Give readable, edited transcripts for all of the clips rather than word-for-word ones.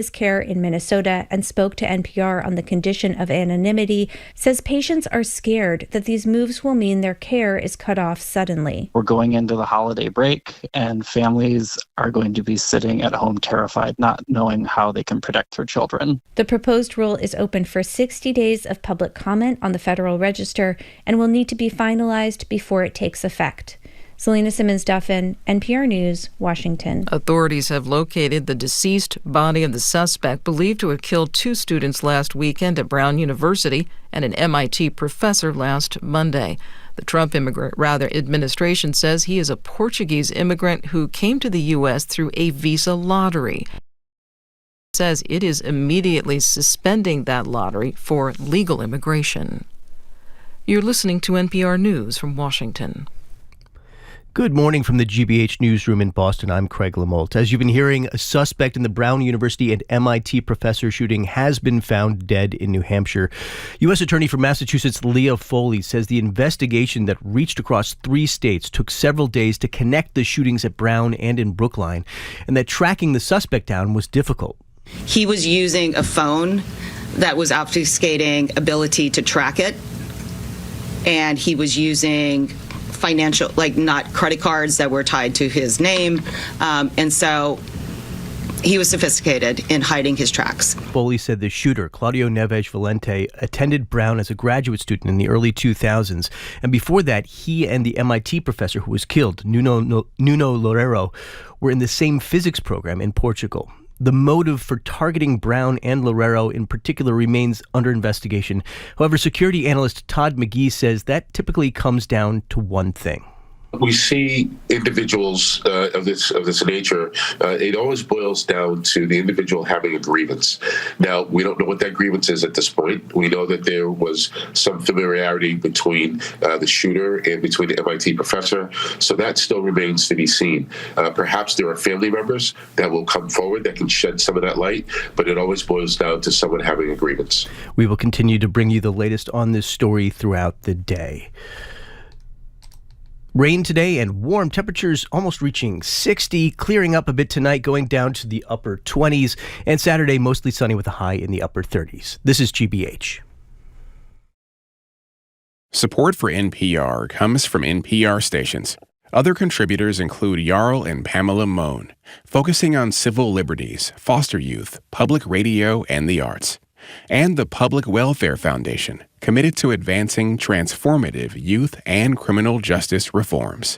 his care in Minnesota and spoke to NPR on the condition of anonymity, says patients are scared that these moves will mean their care is cut off suddenly. We're going into the holiday break, and families are going to be sitting at home terrified, not knowing how they can protect their children. The proposed rule is open for 60 days of public comment on the Federal Register and will need to be finalized before it takes effect. Selena Simmons-Duffin, NPR News, Washington. Authorities have located the deceased body of the suspect believed to have killed 2 students last weekend at Brown University and an MIT professor last Monday. The Trump administration says he is a Portuguese immigrant who came to the U.S. through a visa lottery. It says it is immediately suspending that lottery for legal immigration. You're listening to NPR News from Washington. Good morning from the GBH newsroom in Boston. I'm Craig Lamolt. As you've been hearing, a suspect in the Brown University and MIT professor shooting has been found dead in New Hampshire. U.S. Attorney for Massachusetts Leah Foley says the investigation that reached across 3 states took several days to connect the shootings at Brown and in Brookline, and that tracking the suspect down was difficult. He was using a phone that was obfuscating ability to track it, and he was using financial, not credit cards that were tied to his name. And so he was sophisticated in hiding his tracks. Foley said the shooter, Claudio Neves Valente, attended Brown as a graduate student in the early 2000s. And before that, he and the MIT professor who was killed, Nuno Loureiro, were in the same physics program in Portugal. The motive for targeting Brown and Loureiro in particular remains under investigation. However, security analyst Todd McGee says that typically comes down to one thing. We see individuals of this nature. It always boils down to the individual having a grievance. Now, we don't know what that grievance is at this point. We know that there was some familiarity between the shooter and between the MIT professor, so that still remains to be seen. Perhaps there are family members that will come forward that can shed some of that light, but it always boils down to someone having a grievance. We will continue to bring you the latest on this story throughout the day. Rain today and warm temperatures almost reaching 60, clearing up a bit tonight, going down to the upper 20s, and Saturday mostly sunny with a high in the upper 30s. This is GBH. Support for NPR comes from NPR stations. Other contributors include Jarl and Pamela Mohn, focusing on civil liberties, foster youth, public radio, and the arts. And the Public Welfare Foundation, committed to advancing transformative youth and criminal justice reforms.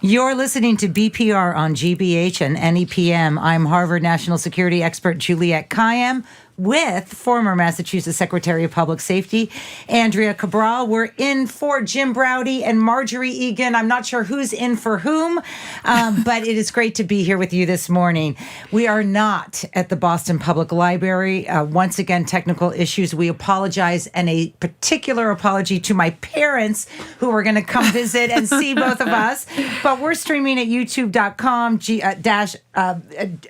You're listening to BPR on GBH and NEPM. I'm Harvard National Security expert Juliette Kayyem with former Massachusetts Secretary of Public Safety, Andrea Cabral. We're in for Jim Braude and Marjorie Egan. I'm not sure who's in for whom, but it is great to be here with you this morning. We are not at the Boston Public Library. Once again, technical issues. We apologize, and a particular apology to my parents who are going to come visit and see both of us. But we're streaming at youtube.com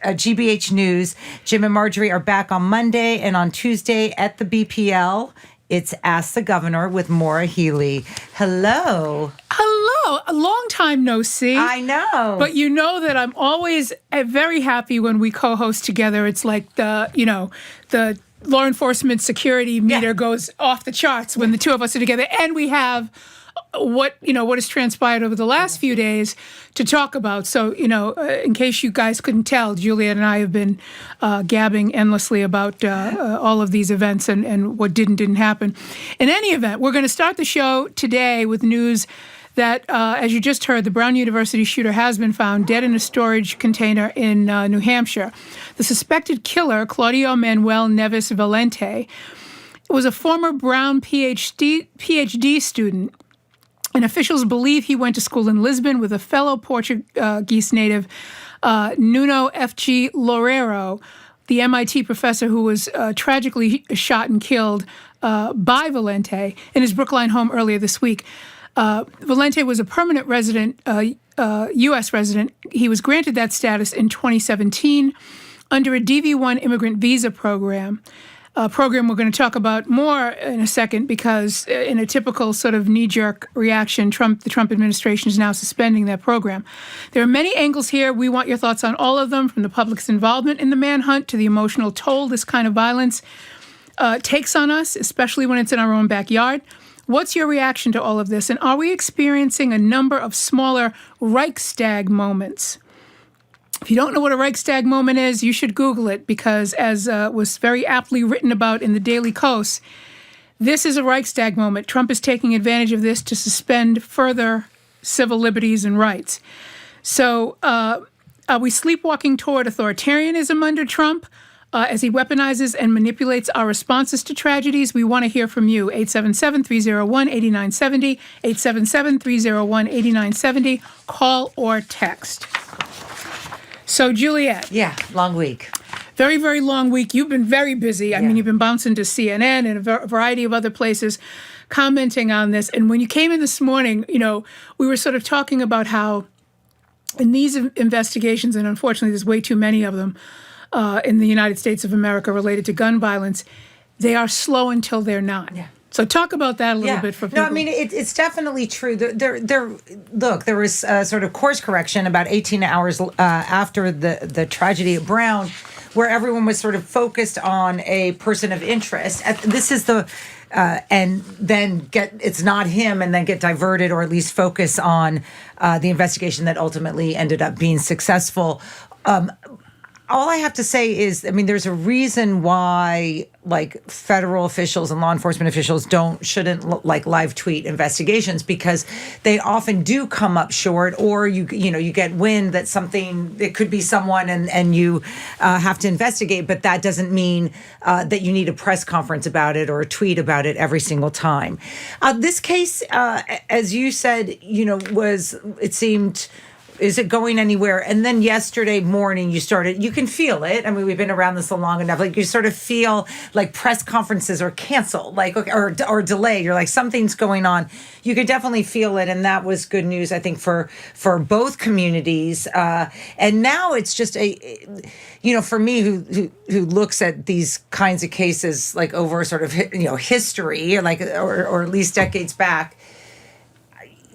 GBH News. Jim and Marjorie are back on Monday, and on Tuesday at the BPL, it's Ask the Governor with Maura Healey. Hello. Hello. A long time no see. I know. But you know that I'm always very happy when we co-host together. It's like the law enforcement security meter goes off the charts when the two of us are together, and we have what has transpired over the last few days to talk about. So, in case you guys couldn't tell, Juliet and I have been gabbing endlessly about all of these events and what didn't happen. In any event, we're going to start the show today with news that, as you just heard, the Brown University shooter has been found dead in a storage container in New Hampshire. The suspected killer, Claudio Manuel Neves Valente, was a former Brown PhD student, and officials believe he went to school in Lisbon with a fellow Portuguese native, Nuno F.G. Loureiro, the MIT professor who was tragically shot and killed by Valente in his Brookline home earlier this week. Valente was a permanent resident, U.S. resident. He was granted that status in 2017 under a DV-1 immigrant visa program. program we're going to talk about more in a second, because in a typical sort of knee-jerk reaction, the Trump administration is now suspending that program. There are many angles here. We want your thoughts on all of them, from the public's involvement in the manhunt to the emotional toll this kind of violence takes on us, especially when it's in our own backyard. What's your reaction to all of this? And are we experiencing a number of smaller Reichstag moments? If you don't know what a Reichstag moment is, you should Google it, because as was very aptly written about in the Daily Kos, this is a Reichstag moment. Trump is taking advantage of this to suspend further civil liberties and rights. So are we sleepwalking toward authoritarianism under Trump as he weaponizes and manipulates our responses to tragedies? We want to hear from you. 877-301-8970, 877-301-8970. Call or text. So, Juliet. Yeah, long week. Very, very long week. You've been very busy. I mean, you've been bouncing to CNN and a variety of other places commenting on this. And when you came in this morning, we were sort of talking about how in these investigations, and unfortunately there's way too many of them in the United States of America related to gun violence, they are slow until they're not. Yeah. So talk about that a little bit for people. No, I mean, it's definitely true. Look, there was a sort of course correction about 18 hours after the tragedy at Brown, where everyone was sort of focused on a person of interest. This is and then it's not him, and then get diverted, or at least focus on the investigation that ultimately ended up being successful. All I have to say is, I mean, there's a reason why, like, federal officials and law enforcement officials shouldn't live tweet investigations, because they often do come up short, or you get wind that it could be someone, and you have to investigate, but that doesn't mean that you need a press conference about it or a tweet about it every single time. This case, as you said, it seemed. Is it going anywhere? And then yesterday morning, you can feel it. I mean, we've been around this long enough. Like, you sort of feel like press conferences are canceled, or delayed. You're like, something's going on. You could definitely feel it. And that was good news, I think, for both communities. And now it's just for me, who looks at these kinds of cases, like, over sort of, history, or at least decades back,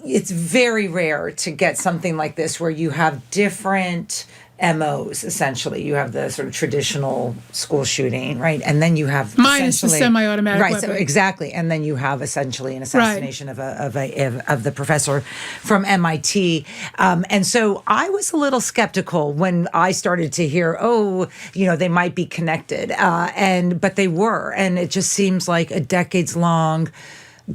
it's very rare to get something like this where you have different MOs, essentially. You have the sort of traditional school shooting, right? And then you have minus the semi-automatic weapon. So exactly. And then you have essentially an assassination of the professor from MIT. And so I was a little skeptical when I started to hear, they might be connected. But they were. And it just seems like a decades-long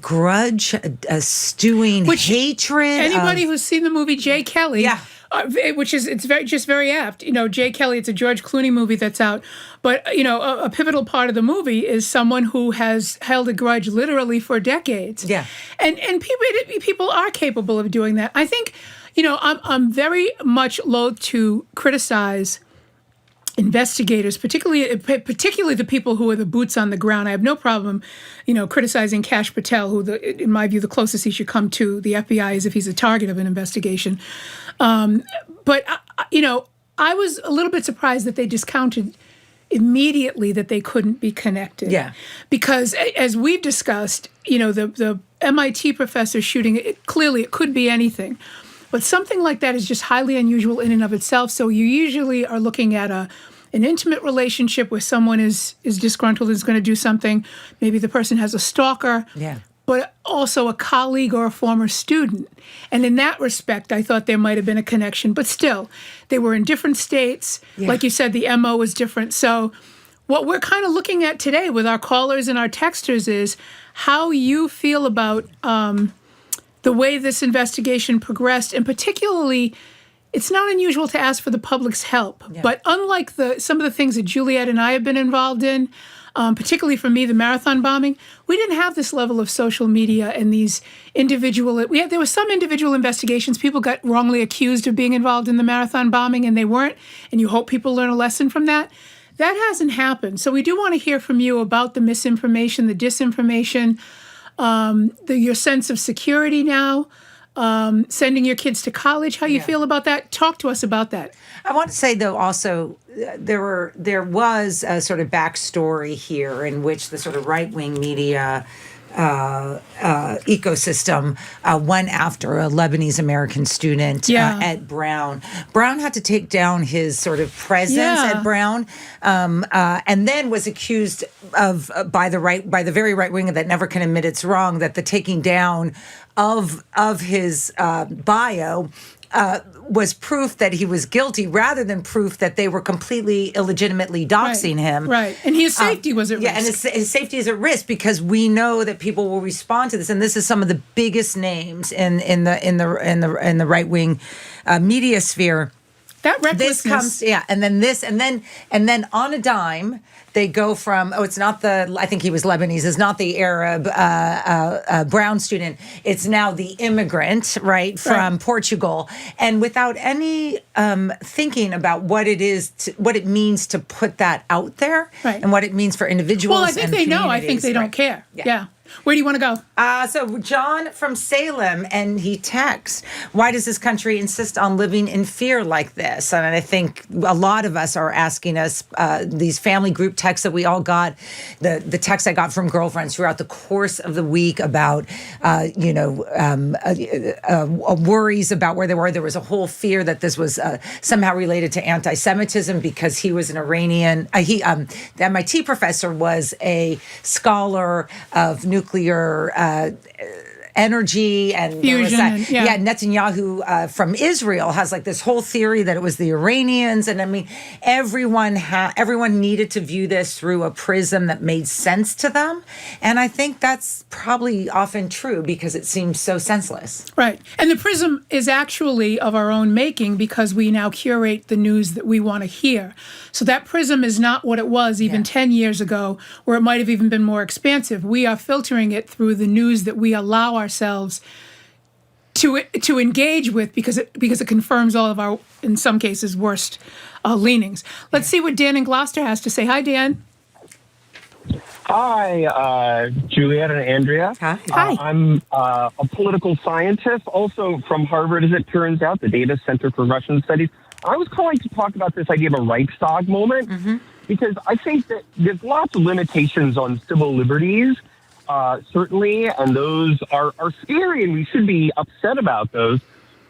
grudge, a stewing hatred. Anybody who's seen the movie Jay Kelly, it's very apt. Jay Kelly, it's a George Clooney movie that's out, but a pivotal part of the movie is someone who has held a grudge literally for decades. Yeah, and people are capable of doing that. I think, I'm very much loath to criticize investigators, particularly the people who are the boots on the ground. I have no problem, criticizing Kash Patel, who, in my view, the closest he should come to the FBI is if he's a target of an investigation. But I was a little bit surprised that they discounted immediately that they couldn't be connected. Yeah, because as we've discussed, the MIT professor shooting, it could be anything. But something like that is just highly unusual in and of itself. So you usually are looking at an intimate relationship where someone is disgruntled, is going to do something. Maybe the person has a stalker, but also a colleague or a former student. And in that respect, I thought there might have been a connection. But still, they were in different states. Yeah. Like you said, the MO was different. So what we're kind of looking at today with our callers and our texters is how you feel about the way this investigation progressed, and particularly, it's not unusual to ask for the public's help. Yeah. But unlike some of the things that Juliet and I have been involved in, particularly for me, the marathon bombing, we didn't have this level of social media and these there were some individual investigations. People got wrongly accused of being involved in the marathon bombing, and they weren't, and you hope people learn a lesson from that. That hasn't happened. So we do want to hear from you about the misinformation, the disinformation, your sense of security now, sending your kids to college, how you feel about that. Talk to us about that. I want to say, though, also there was a sort of backstory here in which the sort of right-wing media ecosystem went after a Lebanese American student at Brown. Brown had to take down his sort of presence at Brown, and then was accused of by the very right wing that never can admit it's wrong, that the taking down of his bio was proof that he was guilty rather than proof that they were completely illegitimately doxing him. Right, and his safety was at risk. Yeah, and his safety is at risk because we know that people will respond to this, and this is some of the biggest names in the right wing media sphere. That recklessness. This comes, and then on a dime, they go from, it's not I think he was Lebanese, it's not the Arab Brown student, it's now the immigrant, right, from Portugal. And without any thinking about what it is, what it means to put that out there and what it means for individuals. Well, I think they know. I think they don't care. Yeah. Where do you want to go? So John from Salem, and he texts, why does this country insist on living in fear like this? And I think a lot of us are asking us, these family group texts that we all got, the texts I got from girlfriends throughout the course of the week about, worries about where they were. There was a whole fear that this was somehow related to anti-Semitism because he was an Iranian. The MIT professor was a scholar of nuclear energy and fusion. Netanyahu from Israel has like this whole theory that it was the Iranians, and I mean everyone needed to view this through a prism that made sense to them, and I think that's probably often true because it seems so senseless. Right, and the prism is actually of our own making because we now curate the news that we want to hear. So that prism is not what it was even 10 years ago, where it might have even been more expansive. We are filtering it through the news that we allow ourselves to engage with because it confirms all of our, in some cases, worst leanings. Let's see what Dan in Gloucester has to say. Hi, Dan. Hi, Juliet and Andrea. Hi. I'm a political scientist, also from Harvard, as it turns out, the Data Center for Russian Studies. I was calling to talk about this idea of a Reichstag moment because I think that there's lots of limitations on civil liberties. Certainly, and those are scary, and we should be upset about those.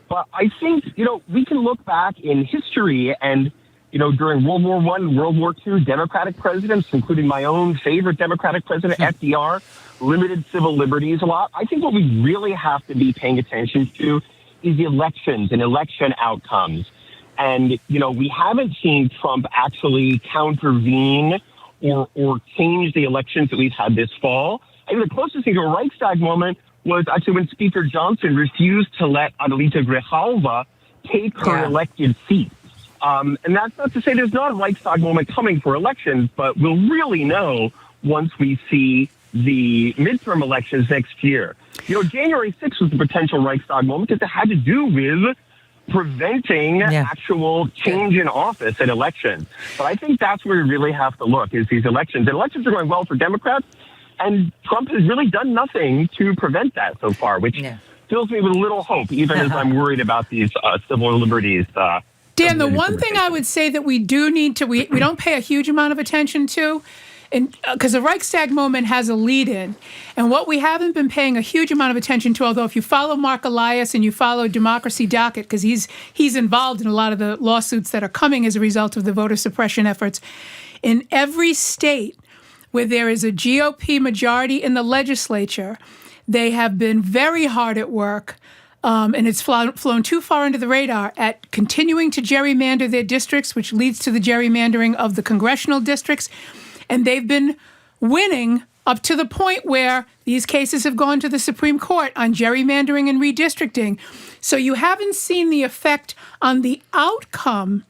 But I think, we can look back in history and, during World War I, World War II, Democratic presidents, including my own favorite Democratic president, FDR, limited civil liberties a lot. I think what we really have to be paying attention to is elections and election outcomes. And, we haven't seen Trump actually countervene or change the elections that we've had this fall. I think the closest thing to a Reichstag moment was actually when Speaker Johnson refused to let Adelita Grijalva take her elected seat. And that's not to say there's not a Reichstag moment coming for elections, but we'll really know once we see the midterm elections next year. January 6th was the potential Reichstag moment because it had to do with preventing actual change in office at elections. But I think that's where we really have to look is these elections. And elections are going well for Democrats, and Trump has really done nothing to prevent that so far, which fills me with a little hope, even as I'm worried about these civil liberties. Dan, the one thing I would say that we do need to, we don't pay a huge amount of attention to, and because the Reichstag moment has a lead-in, and what we haven't been paying a huge amount of attention to, although if you follow Mark Elias and you follow Democracy Docket, because he's involved in a lot of the lawsuits that are coming as a result of the voter suppression efforts, in every state where there is a GOP majority in the legislature, they have been very hard at work, and it's flown too far under the radar, at continuing to gerrymander their districts, which leads to the gerrymandering of the congressional districts. And they've been winning up to the point where these cases have gone to the Supreme Court on gerrymandering and redistricting. So you haven't seen the effect on the outcome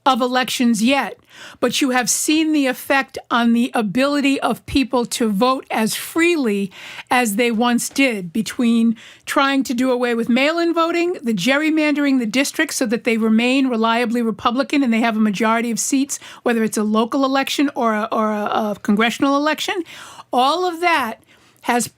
of elections yet, but you have seen the effect on the ability of people to vote as freely as they once did, between trying to do away with mail-in voting, the gerrymandering the districts so that they remain reliably Republican and they have a majority of seats, whether it's a local election or a congressional election. All of that has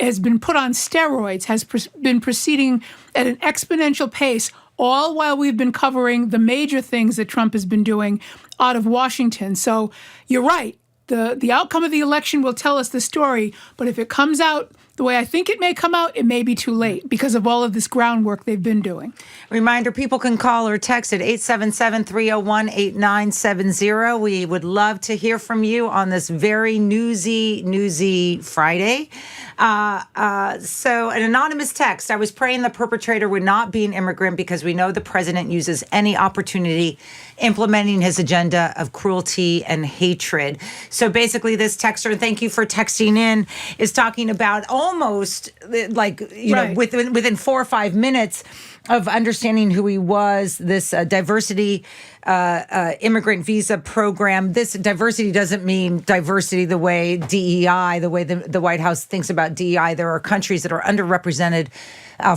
has been put on steroids, has been proceeding at an exponential pace, all while we've been covering the major things that Trump has been doing out of Washington. So you're right. The outcome of the election will tell us the story, but if it comes out the way I think it may come out, it may be too late because of all of this groundwork they've been doing. Reminder, people can call or text at 877-301-8970. We would love to hear from you on this very newsy Friday. So an anonymous text, I was praying the perpetrator would not be an immigrant because we know the president uses any opportunity implementing his agenda of cruelty and hatred. So basically this texter, thank you for texting in, is talking about almost like, you know, within 4 or 5 minutes of understanding who he was, this diversity immigrant visa program. This diversity doesn't mean diversity the way DEI, the way the White House thinks about DEI. There are countries that are underrepresented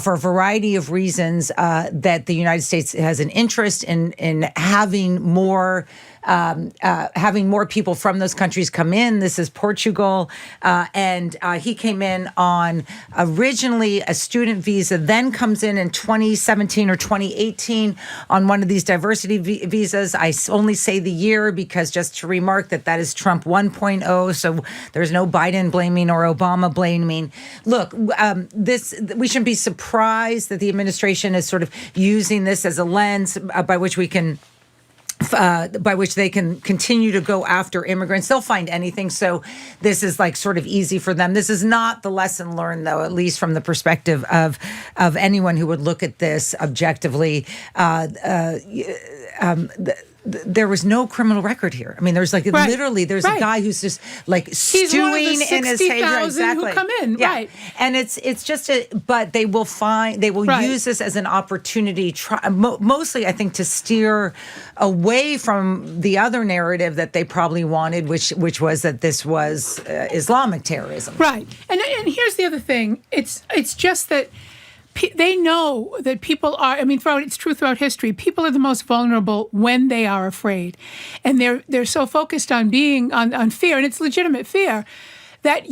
for a variety of reasons that the United States has an interest in having more people from those countries come in. This is Portugal, and he came in on originally a student visa, then comes in 2017 or 2018 on one of these diversity visas. I only say the year because just to remark that is Trump 1.0, so there's no Biden blaming or Obama blaming. Look, we shouldn't be surprised that the administration is sort of using this as a lens by which they can continue to go after immigrants. They'll find anything. So this is like sort of easy for them. This is not the lesson learned, though, at least from the perspective of anyone who would look at this objectively. There was no criminal record here. I mean, there's like literally, there's a guy who's just like stewing in his hair. Exactly. Who come in, right? And it's just but they will use this as an opportunity, mostly I think to steer away from the other narrative that they probably wanted, which was that this was Islamic terrorism. Right. And here's the other thing. It's just that they know that people are, I mean, it's true throughout history, people are the most vulnerable when they are afraid. And they're so focused on being on fear, and it's legitimate fear, that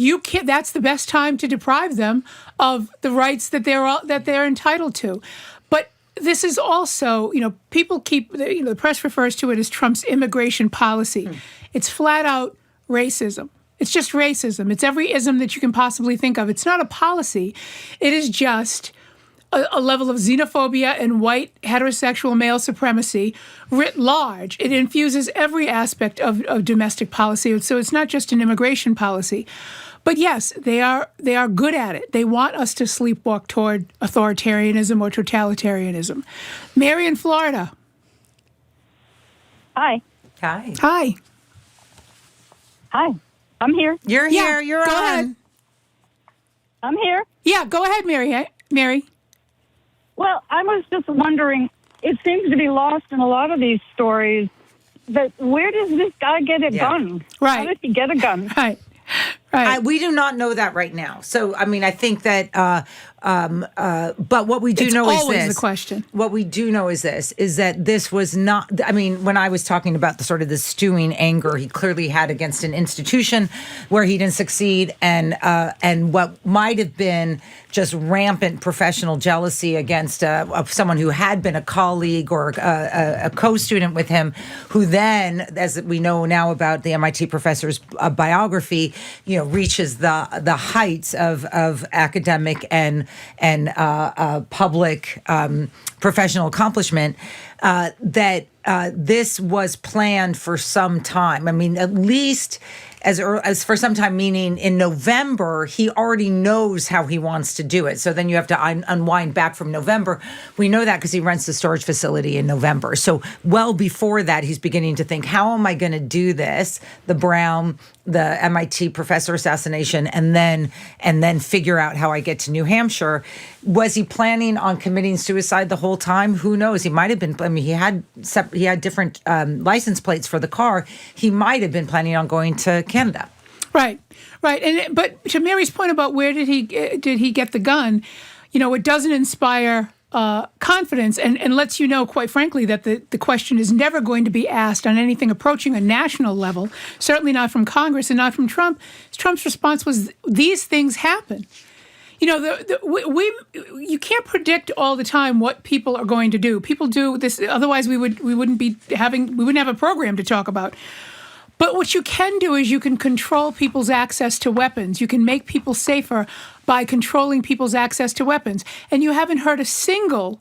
that's the best time to deprive them of the rights that they're entitled to. But this is also, people the press refers to it as Trump's immigration policy. It's flat out racism. It's just racism. It's every ism that you can possibly think of. It's not a policy. It is just a level of xenophobia and white heterosexual male supremacy writ large. It infuses every aspect of domestic policy. So it's not just an immigration policy. But yes, they are good at it. They want us to sleepwalk toward authoritarianism or totalitarianism. Mary in Florida. Hi. Hi. Hi. Hi. I'm here. You're here. You're go on. Ahead. I'm here. Yeah, go ahead, Mary. Well, I was just wondering, it seems to be lost in a lot of these stories that where does this guy get a gun? Right. How did he get a gun? Right. We do not know that right now. So, I mean, I think that, but what we do know is this. It's always the question. What we do know is that this was not, I mean, when I was talking about the stewing anger he clearly had against an institution where he didn't succeed and what might have been just rampant professional jealousy against someone who had been a colleague or a co-student with him, who then, as we know now about the MIT professor's biography, reaches the heights of academic and public professional accomplishment. That this was planned for some time. I mean, at least as for some time, meaning in November, he already knows how he wants to do it. So then you have to unwind back from November. We know that because he rents the storage facility in November. So well before that, he's beginning to think, how am I going to do this? The MIT professor assassination, and then figure out how I get to New Hampshire. Was he planning on committing suicide the whole time? Who knows? He might have been. I mean, he had different license plates for the car. He might have been planning on going to Canada. Right. But to Mary's point about where did he get the gun, it doesn't inspire confidence and lets you know, quite frankly, that the question is never going to be asked on anything approaching a national level, certainly not from Congress and not from Trump. Trump's response was, these things happen. you can't predict all the time what people are going to do. People do this, otherwise we wouldn't have a program to talk about. But what you can do is you can control people's access to weapons. You can make people safer by controlling people's access to weapons. And you haven't heard a single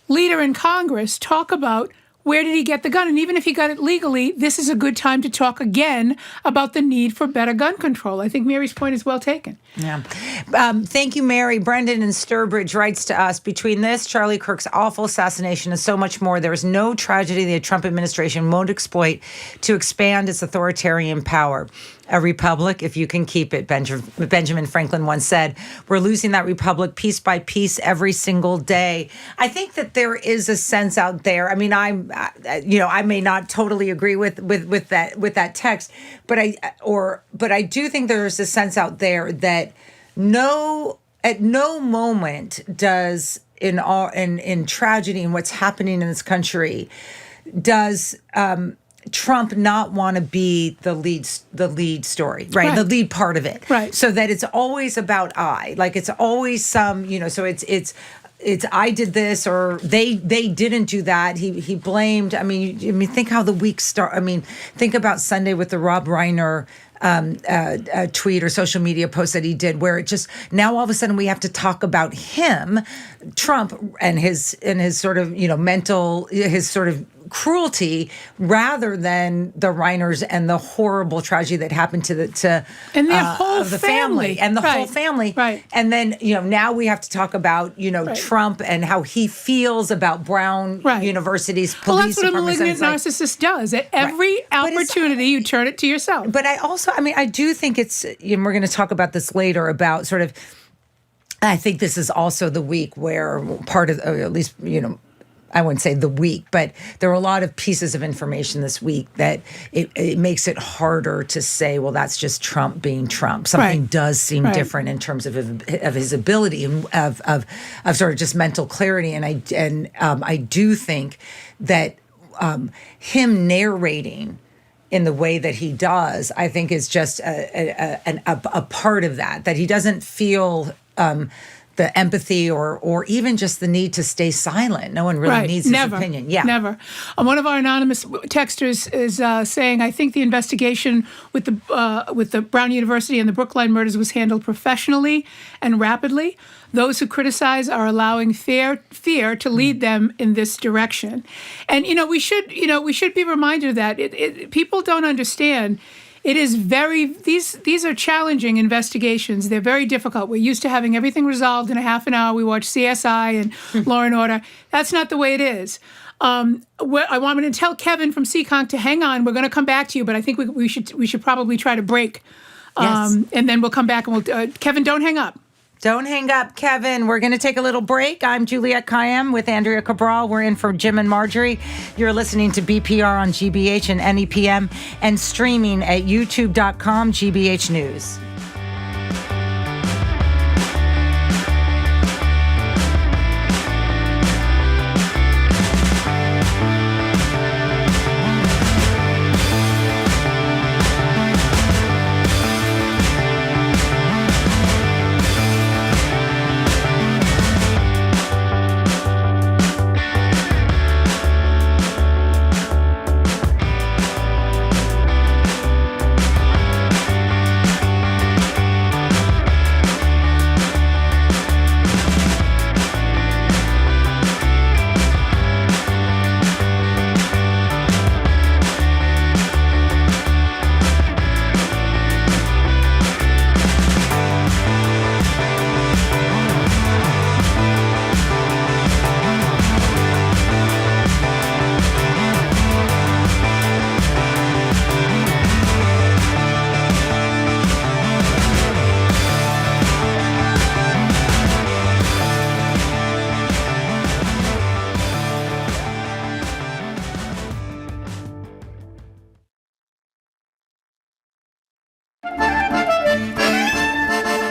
leader in Congress talk about where did he get the gun? And even if he got it legally, this is a good time to talk again about the need for better gun control. I think Mary's point is well taken. Yeah. Thank you, Mary. Brendan in Sturbridge writes to us, between this, Charlie Kirk's awful assassination, and so much more, there is no tragedy the Trump administration won't exploit to expand its authoritarian power. A republic, if you can keep it, Benjamin Franklin once said. We're losing that republic piece by piece every single day. I think that there is a sense out there. I mean, I may not totally agree with that text, but I do think there is a sense out there that at no moment does in tragedy and what's happening in this country does Trump not want to be the lead story, right? The lead part of it, right? So that it's always about like it's always some, so it's I did this or they didn't do that. He blamed. I mean, think how the week start. I mean, think about Sunday with the Rob Reiner tweet or social media post that he did, where it just now all of a sudden we have to talk about him, Trump, and his sort of his sort of cruelty rather than the Reiners and the horrible tragedy that happened to the whole family and the whole family. Right. And then, now we have to talk about, Trump and how he feels about Brown University's police. Well, that's what a malignant narcissist does. At every opportunity, you turn it to yourself. But I do think it's, and we're going to talk about this later, about sort of, I think this is also the week where part of, at least, I wouldn't say the week, but there are a lot of pieces of information this week that it makes it harder to say, well, that's just Trump being Trump. Something does seem different in terms of his ability and of sort of just mental clarity. And I do think that him narrating in the way that he does, I think is just a part of that he doesn't feel the empathy or even just the need to stay silent. No one really needs his opinion. Yeah, never. One of our anonymous texters is saying, I think the investigation with the Brown University and the Brookline murders was handled professionally and rapidly. Those who criticize are allowing fear to lead them in this direction. And we should be reminded of that. People don't understand. It is these are challenging investigations. They're very difficult. We're used to having everything resolved in a half an hour. We watch CSI and Law and Order. That's not the way it is. I want to tell Kevin from Seekonk to hang on. We're going to come back to you, but I think we should probably try to break. Yes. And then we'll come back and Kevin, don't hang up. Don't hang up, Kevin. We're going to take a little break. I'm Juliette Kayyem with Andrea Cabral. We're in for Jim and Marjorie. You're listening to BPR on GBH and NEPM and streaming at youtube.com GBH News.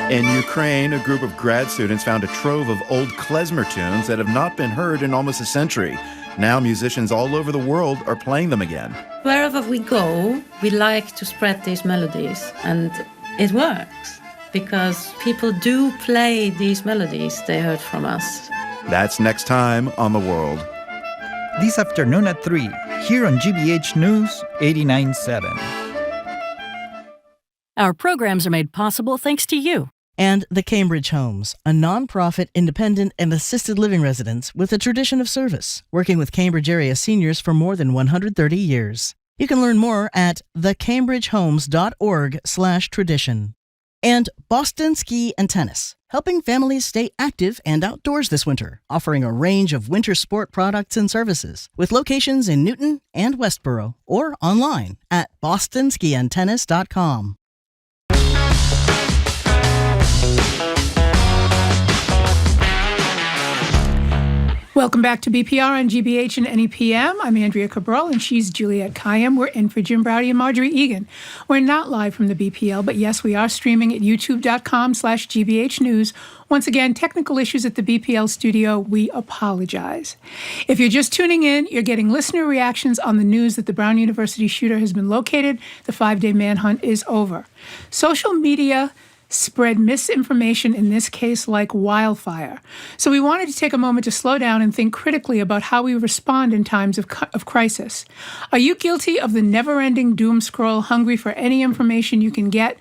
In Ukraine, a group of grad students found a trove of old klezmer tunes that have not been heard in almost a century. Now musicians all over the world are playing them again. Wherever we go, we like to spread these melodies, and it works. because people do play these melodies they heard from us. That's next time on The World. This afternoon at 3, here on GBH News 89.7. Our programs are made possible thanks to you. And the Cambridge Homes, a nonprofit, independent, and assisted living residence with a tradition of service, working with Cambridge area seniors for more than 130 years. You can learn more at thecambridgehomes.org/tradition. And Boston Ski and Tennis, helping families stay active and outdoors this winter, offering a range of winter sport products and services with locations in Newton and Westboro or online at bostonskiandtennis.com. Welcome back to BPR on GBH and NEPM. I'm Andrea Cabral, and she's Juliette Kayyem. We're in for Jim Browdy and Marjorie Egan. We're not live from the BPL, but yes, we are streaming at youtube.com/GBH News. Once again, technical issues at the BPL studio. We apologize. If you're just tuning in, you're getting listener reactions on the news that the Brown University shooter has been located. The 5-day manhunt is over. Social media spread misinformation in this case like wildfire. So we wanted to take a moment to slow down and think critically about how we respond in times of crisis. Are you guilty of the never-ending doom scroll, hungry for any information you can get?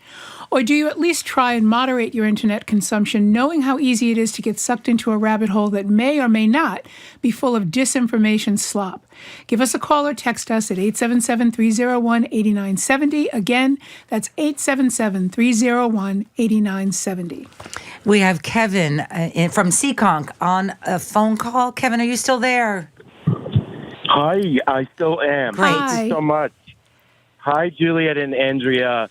Or do you at least try and moderate your internet consumption, knowing how easy it is to get sucked into a rabbit hole that may or may not be full of disinformation slop? Give us a call or text us at 877-301-8970. Again, that's 877-301-8970. We have Kevin from Seekonk on a phone call. Kevin, are you still there? Hi, I still am. Great. Thank you so much. Hi, Juliette and Andrea.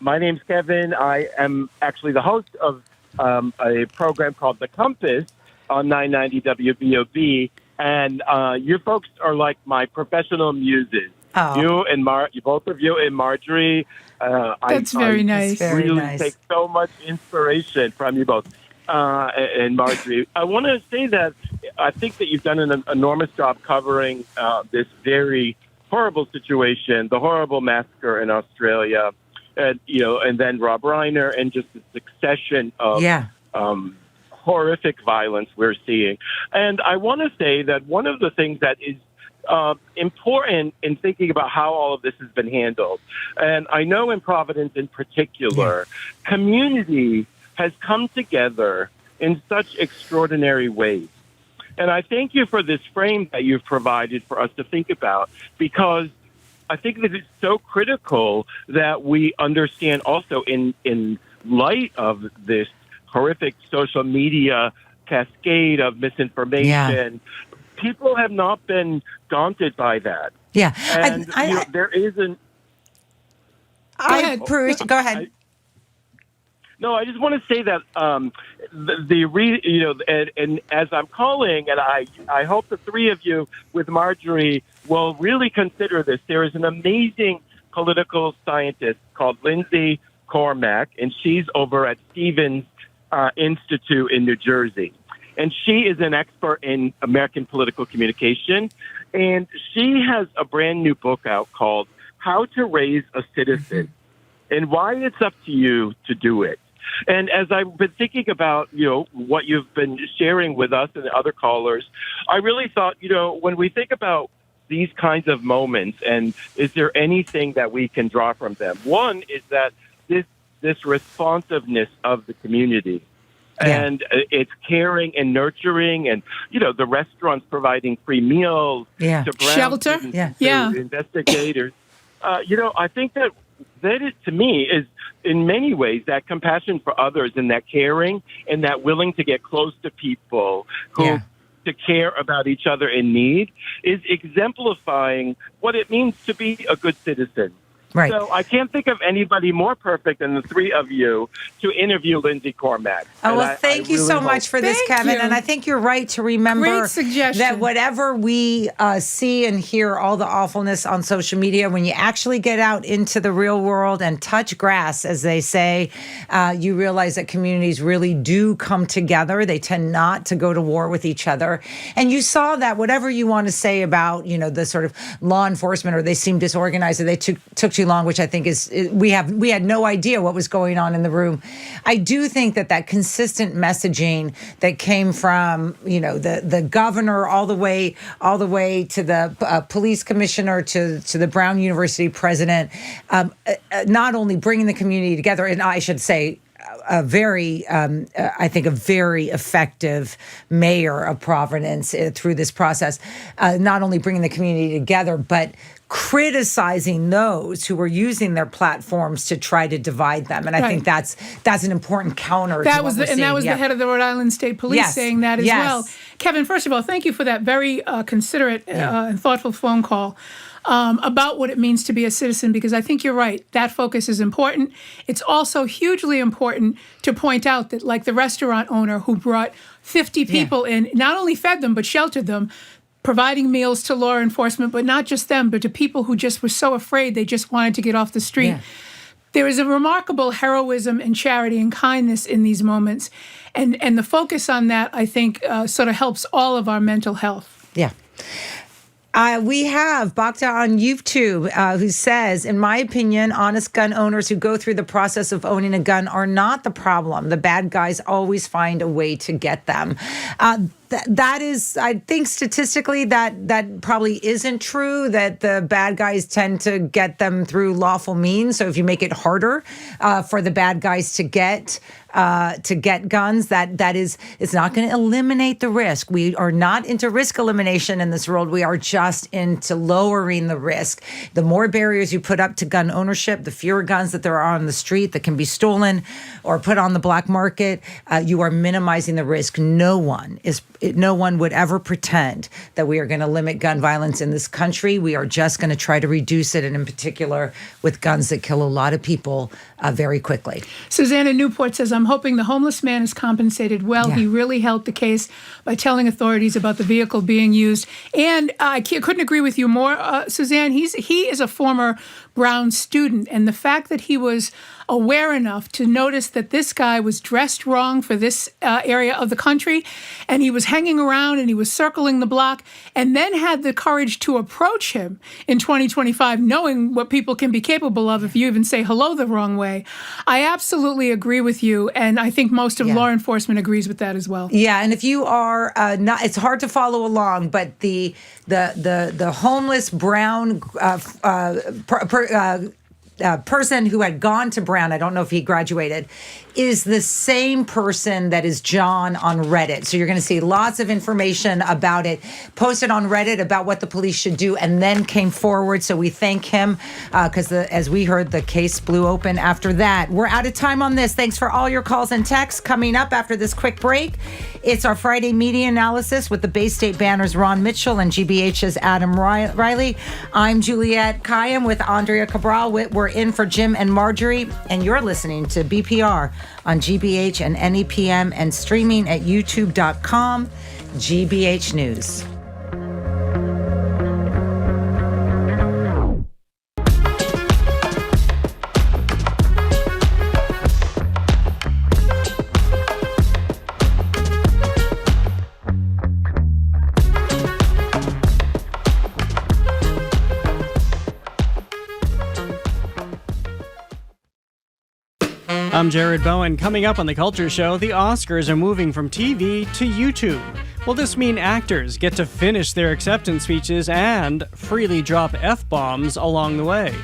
My name's Kevin. I am actually the host of a program called The Compass on 990 WBOB, and you folks are like my professional muses. Oh. You and both of you and Marjorie. That's very nice. I really take so much inspiration from you both. And Marjorie, I want to say that I think that you've done an enormous job covering this very horrible situation, the horrible massacre in Australia. And then Rob Reiner, and just the succession of horrific violence we're seeing. And I want to say that one of the things that is important in thinking about how all of this has been handled, and I know in Providence in particular, community has come together in such extraordinary ways. And I thank you for this frame that you've provided for us to think about, because I think that it's so critical that we understand also in light of this horrific social media cascade of misinformation, people have not been daunted by that. Yeah. And there isn't... Go ahead. No, I just want to say that and as I'm calling, and I hope the three of you with Marjorie will really consider this. There is an amazing political scientist called Lindsay Cormack, and she's over at Stevens Institute in New Jersey. And she is an expert in American political communication, and she has a brand new book out called How to Raise a Citizen, and why it's up to you to do it. And as I've been thinking about, what you've been sharing with us and the other callers, I really thought, when we think about these kinds of moments, and is there anything that we can draw from them? One is that this responsiveness of the community, and it's caring and nurturing, and the restaurants providing free meals to shelter, to investigators. I think that it, to me, is in many ways that compassion for others and that caring and that willing to get close to people who to care about each other in need is exemplifying what it means to be a good citizen. Right. So I can't think of anybody more perfect than the three of you to interview Lindsay Cormack. Oh, well, thank you so much for this, Kevin. And I think you're right to remember that whatever we see and hear, all the awfulness on social media, when you actually get out into the real world and touch grass, as they say, you realize that communities really do come together. They tend not to go to war with each other. And you saw that whatever you want to say about, the sort of law enforcement, or they seem disorganized, or they took too too long, which I think we had no idea what was going on in the room. I do think that consistent messaging that came from, the governor all the way to the police commissioner to the Brown University president, not only bringing the community together, and I should say, a very effective mayor of Providence through this process, not only bringing the community together, but criticizing those who were using their platforms to try to divide them. And I think that's an important counter. That was the head of the Rhode Island State Police saying that as well. Kevin, first of all, thank you for that very considerate and thoughtful phone call. About what it means to be a citizen, because I think you're right. That focus is important. It's also hugely important to point out that, like the restaurant owner who brought 50 people in, not only fed them, but sheltered them, providing meals to law enforcement, but not just them, but to people who just were so afraid they just wanted to get off the street. Yeah. There is a remarkable heroism and charity and kindness in these moments. And the focus on that, I think, sort of helps all of our mental health. Yeah. We have Bhakta on YouTube who says, in my opinion, honest gun owners who go through the process of owning a gun are not the problem. The bad guys always find a way to get them. That is, I think statistically that probably isn't true, that the bad guys tend to get them through lawful means. So if you make it harder for the bad guys to get guns, it's not going to eliminate the risk. We are not into risk elimination in this world. We are just into lowering the risk. The more barriers you put up to gun ownership, the fewer guns that there are on the street that can be stolen or put on the black market, you are minimizing the risk. No one would ever pretend that we are going to limit gun violence in this country. We are just going to try to reduce it, and in particular with guns that kill a lot of people very quickly. Susanna Newport says, I'm hoping the homeless man is compensated well. Yeah. He really helped the case by telling authorities about the vehicle being used. And I couldn't agree with you more, Suzanne. He is a former Brown student, and the fact that he was aware enough to notice that this guy was dressed wrong for this area of the country, and he was hanging around and he was circling the block, and then had the courage to approach him in 2025, knowing what people can be capable of if you even say hello the wrong way. I absolutely agree with you, and I think most of law enforcement agrees with that as well. Yeah, and if you are not, it's hard to follow along, but the homeless Brown person who had gone to Brown, I don't know if he graduated, is the same person that is John on Reddit. So you're going to see lots of information about it posted on Reddit about what the police should do, and then came forward. So we thank him because, as we heard, the case blew open after that. We're out of time on this. Thanks for all your calls and texts. Coming up after this quick break, it's our Friday media analysis with the Bay State Banner's Ron Mitchell and GBH's Adam Riley. I'm Juliette Kayyem with Andrea Cabral. We're in for Jim and Marjorie, and you're listening to BPR on GBH and NEPM and streaming at youtube.com, GBH News. I'm Jared Bowen. Coming up on The Culture Show, the Oscars are moving from TV to YouTube. Will this mean actors get to finish their acceptance speeches and freely drop F-bombs along the way?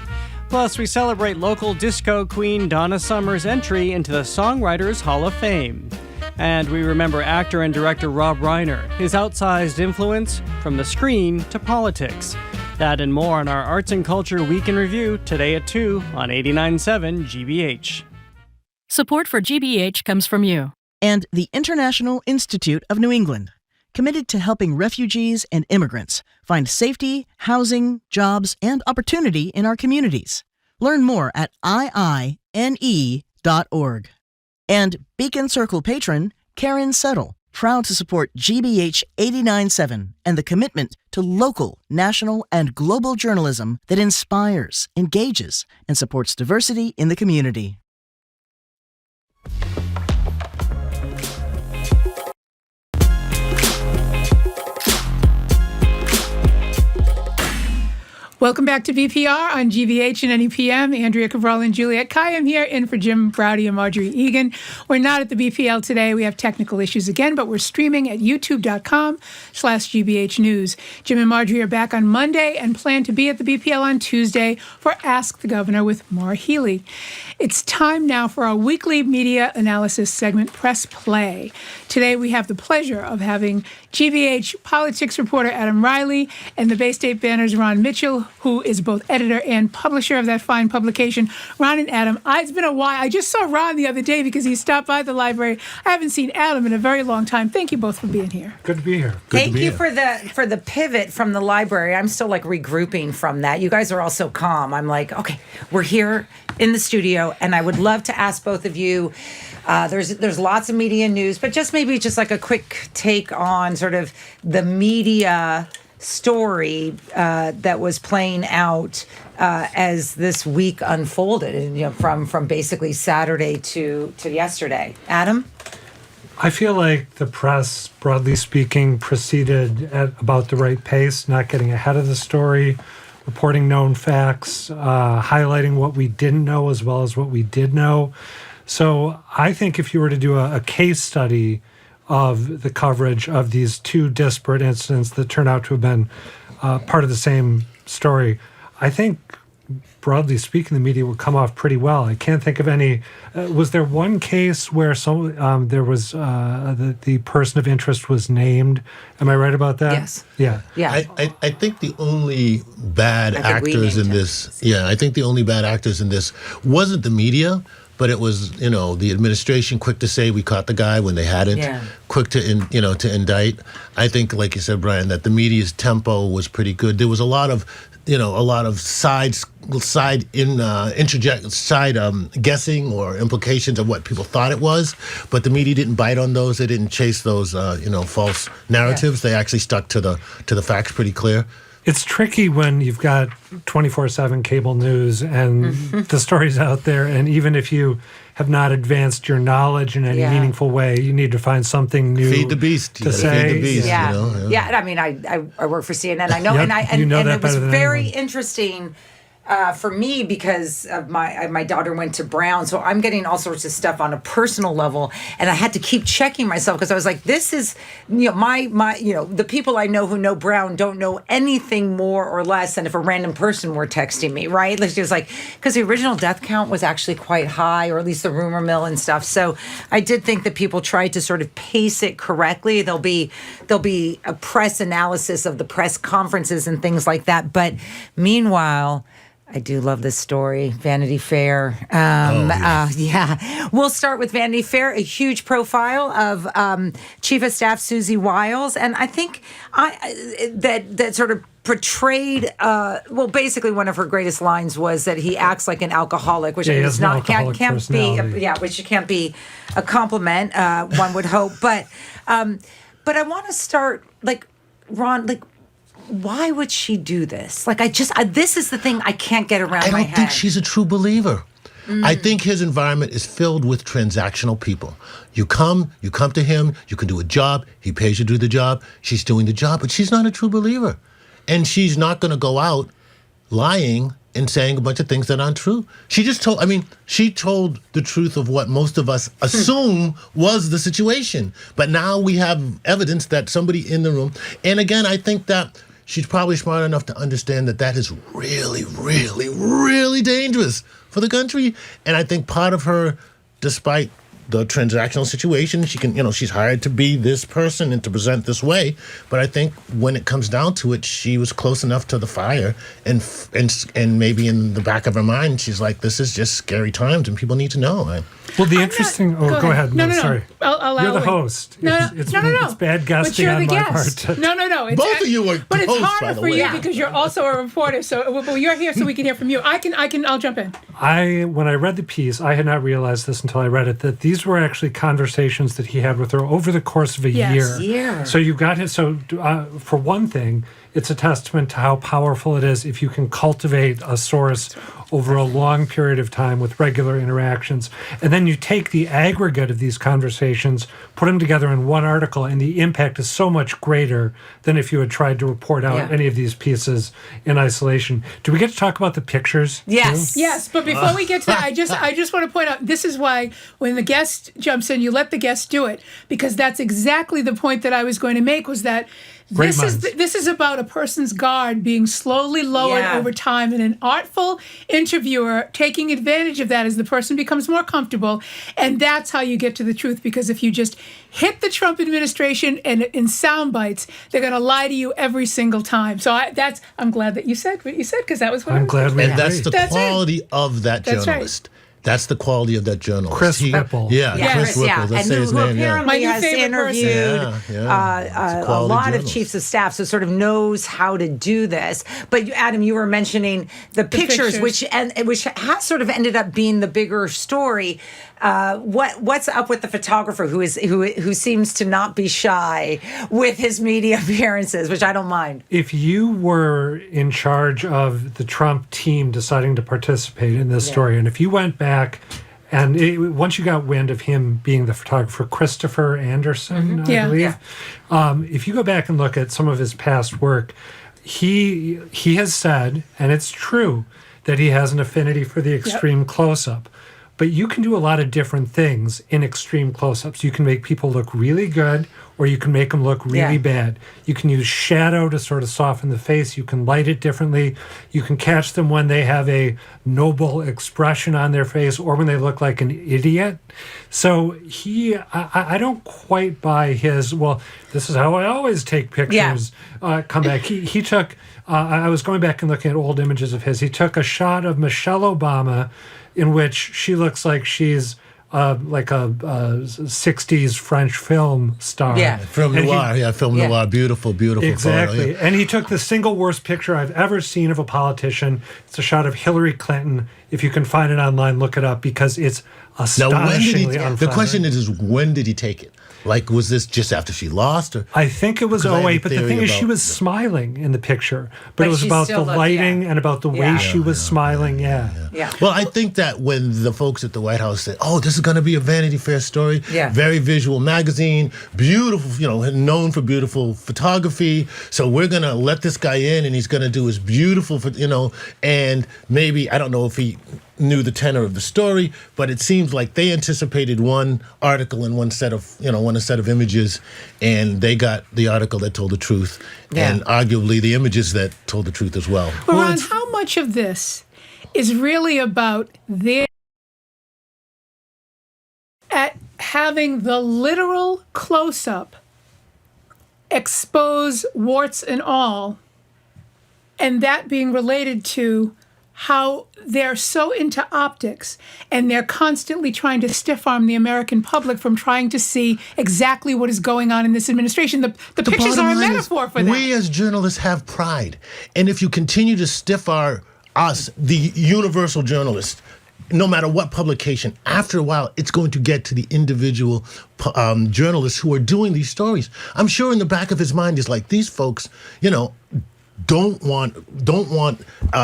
Plus, we celebrate local disco queen Donna Summer's entry into the Songwriters Hall of Fame. And we remember actor and director Rob Reiner, his outsized influence from the screen to politics. That and more on our Arts and Culture Week in Review today at 2 on 89.7 GBH. Support for GBH comes from you. And the International Institute of New England, committed to helping refugees and immigrants find safety, housing, jobs, and opportunity in our communities. Learn more at iine.org. And Beacon Circle patron Karen Settle, proud to support GBH 89.7 and the commitment to local, national, and global journalism that inspires, engages, and supports diversity in the community. Welcome back to BPR on GVH and NEPM. Andrea Cabral and Juliette Kayyem here, in for Jim Braude and Marjorie Egan. We're not at the BPL today. We have technical issues again, but we're streaming at youtube.com/GVH News. Jim and Marjorie are back on Monday and plan to be at the BPL on Tuesday for Ask the Governor with Maura Healey. It's time now for our weekly media analysis segment, Press Play. Today we have the pleasure of having GVH politics reporter Adam Riley and the Bay State Banner's Ron Mitchell, who is both editor and publisher of that fine publication. Ron and Adam, it's been a while. I just saw Ron the other day because he stopped by the library. I haven't seen Adam in a very long time. Thank you both for being here. Good to be here. Thank you for the pivot from the library. I'm still like regrouping from that. You guys are all so calm. I'm like, okay, we're here in the studio, and I would love to ask both of you. There's lots of media news, but just like a quick take on sort of the media story that was playing out as this week unfolded, and from basically Saturday to yesterday. Adam? I feel like the press, broadly speaking, proceeded at about the right pace, not getting ahead of the story, reporting known facts, highlighting what we didn't know as well as what we did know. So I think if you were to do a case study of the coverage of these two disparate incidents that turn out to have been part of the same story, I think, broadly speaking, the media would come off pretty well. I can't think of any. Was there one case where there was the person of interest was named? Am I right about that? Yes. Yeah. Yeah. I think the only bad actors in this. Yeah, I think the only bad actors in this wasn't the media, but it was, the administration quick to say we caught the guy when they hadn't, quick to indict. I think, like you said, Brian, that the media's tempo was pretty good. There was a lot of guessing or implications of what people thought it was, but the media didn't bite on those. They didn't chase those, false narratives. They actually stuck to the facts pretty clear. It's tricky when you've got 24/7 cable news and the stories out there, and even if you have not advanced your knowledge in any meaningful way, you need to find something new. Feed the beast. To say. Feed the beast. Yeah. I mean, I work for CNN. I know, Yep, and it was very anyone. Interesting. For me, because of my daughter went to Brown, so I'm getting all sorts of stuff on a personal level, and I had to keep checking myself because I was like, this is, the people I know who know Brown don't know anything more or less than if a random person were texting me, right? Like, just like, because the original death count was actually quite high, or at least the rumor mill and stuff. So I did think that people tried to sort of pace it correctly. There'll be a press analysis of the press conferences and things like that, but meanwhile, I do love this story, Vanity Fair. We'll start with Vanity Fair, a huge profile of Chief of Staff Susie Wiles, and I think that sort of portrayed. Basically, one of her greatest lines was that he acts like an alcoholic, which is not can't be. Which can't be a compliment. One would hope, but I want to start Ron, why would she do this? This is the thing I can't get around my head. I don't think she's a true believer. I think his environment is filled with transactional people. You come to him, you can do a job, he pays you to do the job, she's doing the job, but she's not a true believer. And she's not going to go out lying and saying a bunch of things that aren't true. She told the truth of what most of us assume was the situation. But now we have evidence that somebody in the room, and again, I think that she's probably smart enough to understand that is really, really, really dangerous for the country. And I think part of her, despite the transactional situation, she can, she's hired to be this person and to present this way. But I think when it comes down to it, she was close enough to the fire, and maybe in the back of her mind, she's like, this is just scary times and people need to know. Well, the interesting. Go ahead. No, sorry. You're the host. No. It's bad guesting on my part. No. Both of you are But hosts, it's harder for you because you're also a reporter. So you're here so we can hear from you. I'll jump in. When I read the piece, I had not realized this until I read it, that these were actually conversations that he had with her over the course of a year. So you got his. So for one thing, it's a testament to how powerful it is if you can cultivate a source over a long period of time with regular interactions. And then you take the aggregate of these conversations, put them together in one article, and the impact is so much greater than if you had tried to report out any of these pieces in isolation. Do we get to talk about the pictures? Yes. Too? Yes, but before we get to that, I just want to point out, this is why when the guest jumps in, you let the guest do it, because that's exactly the point that I was going to make, was that this is about a person's guard being slowly lowered over time, and an artful interviewer taking advantage of that as the person becomes more comfortable, and that's how you get to the truth. Because if you just hit the Trump administration and in sound bites, they're going to lie to you every single time. So I'm glad that you said what you said, because that was what I'm glad we. And that's the quality of that journalist. That's the quality of that journalist. Chris Whipple. Chris Whipple. Let's say his name. Apparently has interviewed a lot of chiefs of staff, so sort of knows how to do this. But Adam, you were mentioning the pictures, which has sort of ended up being the bigger story. What's up with the photographer who seems to not be shy with his media appearances, which I don't mind. If you were in charge of the Trump team deciding to participate in this story, and if you went back and once you got wind of him being the photographer, Christopher Anderson, I believe, if you go back and look at some of his past work, he has said, and it's true, that he has an affinity for the extreme close-up. But you can do a lot of different things in extreme close-ups. You can make people look really good, or you can make them look really bad. You can use shadow to sort of soften the face. You can light it differently. You can catch them when they have a noble expression on their face or when they look like an idiot. So I don't quite buy his, well, this is how I always take pictures, come back. He took, I was going back and looking at old images of his. He took a shot of Michelle Obama in which she looks like she's like a 60s French film star. Film noir, film noir. Beautiful exactly. photo. And he took the single worst picture I've ever seen of a politician. It's a shot of Hillary Clinton. If you can find it online, look it up, because it's astonishingly unflattering. The question is, when did he take it? Like, was this just after she lost? Or? I think it was 08, but the thing is, she was smiling in the picture. But it was about the lighting and about the way she was smiling. Well, I think that when the folks at the White House said, "Oh, this is going to be a Vanity Fair story, very visual magazine, beautiful, known for beautiful photography, so we're going to let this guy in, and he's going to do his beautiful, and maybe, I don't know if he knew the tenor of the story, but it seems like they anticipated one article and one set of images, and they got the article that told the truth, and arguably the images that told the truth as well. But Ron, how much of this is really about at having the literal close-up expose warts and all, and that being related to how they're so into optics and they're constantly trying to stiff-arm the American public from trying to see exactly what is going on in this administration. The pictures are a metaphor for that. We as journalists have pride. And if you continue to stiff-arm us, the universal journalists, no matter what publication, after a while, it's going to get to the individual journalists who are doing these stories. I'm sure in the back of his mind is like, these folks, don't want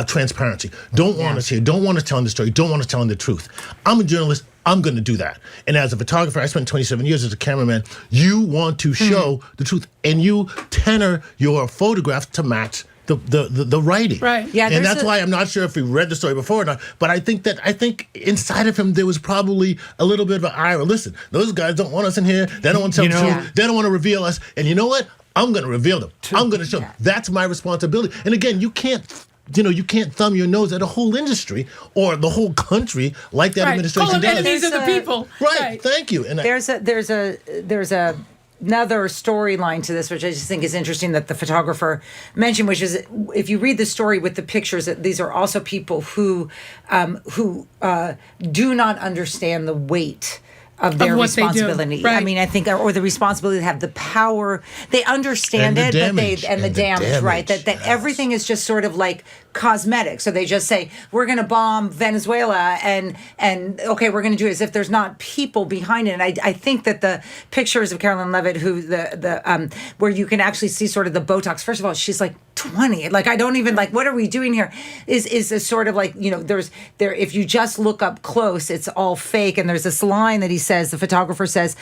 transparency, don't want us here, don't want us telling the story, don't want us telling the truth. I'm a journalist, I'm going to do that. And as a photographer, I spent 27 years as a cameraman. You want to show the truth, and you tenor your photographs to match the writing. Right. Yeah. And that's why I'm not sure if he read the story before or not, but I think inside of him there was probably a little bit of an ire. Listen, those guys don't want us in here. They don't want to tell the truth. They don't want to reveal us. And you know what? I'm going to reveal them. I'm going to show them. That's my responsibility. And again, you can't thumb your nose at a whole industry or the whole country like that administration does. Enemies of the people. Right. Thank you. And there's another storyline to this, which I just think is interesting that the photographer mentioned, which is, if you read the story with the pictures, that these are also people who do not understand the weight of their responsibility. Right. I mean, I think, or the responsibility to have the power. They understand it, but the damage, right? That everything is just sort of like cosmetic. So they just say, we're going to bomb Venezuela, and okay, we're going to do it, as if there's not people behind it. And I think that the pictures of Carolyn Levitt, who where you can actually see sort of the Botox. First of all, she's like 20. Like, I don't even, like, what are we doing here? Is a sort of like, if you just look up close, it's all fake. And there's this line that he says, the photographer says,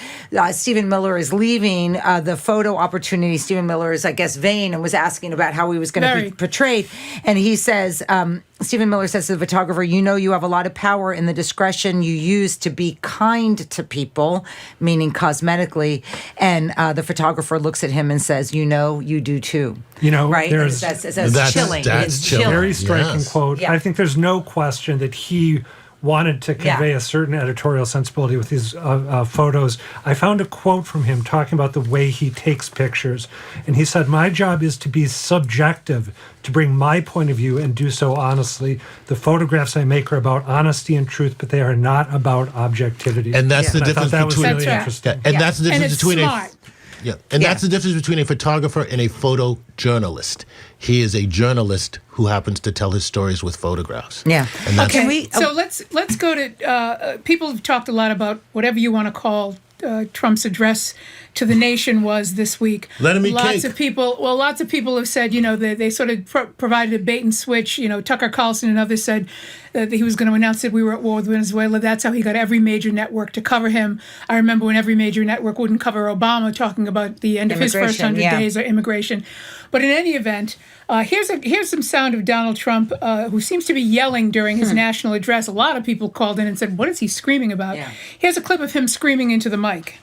Stephen Miller is leaving the photo opportunity. Stephen Miller is, I guess, vain and was asking about how he was going to be portrayed. And he says, Stephen Miller says to the photographer, you have a lot of power in the discretion you use to be kind to people, meaning cosmetically. And the photographer looks at him and says, you do too. Right? That's chilling. That's chilling. Very striking quote. Yeah. I think there's no question that he wanted to convey a certain editorial sensibility with these photos. I found a quote from him talking about the way he takes pictures. And he said, my job is to be subjective, to bring my point of view and do so honestly. The photographs I make are about honesty and truth, but they are not about objectivity. And that's the difference that was between... really interesting. And that's the difference between smart. That's the difference between a photographer and a photojournalist. He is a journalist who happens to tell his stories with photographs. Yeah. And that's, So let's go to people have talked a lot about whatever you want to call Trump's address to the nation was this week. Let him eat lots cake. of people have said, they sort of provided a bait and switch. Tucker Carlson and others said that he was going to announce that we were at war with Venezuela. That's how he got every major network to cover him. I remember when every major network wouldn't cover Obama, talking about the end of his first 100 days of immigration. But in any event, here's some sound of Donald Trump, who seems to be yelling during his national address. A lot of people called in and said, what is he screaming about? Yeah. Here's a clip of him screaming into the mic.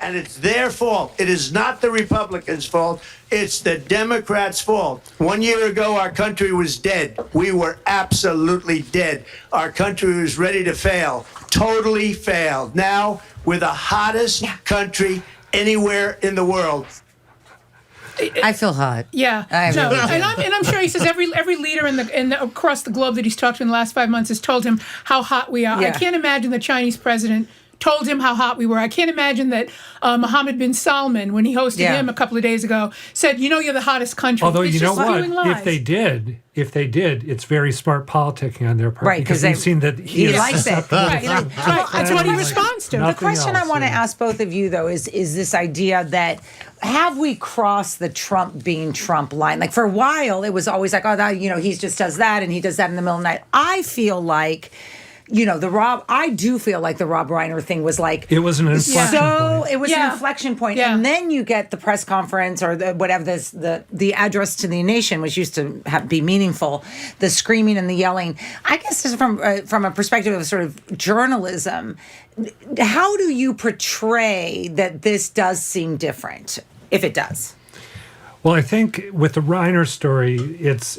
And it's their fault. It is not the Republicans' fault. It's the Democrats' fault. 1 year ago, our country was dead. We were absolutely dead. Our country was ready to fail. Totally failed. Now, we're the hottest country anywhere in the world. I feel hot. Yeah, and I'm sure he says every leader across the globe that he's talked to in the last 5 months has told him how hot we are. Yeah. I can't imagine the Chinese president told him how hot we were. I can't imagine that Mohammed bin Salman, when he hosted him a couple of days ago, said, you're the hottest country. Although, it's you know what? Lies. If they did, it's very smart politicking on their part. Right, because we've seen that he likes it. Right. That's what he responds to. The question I want to ask both of you, though, is this idea that have we crossed the Trump being Trump line? Like, for a while, it was always like, he just does that, and he does that in the middle of the night. I feel like... I do feel like the Rob Reiner thing was like... It was an inflection point. It was an inflection point. Yeah. And then you get the press conference or the address to the nation, which used to be meaningful, the screaming and the yelling. I guess from a perspective of sort of journalism, how do you portray that this does seem different, if it does? Well, I think with the Reiner story, it's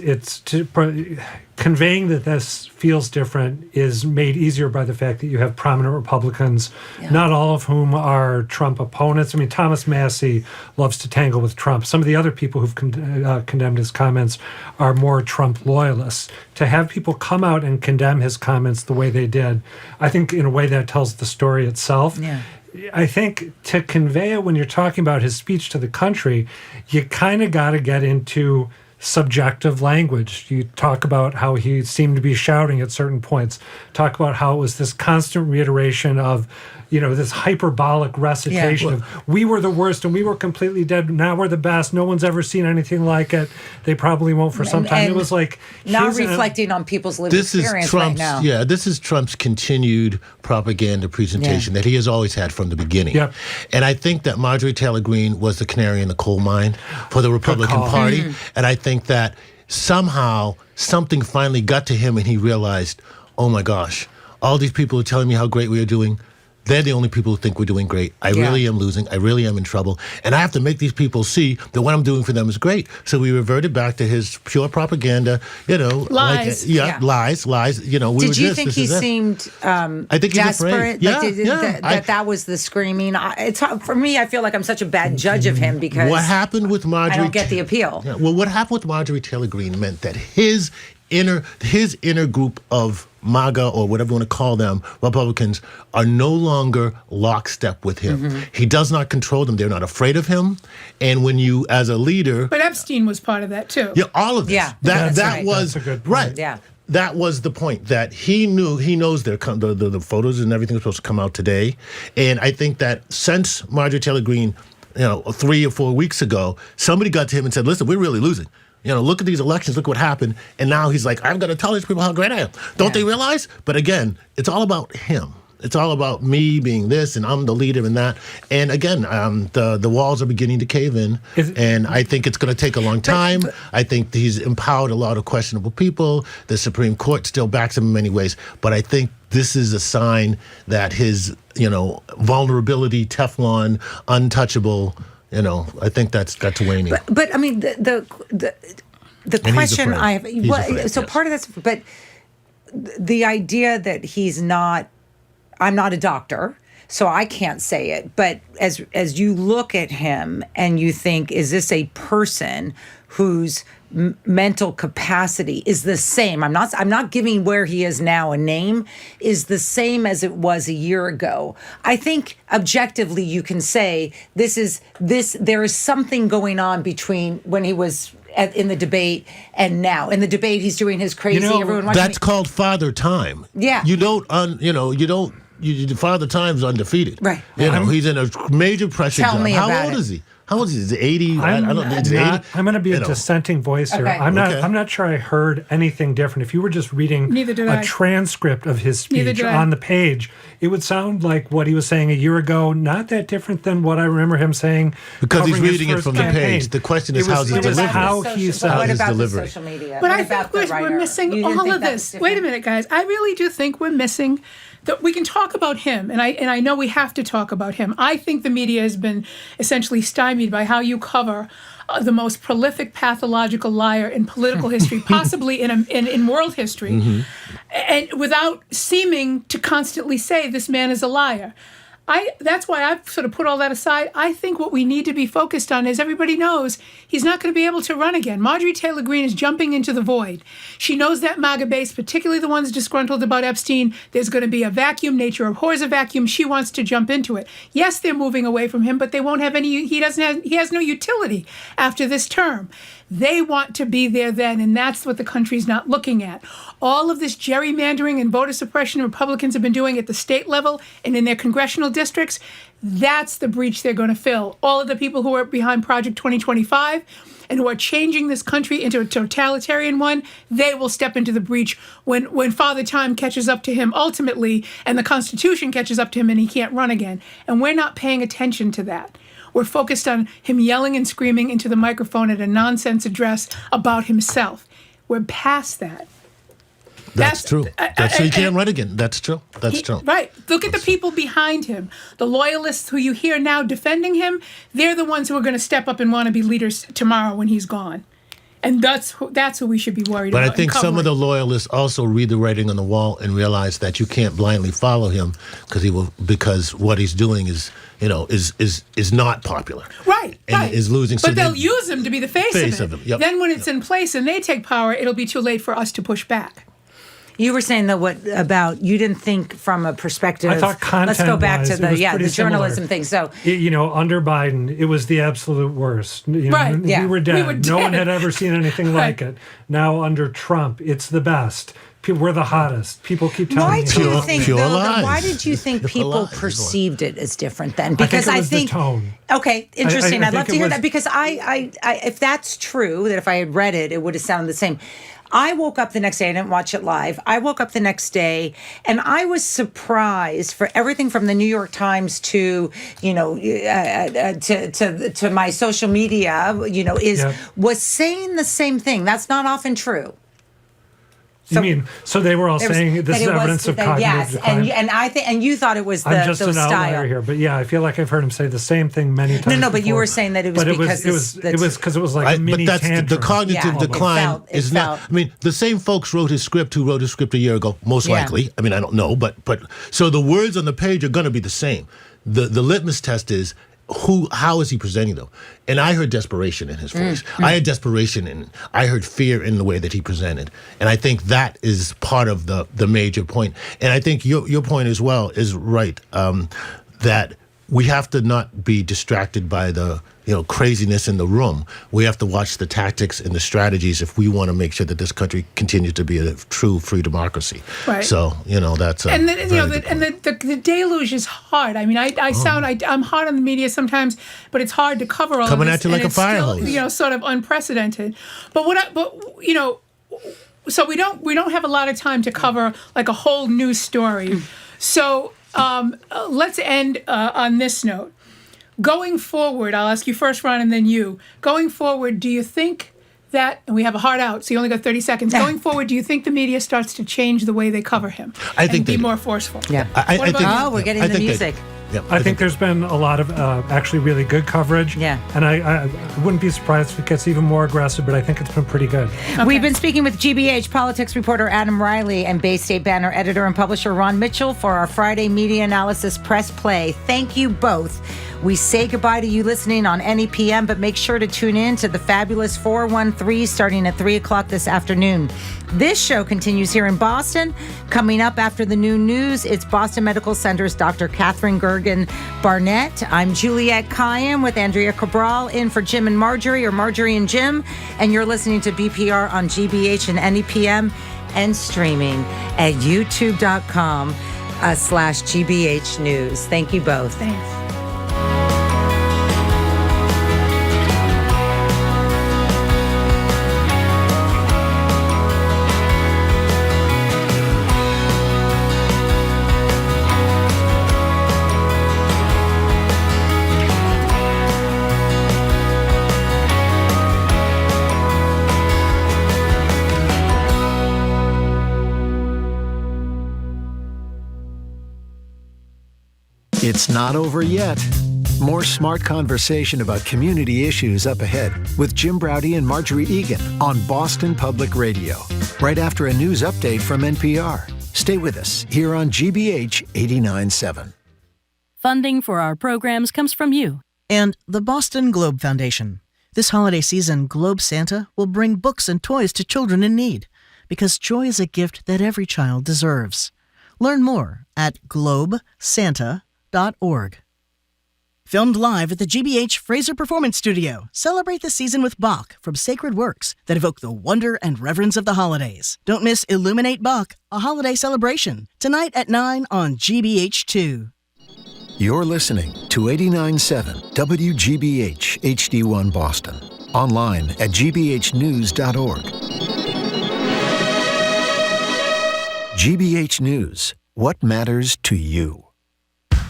conveying that this feels different is made easier by the fact that you have prominent Republicans, not all of whom are Trump opponents. I mean, Thomas Massie loves to tangle with Trump. Some of the other people who've condemned his comments are more Trump loyalists. To have people come out and condemn his comments the way they did, I think in a way that tells the story itself. Yeah. I think to convey it when you're talking about his speech to the country, you kind of got to get into subjective language. You talk about how he seemed to be shouting at certain points. Talk about how it was this constant reiteration of, this hyperbolic recitation of we were the worst and we were completely dead. Now we're the best. No one's ever seen anything like it. They probably won't for some time. It was like not reflecting on people's lived experience right now. Yeah, this is Trump's continued propaganda presentation that he has always had from the beginning. Yep. And I think that Marjorie Taylor Greene was the canary in the coal mine for the Republican Party. Mm-hmm. And I think that somehow something finally got to him and he realized, oh my gosh, all these people are telling me how great we are doing. They're the only people who think we're doing great. I really am losing. I really am in trouble. And I have to make these people see that what I'm doing for them is great. So we reverted back to his pure propaganda, lies. Lies. Did you think he seemed I think desperate? He's afraid. That was the screaming. It's for me, I feel like I'm such a bad judge of him because what happened with Marjorie? I don't get the appeal. Yeah, well, what happened with Marjorie Taylor Greene meant that his inner group of MAGA or whatever you want to call them, Republicans, are no longer lockstep with him. Mm-hmm. He does not control them. They're not afraid of him. And when you, as a leader... But Epstein was part of that, too. Yeah, all of this. Yeah, that was... That's a good point. Right. Yeah. That was the point, that he knows the photos and everything is supposed to come out today. And I think that since Marjorie Taylor Greene, 3 or 4 weeks ago, somebody got to him and said, listen, we're really losing. Look at these elections. Look what happened. And now he's like, I'm going to tell these people how great I am. Don't they realize? But again, it's all about him. It's all about me being this, and I'm the leader in that. And again, the walls are beginning to cave in, and I think it's going to take a long time. I think he's empowered a lot of questionable people. The Supreme Court still backs him in many ways, but I think this is a sign that his, vulnerability, Teflon, untouchable. I think that's waning. But I mean, the question I have. Part of that's, but the idea that he's not. I'm not a doctor, so I can't say it. But as you look at him and you think, is this a person whose mental capacity is the same? I'm not giving where he is now a name, is the same as it was a year ago. I think objectively you can say there is something going on between when he was in the debate and now. In the debate, he's doing his crazy. That's called father time. Yeah. Father Time's undefeated. Right. He's in a major pressure job. How old is he? How old is he? Is he 80? I don't know. Is he 80? I'm going to be a dissenting voice here. I'm not sure I heard anything different. If you were just reading a transcript of his speech on the page, it would sound like what he was saying a year ago, not that different than what I remember him saying. Because he's reading it from the page. The question is how he's delivering. What about the social media? But I think we're missing all of this. Wait a minute, guys. I really do think we're missing. That we can talk about him, and I know we have to talk about him. I think the media has been essentially stymied by how you cover the most prolific pathological liar in political history, possibly in world history, and without seeming to constantly say this man is a liar. That's why I've sort of put all that aside. I think what we need to be focused on is everybody knows he's not going to be able to run again. Marjorie Taylor Greene is jumping into the void. She knows that MAGA base, particularly the ones disgruntled about Epstein, there's going to be a vacuum. Nature abhors a vacuum. She wants to jump into it. Yes, they're moving away from him, but they won't have any. He has no utility after this term. They want to be there then, and that's what the country's not looking at. All of this gerrymandering and voter suppression Republicans have been doing at the state level and in their congressional districts, that's the breach they're going to fill. All of the people who are behind Project 2025 and who are changing this country into a totalitarian one, they will step into the breach when Father Time catches up to him ultimately and the Constitution catches up to him and he can't run again. And we're not paying attention to that. We're focused on him yelling and screaming into the microphone at a nonsense address about himself. We're past that. That's true. So he can't run again. That's true. That's true. Right. Look at the people behind him. The loyalists who you hear now defending him, they're the ones who are going to step up and want to be leaders tomorrow when he's gone. And that's who we should be worried about. But I think some of the loyalists also read the writing on the wall and realize that you can't blindly follow him because what he's doing is not popular. Right. And is losing. But they'll use him to be the face of it. Yep. Then when it's in place and they take power, it'll be too late for us to push back. You were saying that you didn't think from a perspective. I thought let's go back to the similar. journalism thing. So under Biden, it was the absolute worst. Right. We were dead. No one had ever seen anything like it. Now under Trump, it's the best. We're the hottest. People keep telling me. Why did you think people perceived it as different then? Because I think the tone. Okay, interesting. I'd love to hear that because I if that's true, that if I had read it, it would have sounded the same. I woke up the next day. I didn't watch it live. I woke up the next day, and I was surprised for everything from the New York Times to to my social media. Was saying the same thing. That's not often true. So they were all saying this is evidence of cognitive decline? Yes, and I think, and you thought it was I'm just those an outlier style. here, but yeah, I feel like I've heard him say the same thing many times. No, but you were saying that it was because it was like a mini tantrum. The cognitive decline is not. I mean, the same folks who wrote his script a year ago, most likely. I mean, I don't know, but so the words on the page are going to be the same. The litmus test is. How is he presenting though? And I heard desperation in his voice. I had desperation I heard fear in the way that he presented. And I think that is part of the major point. And I think your point as well is right, that we have to not be distracted by the craziness in the room. We have to watch the tactics and the strategies if we want to make sure that this country continues to be a true free democracy. Right. So, that's the deluge is hard. I mean, I'm hard on the media sometimes, but it's hard to cover all Coming of this. at you like a fire hose. Sort of unprecedented. So we don't have a lot of time to cover like a whole news story. So let's end on this note. Going forward, I'll ask you first, Ron, and then you. Going forward, do you think that, and we have a hard out, so you only got 30 seconds. Going forward, do you think the media starts to change the way they cover him? I think be more forceful? Yeah. We're getting the music. I think there's been a lot of actually really good coverage. Yeah. And I wouldn't be surprised if it gets even more aggressive, but I think it's been pretty good. Okay. We've been speaking with GBH politics reporter Adam Riley and Bay State Banner editor and publisher Ron Mitchell for our Friday Media Analysis Press Play. Thank you both. We say goodbye to you listening on NEPM, but make sure to tune in to the fabulous 413 starting at 3 o'clock this afternoon. This show continues here in Boston. Coming up after the noon news, it's Boston Medical Center's Dr. Katherine Gergen Barnett. I'm Juliette Kayyem with Andrea Cabral in for Jim and Marjorie, or Marjorie and Jim. And you're listening to BPR on GBH and NEPM and streaming at youtube.com/GBH News. Thank you both. Thanks. It's not over yet. More smart conversation about community issues up ahead with Jim Braude and Marjorie Egan on Boston Public Radio, right after a news update from NPR. Stay with us here on GBH 89.7. Funding for our programs comes from you. And the Boston Globe Foundation. This holiday season, Globe Santa will bring books and toys to children in need, because joy is a gift that every child deserves. Learn more at globesanta.org. Filmed live at the GBH Fraser Performance Studio, celebrate the season with Bach from Sacred Works that evoke the wonder and reverence of the holidays. Don't miss Illuminate Bach, a holiday celebration, tonight at 9 on GBH2. You're listening to 89.7 WGBH HD1 Boston. Online at gbhnews.org. GBH News. What matters to you?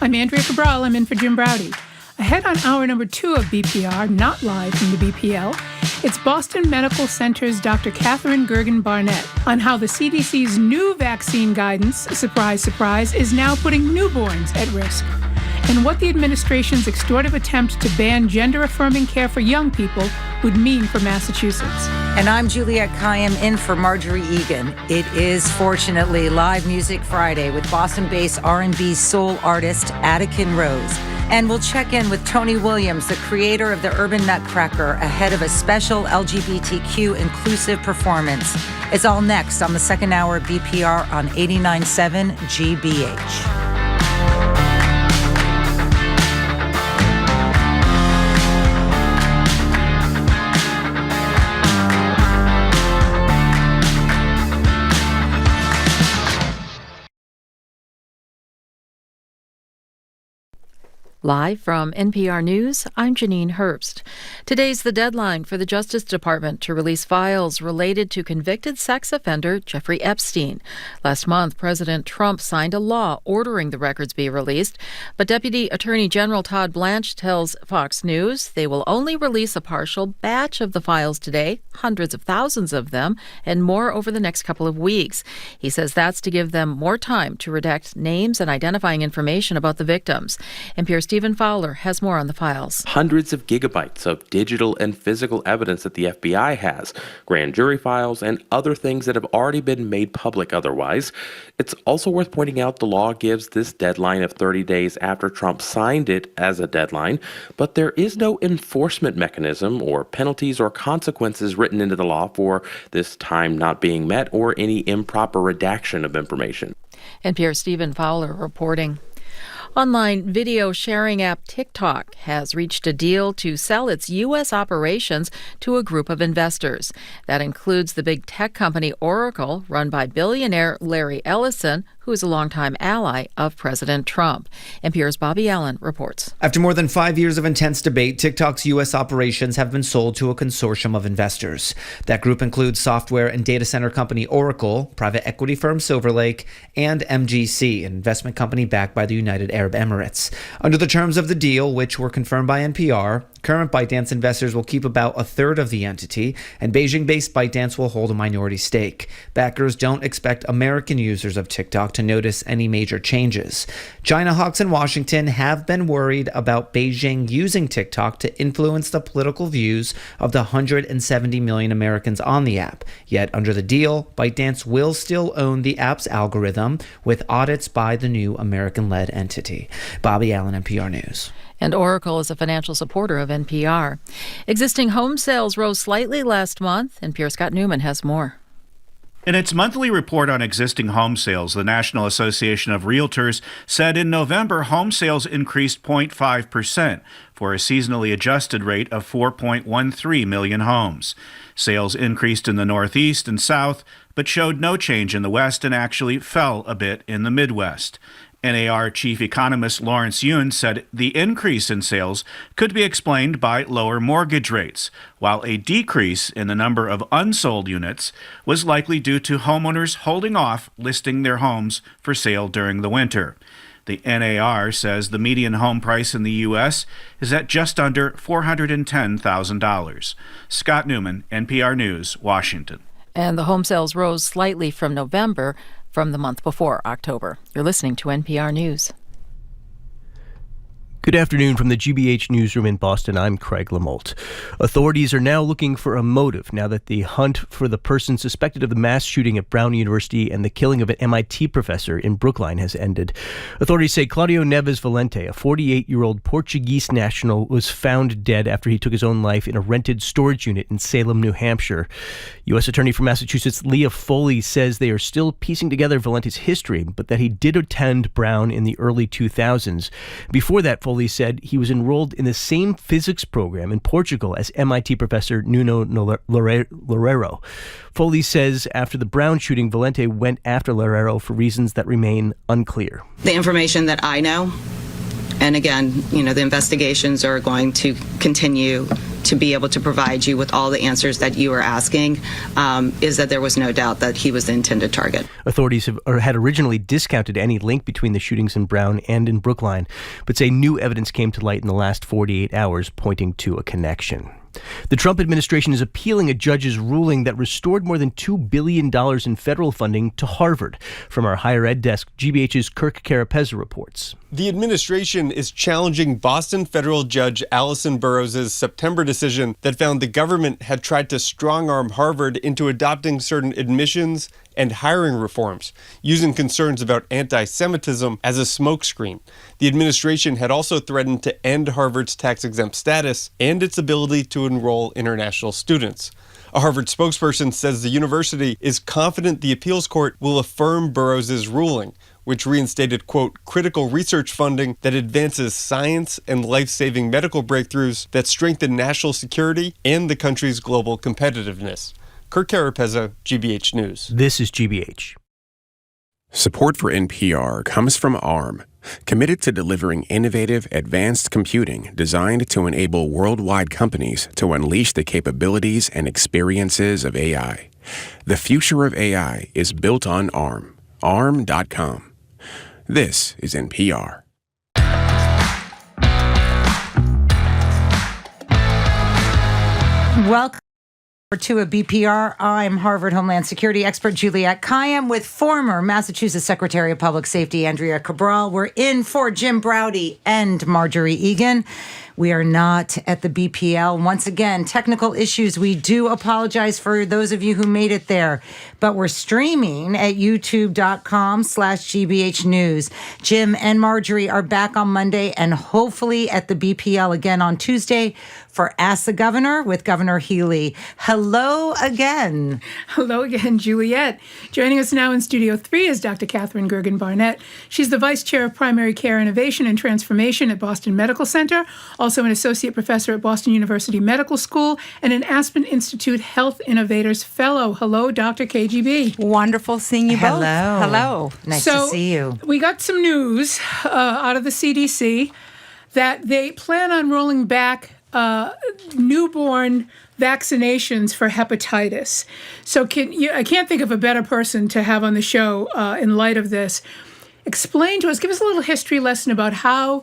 I'm Andrea Cabral. I'm in for Jim Braude. Ahead on hour number 2 of BPR, not live from the BPL, it's Boston Medical Center's Dr. Katherine Gergen Barnett on how the CDC's new vaccine guidance, surprise, surprise, is now putting newborns at risk, and what the administration's extortive attempt to ban gender-affirming care for young people would mean for Massachusetts. And I'm Juliette Kayyem in for Marjorie Egan. It is fortunately Live Music Friday with Boston-based R&B soul artist Atikin Rose. And we'll check in with Tony Williams, the creator of the Urban Nutcracker, ahead of a special LGBTQ inclusive performance. It's all next on the second hour of BPR on 89.7 GBH. Live from NPR News, I'm Janine Herbst. Today's the deadline for the Justice Department to release files related to convicted sex offender Jeffrey Epstein. Last month, President Trump signed a law ordering the records be released, but Deputy Attorney General Todd Blanche tells Fox News they will only release a partial batch of the files today, hundreds of thousands of them, and more over the next couple of weeks. He says that's to give them more time to redact names and identifying information about the victims. NPR's Stephen Fowler has more on the files. Hundreds of gigabytes of digital and physical evidence that the FBI has, grand jury files, and other things that have already been made public otherwise. It's also worth pointing out the law gives this deadline of 30 days after Trump signed it as a deadline, but there is no enforcement mechanism or penalties or consequences written into the law for this time not being met or any improper redaction of information. NPR's Stephen Fowler reporting. Online video sharing app TikTok has reached a deal to sell its U.S. operations to a group of investors. That includes the big tech company Oracle, run by billionaire Larry Ellison, who is a longtime ally of President Trump. NPR's Bobby Allen reports. After more than 5 years of intense debate, TikTok's U.S. operations have been sold to a consortium of investors. That group includes software and data center company Oracle, private equity firm Silver Lake, and MGC, an investment company backed by the United Arab Emirates. Under the terms of the deal, which were confirmed by NPR, current ByteDance investors will keep about a third of the entity, and Beijing-based ByteDance will hold a minority stake. Backers don't expect American users of TikTok to notice any major changes. China hawks in Washington have been worried about Beijing using TikTok to influence the political views of the 170 million Americans on the app. Yet, under the deal, ByteDance will still own the app's algorithm, with audits by the new American-led entity. Bobby Allen, NPR News. And Oracle is a financial supporter of NPR. Existing home sales rose slightly last month. NPR's Scott Newman has more. In its monthly report on existing home sales, the National Association of Realtors said in November home sales increased 0.5% for a seasonally adjusted rate of 4.13 million homes. Sales increased in the Northeast and South, but showed no change in the West and actually fell a bit in the Midwest. NAR chief economist Lawrence Yun said the increase in sales could be explained by lower mortgage rates, while a decrease in the number of unsold units was likely due to homeowners holding off listing their homes for sale during the winter. The NAR says the median home price in the U.S. is at just under $410,000. Scott Newman, NPR News, Washington. And the home sales rose slightly from November, from the month before, October. You're listening to NPR News. Good afternoon from the GBH newsroom in Boston. I'm Craig Lamolt. Authorities are now looking for a motive now that the hunt for the person suspected of the mass shooting at Brown University and the killing of an MIT professor in Brookline has ended. Authorities say Claudio Neves Valente, a 48-year-old Portuguese national, was found dead after he took his own life in a rented storage unit in Salem, New Hampshire. U.S. Attorney for Massachusetts Leah Foley says they are still piecing together Valente's history, but that he did attend Brown in the early 2000s. Before that, Foley said he was enrolled in the same physics program in Portugal as MIT professor Nuno Loureiro. Foley says after the Brown shooting, Valente went after Loureiro for reasons that remain unclear. The information that I know, and again, the investigations are going to continue to be able to provide you with all the answers that you are asking, is that there was no doubt that he was the intended target. Authorities had originally discounted any link between the shootings in Brown and in Brookline, but say new evidence came to light in the last 48 hours pointing to a connection. The Trump administration is appealing a judge's ruling that restored more than $2 billion in federal funding to Harvard. From our higher ed desk, GBH's Kirk Carapezza reports. The administration is challenging Boston federal judge Allison Burroughs' September decision that found the government had tried to strong-arm Harvard into adopting certain admissions and hiring reforms, using concerns about anti-Semitism as a smokescreen. The administration had also threatened to end Harvard's tax-exempt status and its ability to enroll international students. A Harvard spokesperson says the university is confident the appeals court will affirm Burroughs' ruling, which reinstated, quote, critical research funding that advances science and life-saving medical breakthroughs that strengthen national security and the country's global competitiveness. Kirk Carapezza, GBH News. This is GBH. Support for NPR comes from ARM, committed to delivering innovative, advanced computing designed to enable worldwide companies to unleash the capabilities and experiences of AI. The future of AI is built on ARM. ARM.com. This is NPR. Welcome to a BPR. I'm Harvard Homeland Security expert Juliette Kayyem with former Massachusetts Secretary of Public Safety Andrea Cabral. We're in for Jim Braude and Marjorie Egan. We are not at the BPL. Once again, technical issues. We do apologize for those of you who made it there, but we're streaming at youtube.com/GBH News. Jim and Marjorie are back on Monday and hopefully at the BPL again on Tuesday for Ask the Governor with Governor Healy. Hello again. Hello again, Juliet. Joining us now in Studio 3 is Dr. Katherine Gergen Barnett. She's the Vice Chair of Primary Care Innovation and Transformation at Boston Medical Center, also an Associate Professor at Boston University Medical School, and an Aspen Institute Health Innovators Fellow. Hello, Dr. KGB. Wonderful seeing you both. Hello. Nice to see you. We got some news out of the CDC that they plan on rolling back newborn vaccinations for hepatitis. So I can't think of a better person to have on the show in light of this. Explain to us, give us a little history lesson about how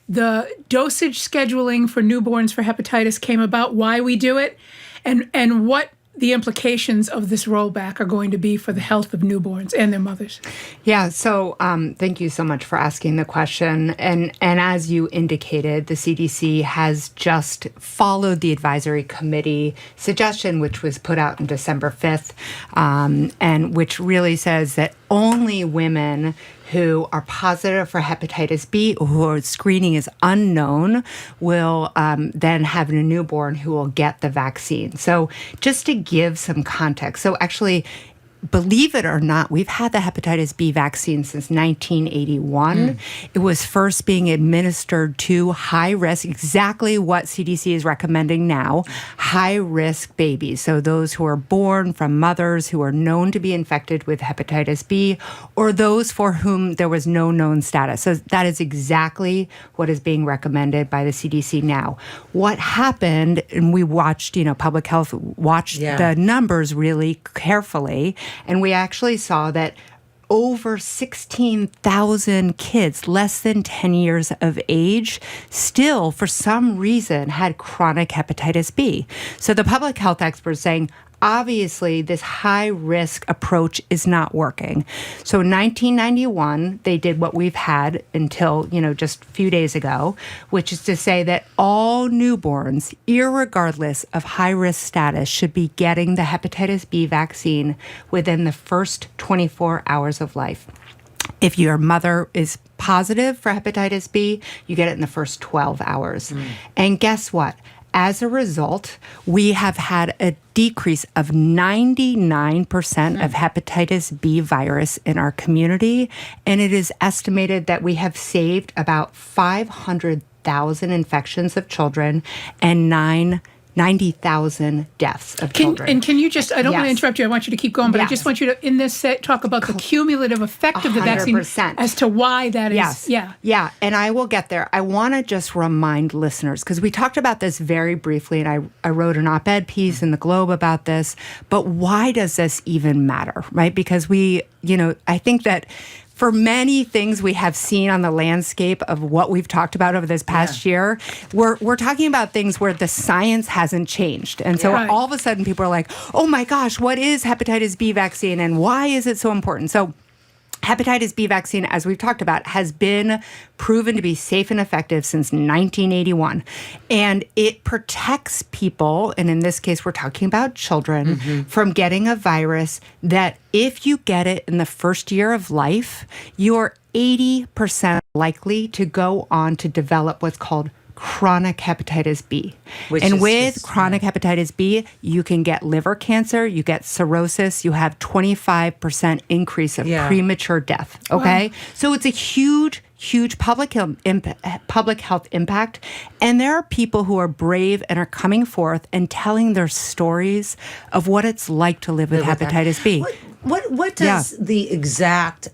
the dosage scheduling for newborns for hepatitis came about, why we do it, and what the implications of this rollback are going to be for the health of newborns and their mothers. Yeah, so thank you so much for asking the question. And as you indicated, the CDC has just followed the advisory committee suggestion, which was put out on December 5th, and which really says that only women who are positive for hepatitis B or whose screening is unknown will then have a newborn who will get the vaccine. So just to give some context, so actually, believe it or not, we've had the hepatitis B vaccine since 1981. It was first being administered to high risk, exactly what CDC is recommending now, high risk babies. So those who are born from mothers who are known to be infected with hepatitis B or those for whom there was no known status. So that is exactly what is being recommended by the CDC now. What happened, and we watched, public health watched the numbers really carefully. And we actually saw that over 16,000 kids less than 10 years of age still, for some reason, had chronic hepatitis B. So the public health experts saying, obviously, this high-risk approach is not working. So in 1991, they did what we've had until, just a few days ago, which is to say that all newborns, irregardless of high-risk status, should be getting the hepatitis B vaccine within the first 24 hours of life. If your mother is positive for hepatitis B, you get it in the first 12 hours. And guess what? As a result, we have had a decrease of 99% of hepatitis B virus in our community, and it is estimated that we have saved about 500,000 infections of children and 90,000 deaths of children. And can you just, I don't want to interrupt you, I want you to keep going, but I just want you to, in this set, talk about the cumulative effect of the vaccine 100%. As to why that is. Yeah, and I will get there. I want to just remind listeners, because we talked about this very briefly, and I wrote an op-ed piece in the Globe about this, but why does this even matter, right? Because I think that for many things we have seen on the landscape of what we've talked about over this past year, we're talking about things where the science hasn't changed. And so all of a sudden people are like, oh my gosh, what is hepatitis B vaccine and why is it so important? So hepatitis B vaccine, as we've talked about, has been proven to be safe and effective since 1981. And it protects people, and in this case, we're talking about children, from getting a virus that if you get it in the first year of life, you're 80% likely to go on to develop what's called chronic hepatitis B. And with chronic hepatitis B, you can get liver cancer, you get cirrhosis, you have 25% increase of premature death. Okay? Wow. So it's a huge public health impact. And there are people who are brave and are coming forth and telling their stories of what it's like to live with hepatitis B. What does the exact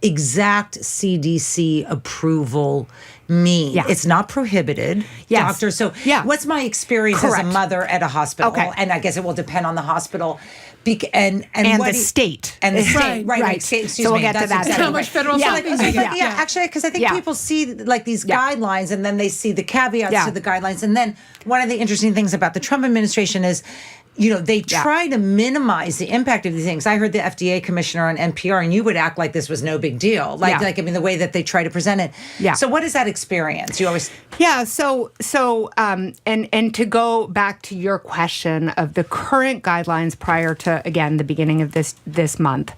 CDC approval mean? It's not prohibited, doctor. So what's my experience as a mother at a hospital? Okay. And I guess it will depend on the hospital. And the state. And the state, right. So we'll get to that. How much federal funding? Actually, because I think people see these guidelines and then they see the caveats to the guidelines. And then one of the interesting things about the Trump administration is they try to minimize the impact of these things. I heard the FDA commissioner on NPR, and you would act like this was no big deal. The way that they try to present it. Yeah. So what is that experience? You always. Yeah. So and to go back to your question of the current guidelines prior to, again, the beginning of this month,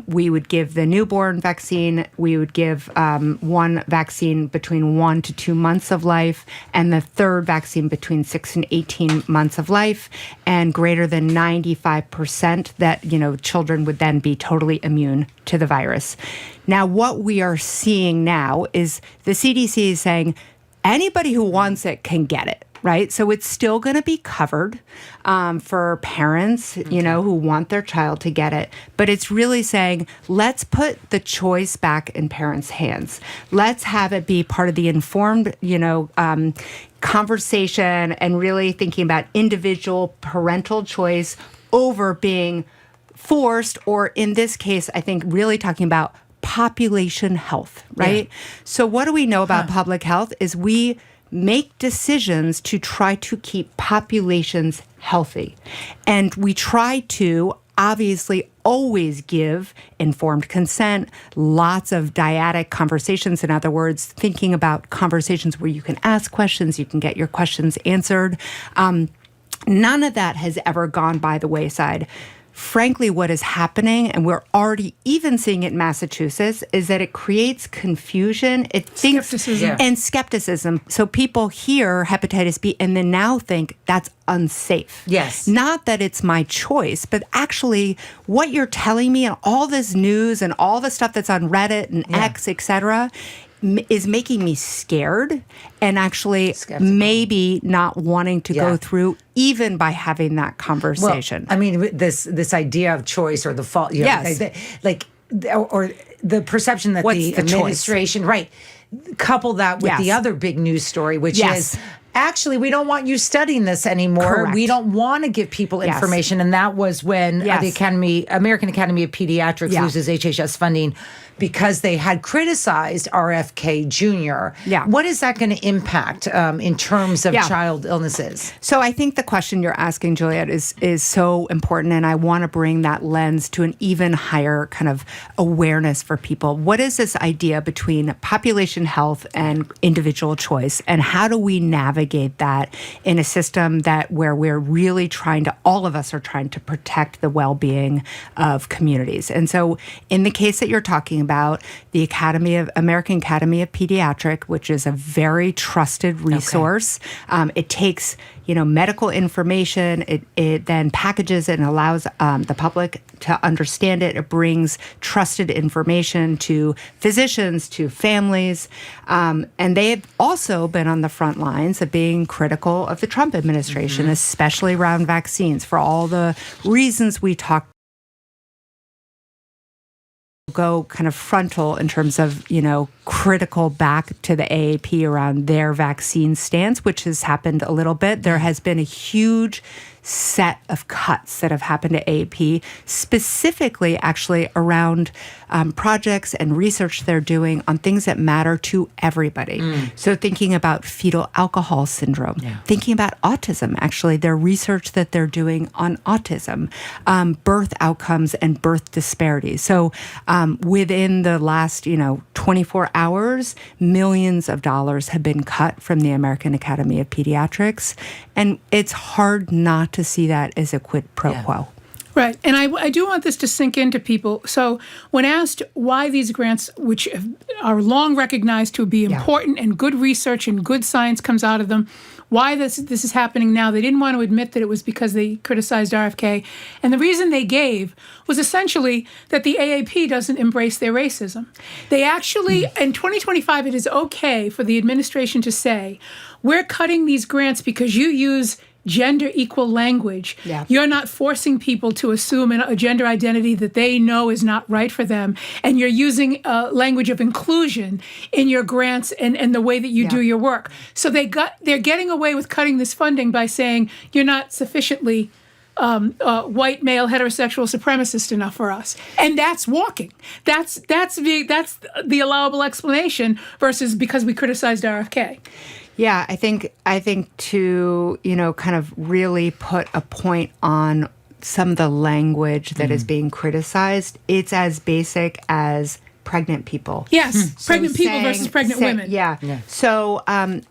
we would give the newborn vaccine. We would give one vaccine between 1 to 2 months of life, and the third vaccine between 6 and 18 months of life, and greater than 95% that, children would then be totally immune to the virus. Now, what we are seeing now is the CDC is saying anybody who wants it can get it, right? So it's still going to be covered for parents, who want their child to get it. But it's really saying, let's put the choice back in parents' hands. Let's have it be part of the informed, conversation, and really thinking about individual parental choice over being forced, or in this case, I think really talking about population health, right? Yeah. So what do we know about public health is we make decisions to try to keep populations healthy. And we try to obviously always give informed consent, lots of dyadic conversations. In other words, thinking about conversations where you can ask questions, you can get your questions answered. None of that has ever gone by the wayside. Frankly, what is happening, and we're already even seeing it in Massachusetts, is that it creates confusion. It thinks skepticism. And skepticism. So people hear hepatitis B and then now think that's unsafe. Yes. Not that it's my choice, but actually what you're telling me and all this news and all the stuff that's on Reddit and X, et cetera, is making me scared and actually skeptical. Maybe not wanting to go through even by having that conversation. Well, I mean, this idea of choice or the fault, or the perception that the administration, right, couple that with the other big news story, which is, actually, we don't want you studying this anymore. Correct. We don't want to give people information. And that was when the American Academy of Pediatrics loses HHS funding because they had criticized RFK Jr. Yeah. What is that going to impact in terms of child illnesses? So I think the question you're asking, Juliet, is so important, and I want to bring that lens to an even higher kind of awareness for people. What is this idea between population health and individual choice, and how do we navigate that in a system where we're really all of us are trying to protect the well-being of communities? And so in the case that you're talking about, the American Academy of Pediatrics, which is a very trusted resource. It takes, medical information. It then packages it and allows the public to understand it. It brings trusted information to physicians, to families. And they've also been on the front lines of being critical of the Trump administration, especially around vaccines, for all the reasons we talked go kind of frontal in terms of, critical back to the AAP around their vaccine stance, which has happened a little bit. There has been a huge set of cuts that have happened to AAP, specifically actually around projects and research they're doing on things that matter to everybody. So thinking about fetal alcohol syndrome, thinking about autism, actually, their research that they're doing on autism, birth outcomes and birth disparities. So within the last, 24 hours, millions of dollars have been cut from the American Academy of Pediatrics. And it's hard not to see that as a quid pro quo. Right. And I do want this to sink into people. So when asked why these grants, which are long recognized to be important and good research and good science comes out of them, why this is happening now, they didn't want to admit that it was because they criticized RFK. And the reason they gave was essentially that the AAP doesn't embrace their racism. They actually, in 2025, it is okay for the administration to say, we're cutting these grants because you use gender equal language. You're not forcing people to assume a gender identity that they know is not right for them. And you're using a language of inclusion in your grants and the way that you do your work. So they're getting away with cutting this funding by saying you're not sufficiently white male heterosexual supremacist enough for us, and that's walking. That's the allowable explanation versus because we criticized RFK. Yeah, I think to, kind of really put a point on some of the language that is being criticized, it's as basic as pregnant people. Yes, pregnant people versus pregnant women. Yeah. So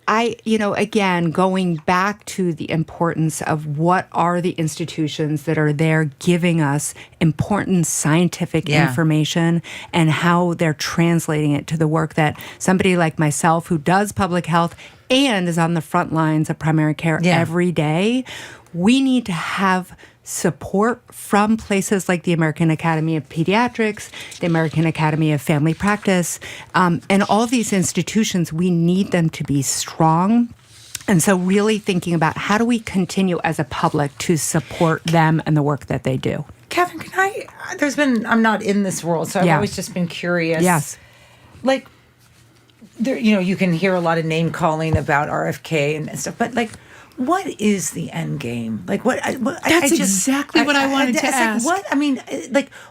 again, going back to the importance of what are the institutions that are there giving us important scientific information and how they're translating it to the work that somebody like myself who does public health and is on the front lines of primary care every day, we need to have support from places like the American Academy of Pediatrics, the American Academy of Family Practice, and all these institutions. We need them to be strong. And so really thinking about how do we continue as a public to support them and the work that they do. Katherine, I'm not in this world, so I've always just been curious. Yes. Like, there, you can hear a lot of name calling about RFK and stuff, but like, what is the end game? Like what? That's exactly what I wanted to ask.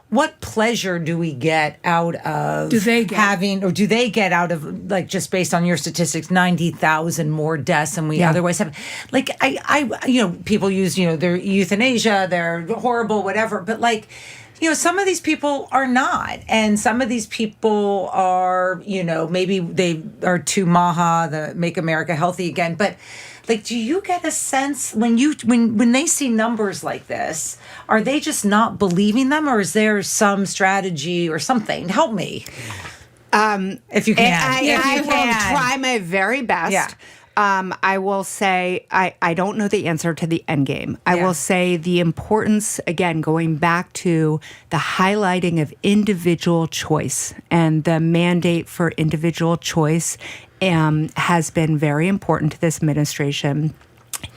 What pleasure do we get out of? Do they get out of, like, just based on your statistics, 90,000 more deaths than we otherwise have? Like people use their euthanasia, they're horrible, whatever, but like. Some of these people are not. And some of these people are, maybe they are too the Make America Healthy Again. But, like, do you get a sense when they see numbers like this, are they just not believing them? Or is there some strategy or something? Help me. If you can. I will try my very best. Yeah. I will say I don't know the answer to the end game. I will say the importance, again, going back to the highlighting of individual choice and the mandate for individual choice has been very important to this administration.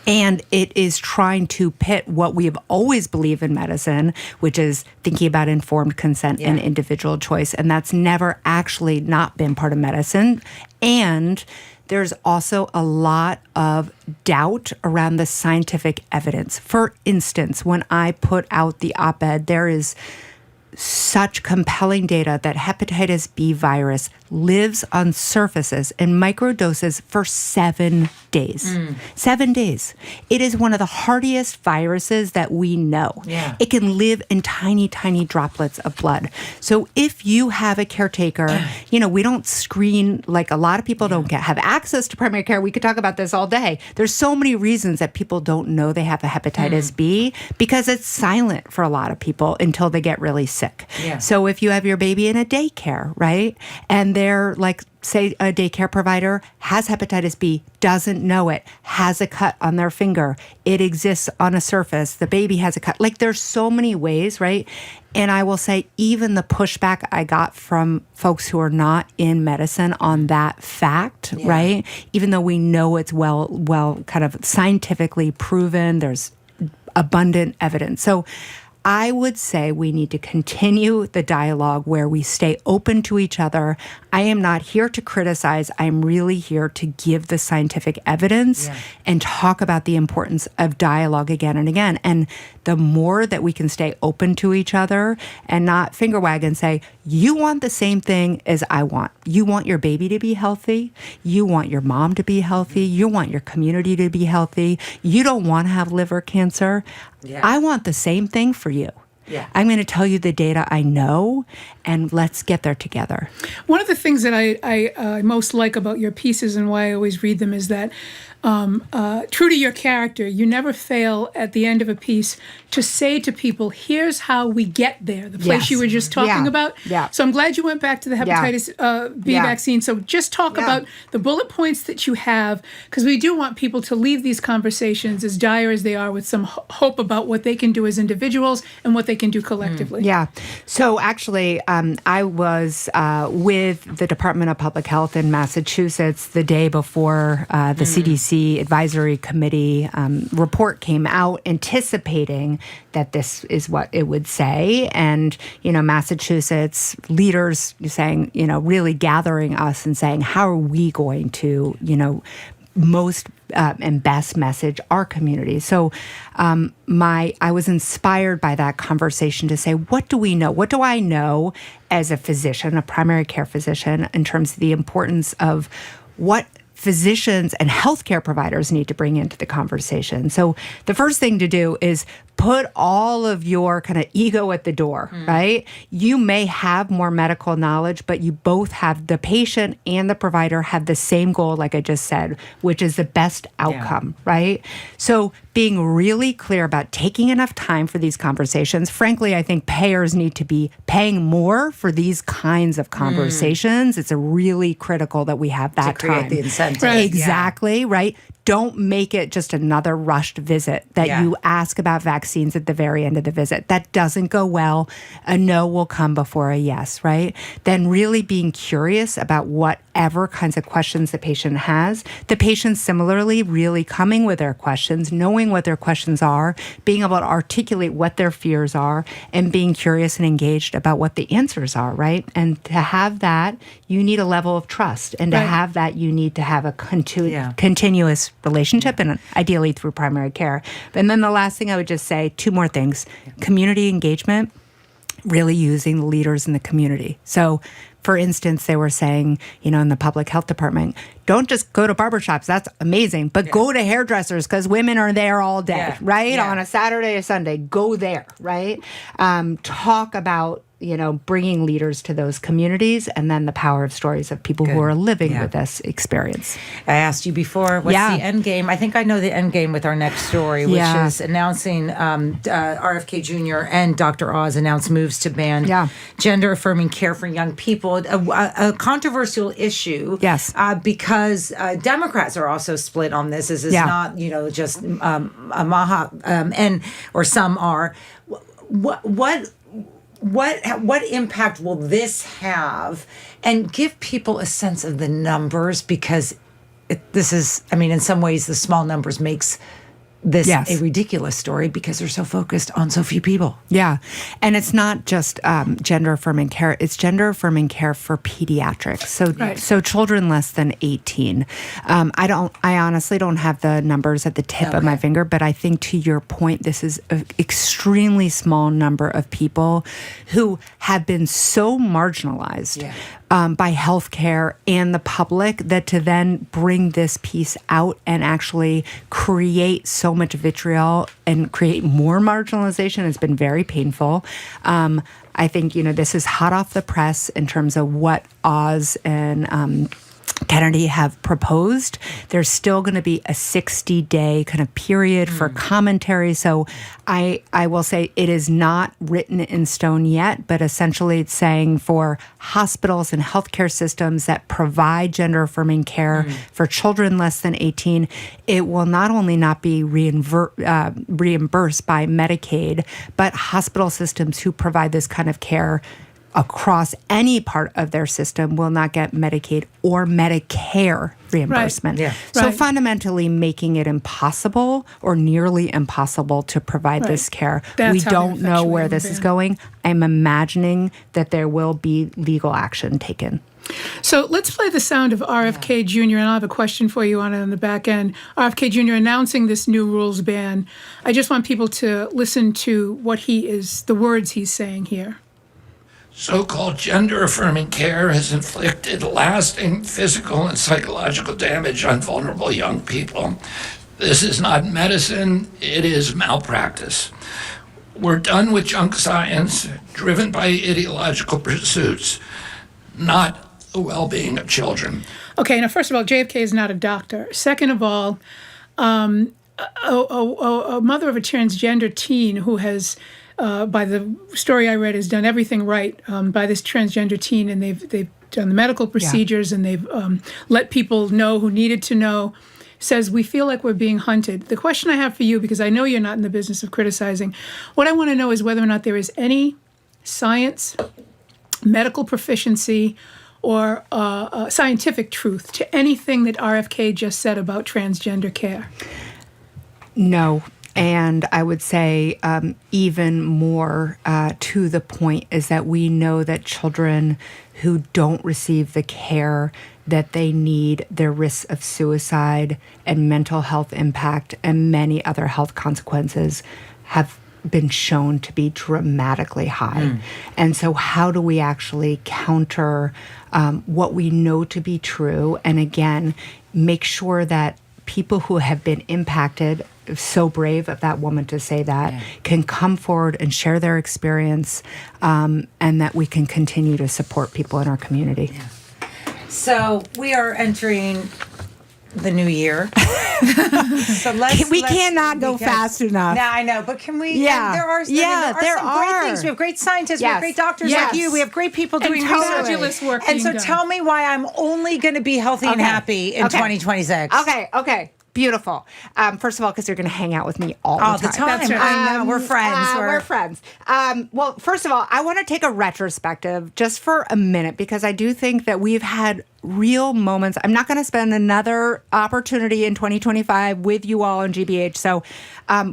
And it is trying to pit what we have always believed in medicine, which is thinking about informed consent and individual choice. And that's never actually not been part of medicine. And there's also a lot of doubt around the scientific evidence. For instance, when I put out the op-ed, there is such compelling data that hepatitis B virus lives on surfaces in microdoses for 7 days. 7 days. It is one of the hardiest viruses that we know. Yeah. It can live in tiny, tiny droplets of blood. So if you have a caretaker, we don't screen, like a lot of people don't have access to primary care. We could talk about this all day. There's so many reasons that people don't know they have a hepatitis B because it's silent for a lot of people until they get really sick. Yeah. So if you have your baby in a daycare, right, and they're like, say a daycare provider has hepatitis B, doesn't know it, has a cut on their finger, it exists on a surface, the baby has a cut. Like, there's so many ways, right? And I will say even the pushback I got from folks who are not in medicine on that fact, right? Even though we know it's well kind of scientifically proven, there's abundant evidence. So I would say we need to continue the dialogue where we stay open to each other. I am not here to criticize. I'm really here to give the scientific evidence and talk about the importance of dialogue again and again. And the more that we can stay open to each other and not finger wag and say, you want the same thing as I want. You want your baby to be healthy. You want your mom to be healthy. You want your community to be healthy. You don't want to have liver cancer. I want the same thing for you. I'm going to tell you the data I know, and let's get there together. One of the things that I most like about your pieces and why I always read them is that true to your character, you never fail at the end of a piece to say to people, here's how we get there, the place you were just talking about. So I'm glad you went back to the hepatitis B vaccine. So just talk about the bullet points that you have, because we do want people to leave these conversations, as dire as they are, with some hope about what they can do as individuals and what they can do collectively. So actually, I was with the Department of Public Health in Massachusetts the day before the CDC Advisory Committee report came out, anticipating that this is what it would say. And, Massachusetts leaders saying, really gathering us and saying, how are we going to, most and best message our community. So I was inspired by that conversation to say, what do we know? What do I know as a physician, a primary care physician, in terms of the importance of what physicians and healthcare providers need to bring into the conversation. So the first thing to do is put all of your kind of ego at the door, right? You may have more medical knowledge, but you both have, the patient and the provider have the same goal, like I just said, which is the best outcome, right? So being really clear about taking enough time for these conversations. Frankly, I think payers need to be paying more for these kinds of conversations. It's really critical that we have that to create time. the incentive. Right. Exactly, right? Don't make it just another rushed visit that you ask about vaccines at the very end of the visit. That doesn't go well. A no will come before a yes, right? Then really being curious about whatever kinds of questions the patient has. The patient similarly really coming with their questions, knowing what their questions are, being able to articulate what their fears are, and being curious and engaged about what the answers are, right? And to have that, you need a level of trust. And to have that, you need to have a continuous relationship, and ideally through primary care. And then the last thing I would just say, two more things. Community engagement, really using the leaders in the community. So, for instance, they were saying, in the public health department, don't just go to barbershops. That's amazing. But go to hairdressers because women are there all day, right? On a Saturday or Sunday, go there, right? Talk about, bringing leaders to those communities, and then the power of stories of people who are living with this experience. I asked you before, what's the end game? I think I know the end game with our next story, which is announcing RFK Jr. and Dr. Oz announced moves to ban gender-affirming care for young people. A controversial issue. Yes. Because Democrats are also split on this. This is not, just a maha, or some are. What impact will this have, and give people a sense of the numbers, because this is, in some ways the small numbers makes this a ridiculous story because they're so focused on so few people. Yeah. And it's not just gender-affirming care. It's gender-affirming care for pediatrics. So children less than 18. I honestly don't have the numbers at the tip of my finger, but I think to your point, this is an extremely small number of people who have been so marginalized by healthcare and the public, that to then bring this piece out and actually create so much vitriol and create more marginalization has been very painful. I think, this is hot off the press in terms of what Oz and Kennedy have proposed. There's still going to be a 60-day kind of period for commentary. So I will say it is not written in stone yet, but essentially it's saying for hospitals and healthcare systems that provide gender-affirming care for children less than 18, it will not only not be reimbursed by Medicaid, but hospital systems who provide this kind of care across any part of their system will not get Medicaid or Medicare reimbursement. So fundamentally making it impossible or nearly impossible to provide this care. We don't know where this is going. I'm imagining that there will be legal action taken. So let's play the sound of RFK Jr., and I'll have a question for you on it on the back end. RFK Jr. announcing this new rules ban. I just want people to listen to the words he's saying here. So-called gender-affirming care has inflicted lasting physical and psychological damage on vulnerable young people. This is not medicine, it is malpractice. We're done with junk science driven by ideological pursuits, not the well-being of children. Okay, now first of all, JFK is not a doctor. Second of all, a mother of a transgender teen who has by the story I read, has done everything right by this transgender teen, and they've done the medical procedures, and they've let people know who needed to know, says, we feel like we're being hunted. The question I have for you, because I know you're not in the business of criticizing, what I want to know is whether or not there is any science, medical proficiency, or scientific truth to anything that RFK just said about transgender care. No. And I would say even more to the point is that we know that children who don't receive the care that they need, their risks of suicide and mental health impact and many other health consequences have been shown to be dramatically high. And so how do we actually counter what we know to be true? And again, make sure that people who have been impacted, so brave of that woman to say that, can come forward and share their experience, and that we can continue to support people in our community. So we are entering the new year. So we cannot go fast enough. No, I know, but can we? Yeah. And there are some great things. We have great scientists. We have great doctors like you. We have great people doing fabulous work. And so tell me why I'm only going to be healthy and happy in 2026. Okay. Beautiful. First of all, because you're going to hang out with me all the time. That's right. I know. We're friends. We're friends. Well, first of all, I want to take a retrospective just for a minute, because I do think that we've had real moments. I'm not going to spend another opportunity in 2025 with you all on GBH. So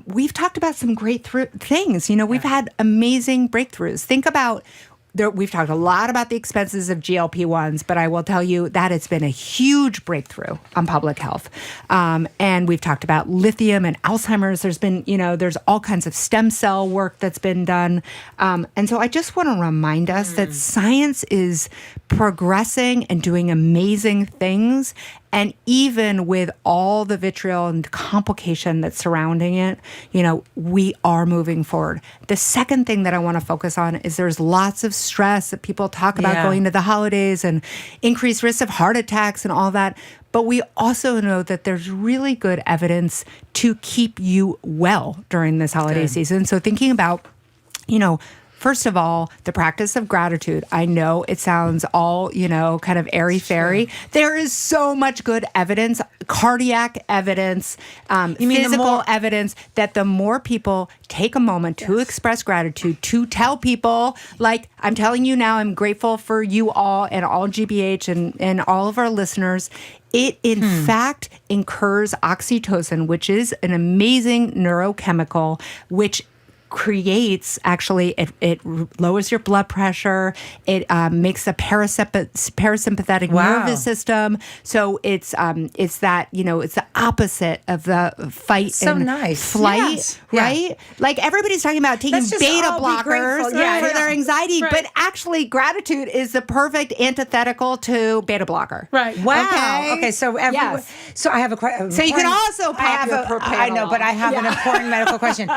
we've talked about some great things. We've had amazing breakthroughs. Think about we've talked a lot about the expenses of GLP-1s, but I will tell you that it's been a huge breakthrough on public health. And we've talked about lithium and Alzheimer's. There's been, there's all kinds of stem cell work that's been done. And so I just want to remind us that science is progressing and doing amazing things. And even with all the vitriol and complication that's surrounding it, we are moving forward. The second thing that I want to focus on is there's lots of stress that people talk about going to the holidays and increased risk of heart attacks and all that. But we also know that there's really good evidence to keep you well during this holiday season. So thinking about, first of all, the practice of gratitude. I know it sounds all, kind of airy-fairy. There is so much good evidence, cardiac evidence, physical evidence, that the more people take a moment to express gratitude, to tell people, like I'm telling you now, I'm grateful for you all and all GBH and all of our listeners. It, in fact, incurs oxytocin, which is an amazing neurochemical, which creates, actually, it lowers your blood pressure. It makes the parasympathetic nervous system. So it's that, it's the opposite of the fight and flight, right? Like everybody's talking about taking beta blockers for their anxiety, but actually gratitude is the perfect antithetical to beta blocker. Right. Wow. Okay. So so I have a question. So you can also pop your propanol. I know, but I have an important medical question.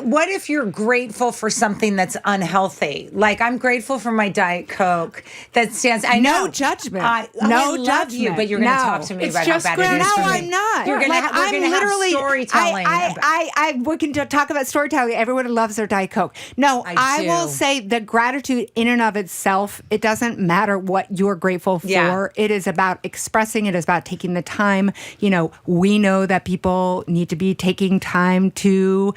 What if you're grateful for something that's unhealthy? Like I'm grateful for my Diet Coke that stands. No judgment. I love you, but you're going to talk to me about how bad it is. No, I'm not. We're going to have storytelling. We can talk about storytelling. Everyone loves their Diet Coke. No, I will say that gratitude in and of itself, it doesn't matter what you're grateful for. Yeah. It is about expressing. It is about taking the time. We know that people need to be taking time to,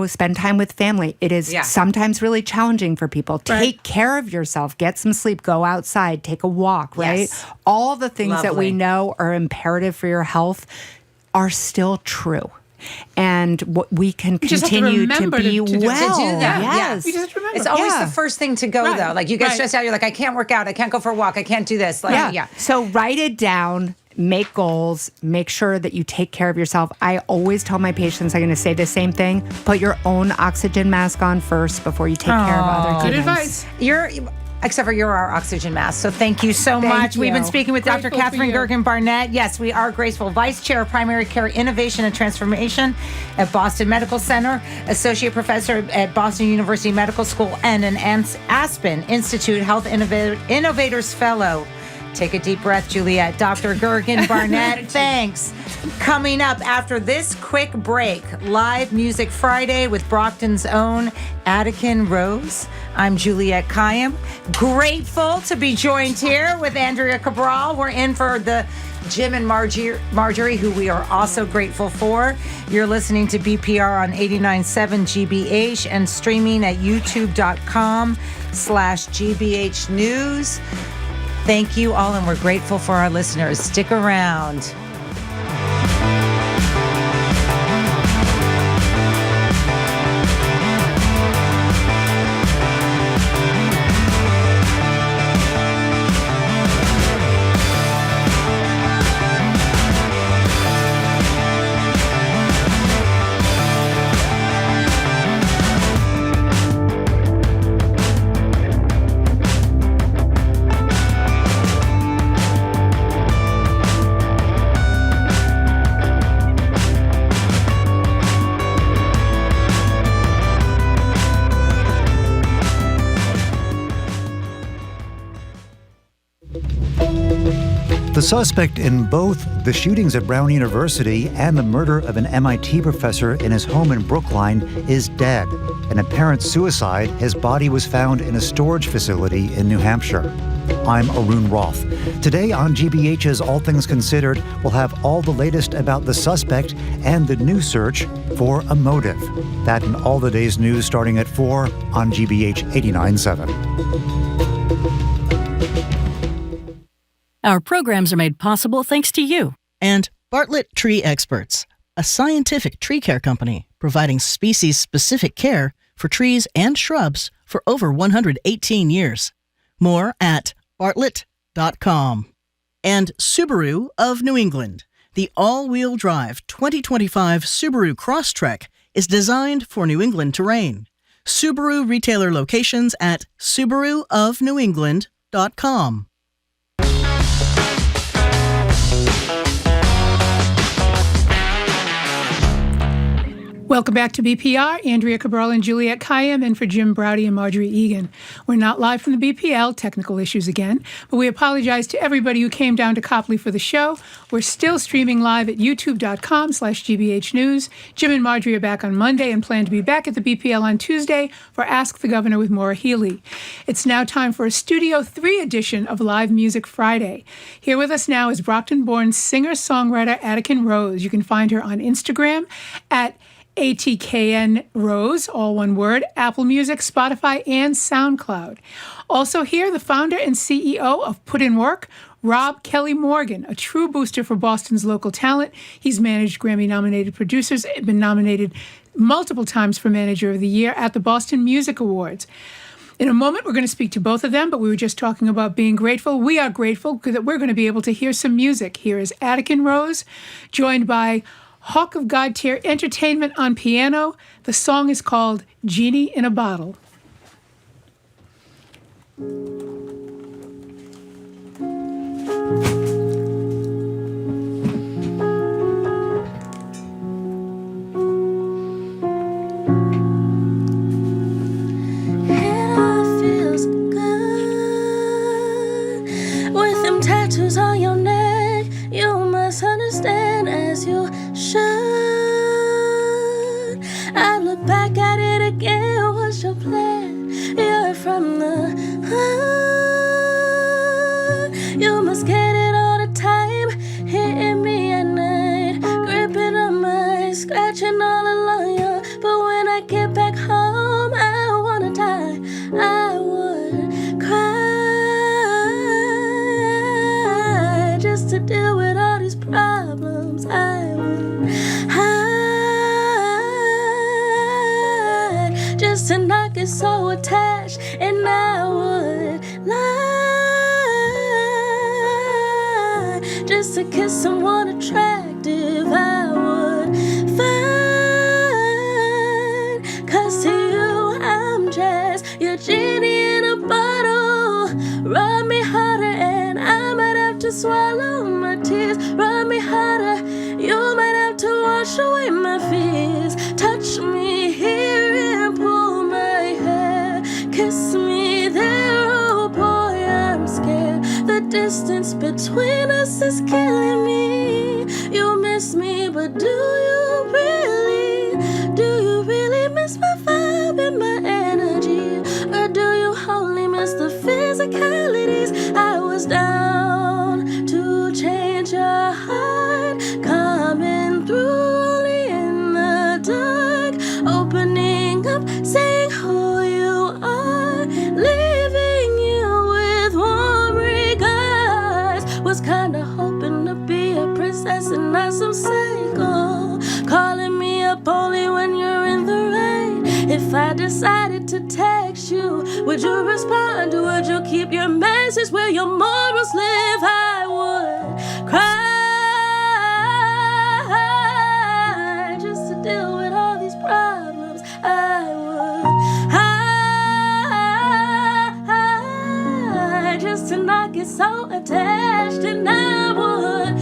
spend time with family. It is sometimes really challenging for people. Take care of yourself. Get some sleep. Go outside. Take a walk, right? Yes. All the things that we know are imperative for your health are still true. And what we can continue to be well. To do that. Yes. You just remember. It's always the first thing to go, though. Like you get stressed out. You're like, I can't work out. I can't go for a walk. I can't do this. So write it down. Make goals, make sure that you take care of yourself. I always tell my patients, I'm going to say the same thing. Put your own oxygen mask on first before you take care of other Good humans. advice. Except for you're our oxygen mask. So thank you so much. We've been speaking with Dr. Katherine Gergen Barnett. Yes, we are graceful. Vice Chair of Primary Care Innovation and Transformation at Boston Medical Center, Associate Professor at Boston University Medical School, and an Aspen Institute Health Innovators Fellow. Take a deep breath, Juliet. Dr. Gergen Barnett, thanks. Coming up after this quick break, Live Music Friday with Brockton's own Atikin Rose. I'm Juliet Kayyem. Grateful to be joined here with Andrea Cabral. We're in for the Jim and Marjorie, who we are also grateful for. You're listening to BPR on 89.7 GBH and streaming at youtube.com/GBH News. Thank you all, and we're grateful for our listeners. Stick around. The suspect in both the shootings at Brown University and the murder of an MIT professor in his home in Brookline is dead. An apparent suicide, his body was found in a storage facility in New Hampshire. I'm Arun Roth. Today on GBH's All Things Considered, we'll have all the latest about the suspect and the new search for a motive. That and all the day's news starting at 4 on GBH 89.7. Our programs are made possible thanks to you. And Bartlett Tree Experts, a scientific tree care company providing species-specific care for trees and shrubs for over 118 years. More at bartlett.com. And Subaru of New England. The all-wheel drive 2025 Subaru Crosstrek is designed for New England terrain. Subaru retailer locations at subaruofnewengland.com. Welcome back to BPR. Andrea Cabral and Juliet Kayyem, and for Jim Browdy and Marjorie Egan. We're not live from the BPL, technical issues again, but we apologize to everybody who came down to Copley for the show. We're still streaming live at youtube.com/GBH News. Jim and Marjorie are back on Monday and plan to be back at the BPL on Tuesday for Ask the Governor with Maura Healey. It's now time for a Studio 3 edition of Live Music Friday. Here with us now is Brockton-born singer-songwriter Atikin Rose. You can find her on Instagram at Atikin Rose, all one word, Apple Music, Spotify, and SoundCloud. Also here, the founder and CEO of Put In Work, Rob Kelly Morgan, a true booster for Boston's local talent. He's managed Grammy-nominated producers, been nominated multiple times for Manager of the Year at the Boston Music Awards. In a moment, we're going to speak to both of them, but we were just talking about being grateful. We are grateful that we're going to be able to hear some music. Here is Atikin Rose, joined by Hawk of God Tier Entertainment on piano. The song is called Genie in a Bottle. With them tattoos on your neck, you must understand as you should. I look back at it again, what's your plan? You're from the heart. You must get it all the time, hitting me at night, gripping on my, scratching all along you. But when I get back home, I wanna die. I would cry just to deal with all these problems. I would hide just to not get so attached, and I would lie just to kiss someone attractive. I would find, 'cause to you I'm just your genie in a bottle. Rub me harder and I might have to swallow my tears. Rub me harder, you might have to wash away my fears. Touch me here and pull my hair. Kiss me there, oh boy, I'm scared. The distance between us is killing me. You miss me, but do you really miss my vibe and my energy? Or do you only miss the physicalities? I was down to change your heart, coming through only in the dark, opening up, saying who you are, leaving you with warm regards. Was kinda hoping to be a princess and not some psycho, calling me up only when you're in the rain. If I decided to text you, would you respond? Would you keep your message where your morals live? I would cry just to deal with all these problems. I would hide just to not get so attached, and I would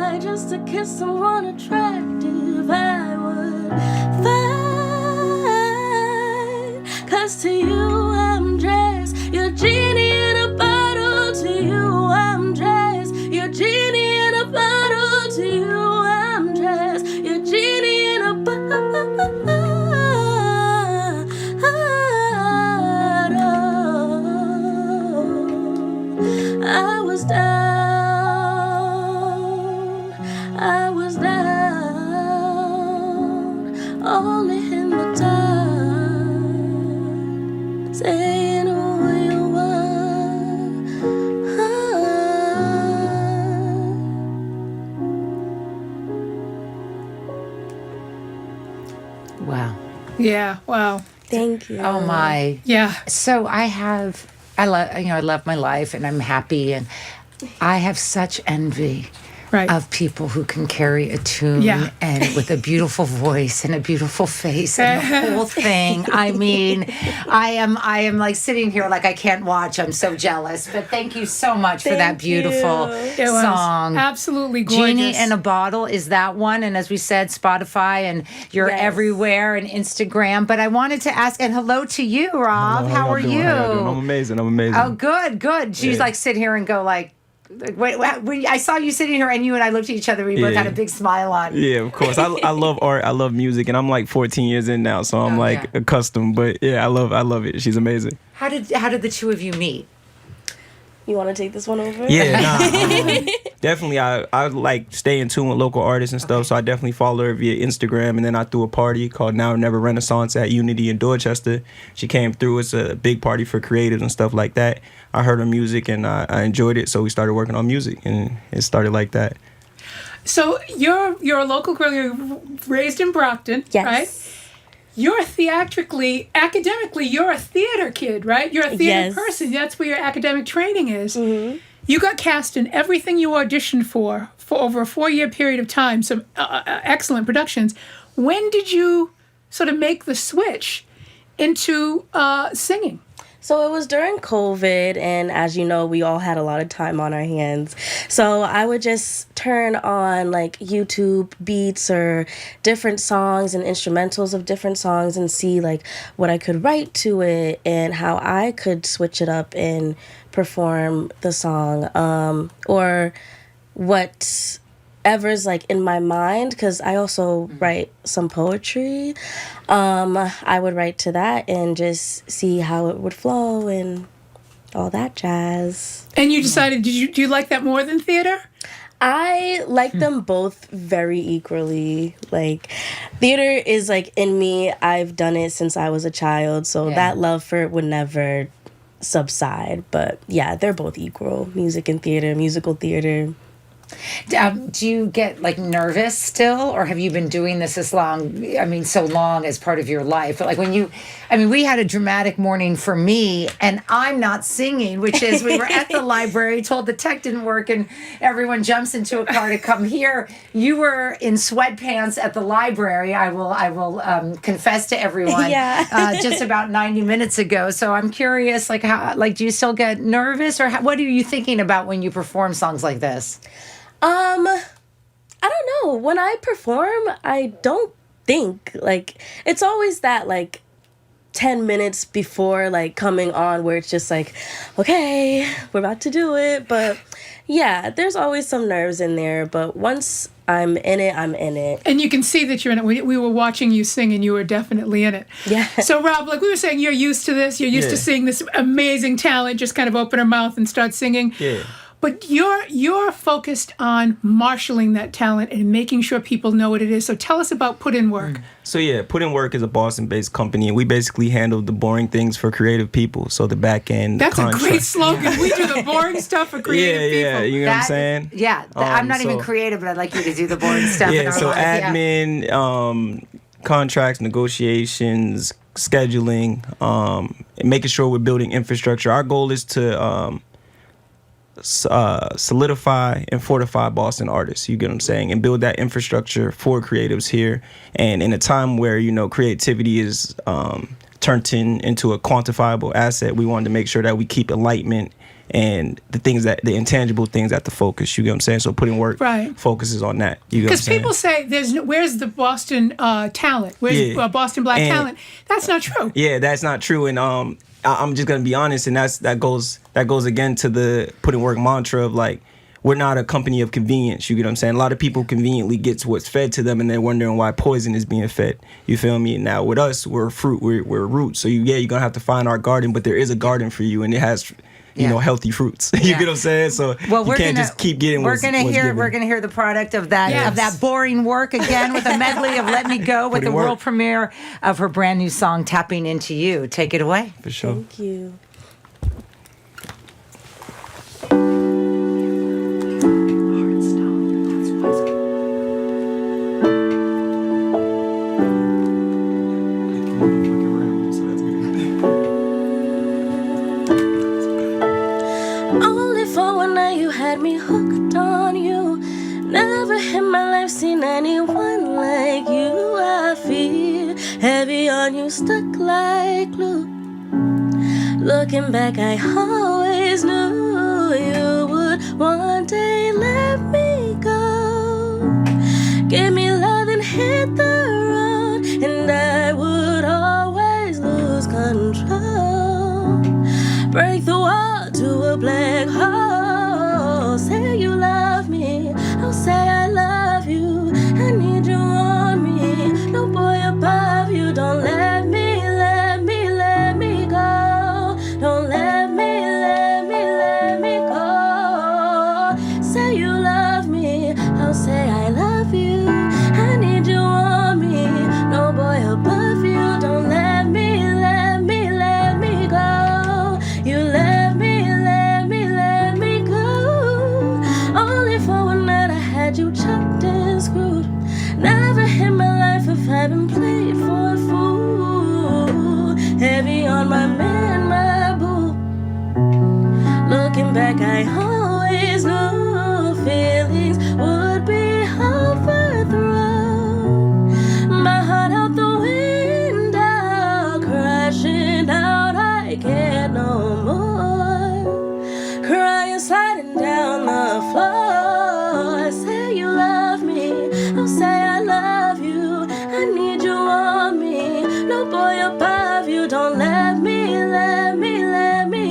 lie just to kiss someone attractive. I would find, 'cause to you I'm dressed your genie only in the dark, saying who you are. Wow. Yeah. Wow. Thank you. Oh my. Yeah. So I love my life and I'm happy, and I have such envy of people who can carry a tune and with a beautiful voice and a beautiful face and the whole thing. I mean, I am like sitting here like I can't watch. I'm so jealous. But thank you so much for that beautiful song. Absolutely gorgeous. Genie in a Bottle is that one. And as we said, Spotify, and you're everywhere, and Instagram. But I wanted to ask, and hello to you, Rob. How are you? I'm amazing. Oh, good. She's like sit here and go like, wait, when I saw you sitting here and you and I looked at each other, we both had a big smile on. Yeah, of course. I love art. I love music, and I'm like 14 years in now, so I'm accustomed. But yeah, I love it. She's amazing. How did the two of you meet? You want to take this one over? Yeah, definitely. I like stay in tune with local artists and stuff, so I definitely follow her via Instagram. And then I threw a party called Now or Never Renaissance at Unity in Dorchester. She came through. It's a big party for creatives and stuff like that. I heard her music and I enjoyed it, so we started working on music, and it started like that. So you're a local girl. You're raised in Brockton, right? You're academically, you're a theater kid, right? You're a theater person. That's where your academic training is. Mm-hmm. You got cast in everything you auditioned for over a 4-year period of time, some excellent productions. When did you sort of make the switch into singing? So it was during COVID, and as you know, we all had a lot of time on our hands. So I would just turn on like YouTube beats or different songs and instrumentals of different songs and see like what I could write to it and how I could switch it up and perform the song, or whatever's like in my mind, because I also write some poetry. I would write to that and just see how it would flow and all that jazz. And you decided, do you like that more than theater? I like them both very equally. Like, theater is like in me. I've done it since I was a child, so that love for it would never subside. But yeah, they're both equal. Music and theater, musical theater. Do you get like nervous still, or have you been doing this so long as part of your life? But like we had a dramatic morning for me, and I'm not singing, which is we were at the library, told the tech didn't work, and everyone jumps into a car to come here. You were in sweatpants at the library. I will confess to everyone. Just about 90 minutes ago. So I'm curious, like how, like, do you still get nervous, or what are you thinking about when you perform songs like this? I don't know. When I perform, I don't think, like, it's always that, like, 10 minutes before, like, coming on where it's just like, okay, we're about to do it. But, yeah, there's always some nerves in there. But once I'm in it, I'm in it. And you can see that you're in it. We were watching you sing, and you were definitely in it. Yeah. So, Rob, like we were saying, you're used to this. You're used to seeing this amazing talent just kind of open her mouth and start singing. Yeah. But you're focused on marshaling that talent and making sure people know what it is. So tell us about Put In Work. So yeah, Put In Work is a Boston-based company, and we basically handle the boring things for creative people. So the back end, that's a great slogan. We do the boring stuff for creative people. Yeah, you know what I'm saying? Yeah, I'm not even creative, but I'd like you to do the boring stuff. Yeah, so admin, contracts, negotiations, scheduling, and making sure we're building infrastructure. Our goal is to solidify and fortify Boston artists, you get what I'm saying, and build that infrastructure for creatives here. And in a time where, you know, creativity is turned into a quantifiable asset, we wanted to make sure that we keep enlightenment and the intangible things at the focus, you get what I'm saying? So Put In Work focuses on that. Because people say, where's the Boston talent? Where's Boston Black talent? That's not true. Yeah, that's not true. And I'm just gonna be honest, and that goes again to the Put In Work mantra of like, we're not a company of convenience. You get what I'm saying? A lot of people conveniently gets what's fed to them, and they're wondering why poison is being fed. You feel me? Now with us, we're fruit, we're roots. So you're gonna have to find our garden, but there is a garden for you, and it has healthy fruits. You get what I'm saying? So you can't just keep getting We're gonna hear the product of that boring work again with a medley of Let Me Go with the world premiere of her brand new song Tapping Into You. Take it away. For sure. Thank you. Had me hooked on you. Never in my life seen anyone like you. I feel heavy on you, stuck like glue. Looking back, I always knew you would one day let me go. Give me love and hit the road, and I would always lose control. Break the wall to a black hole. Say you love me, I'll say I love you. I need you on me, no boy above you. Don't let me go. Don't let me go. Say you love me, I'll say I love you. I need you on me, no boy above you. Don't let me go. You let me you chopped and screwed. Never in my life have I been played for a fool. Heavy on my man, my boo. Looking back, I always knew feelings would be overthrown. My heart out the window, crashing out. I can't no more. Crying, sliding down the floor. I'll say I love you. I need you on me. No boy above you. Don't let me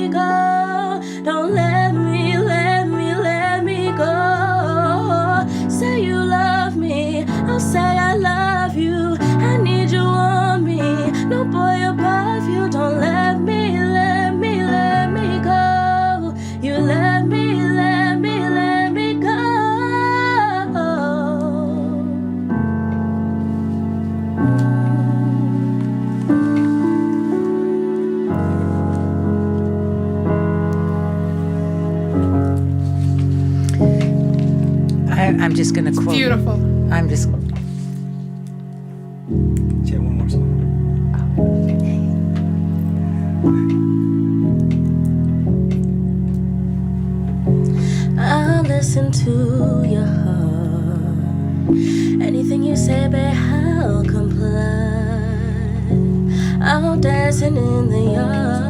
go. Don't let me go. Say you love me. I'll say I love you. I need you on me. No boy above you. Don't let me go. You let me go. I'm just going to quote. Beautiful. I'm just. Yeah, one more song. I'll listen to your heart. Anything you say, babe, I'll comply. Out dancing in the yard,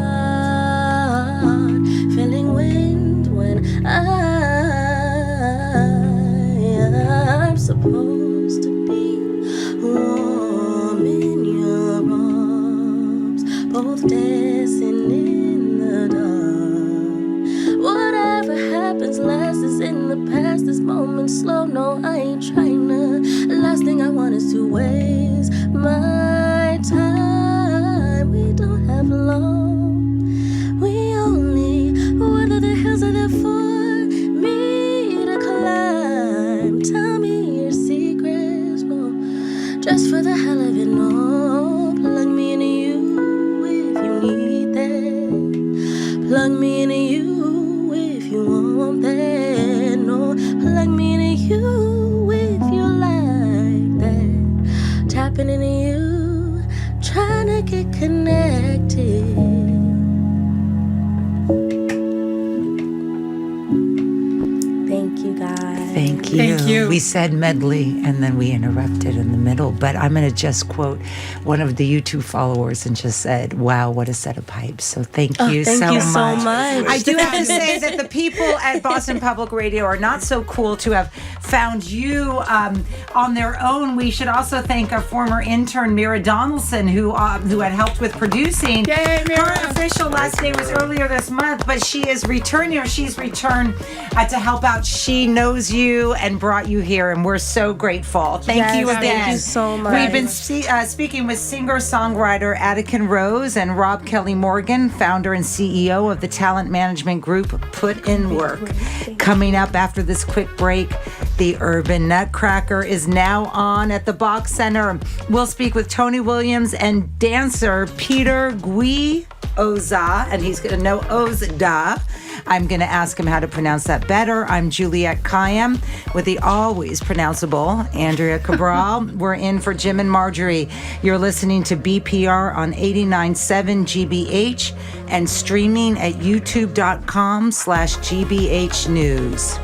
feeling wind when I'm supposed to be warm in your arms, both dancing in the dark. Whatever happens last is in the past. This moment's slow, no, I ain't trying to. Last thing I want is to waste my time. We don't have long. We only weather the hills are there for me to climb. Tell me your secrets, no, just for the hell of it, no. Plug me into you if you need that. Plug me into you if you want that, no. Plug me into you if you like that. Tapping into you, trying to get connected. Thank you, guys. Thank you. Thank you. We said medley and then we interrupted in the middle, but I'm going to just quote one of the YouTube followers and just said, wow, what a set of pipes. So thank you so much. Thank you so much. I do have to say that the people at Boston Public Radio are not so cool to have found you on their own. We should also thank our former intern, Mira Donaldson, who had helped with producing. Yay, Mira. Her official last day was earlier this month, but she is returning, or she's returned to help out. She knows you and brought you here, and we're so grateful. Thank you again. Thank you so much. We've been speaking with singer-songwriter Atikin Rose and Rob Kelly Morgan, founder and CEO of the talent management group Put In Work. Coming up after this quick break, the Urban Nutcracker is now on at the Box Center. We'll speak with Tony Williams and dancer Peter Guioza, and he's going to know Ozda. I'm going to ask him how to pronounce that better. I'm Juliette Kayyem with the always pronounceable Andrea Cabral. We're in for Jim and Marjorie. You're listening to BPR on 89.7 GBH and streaming at youtube.com/GBH News.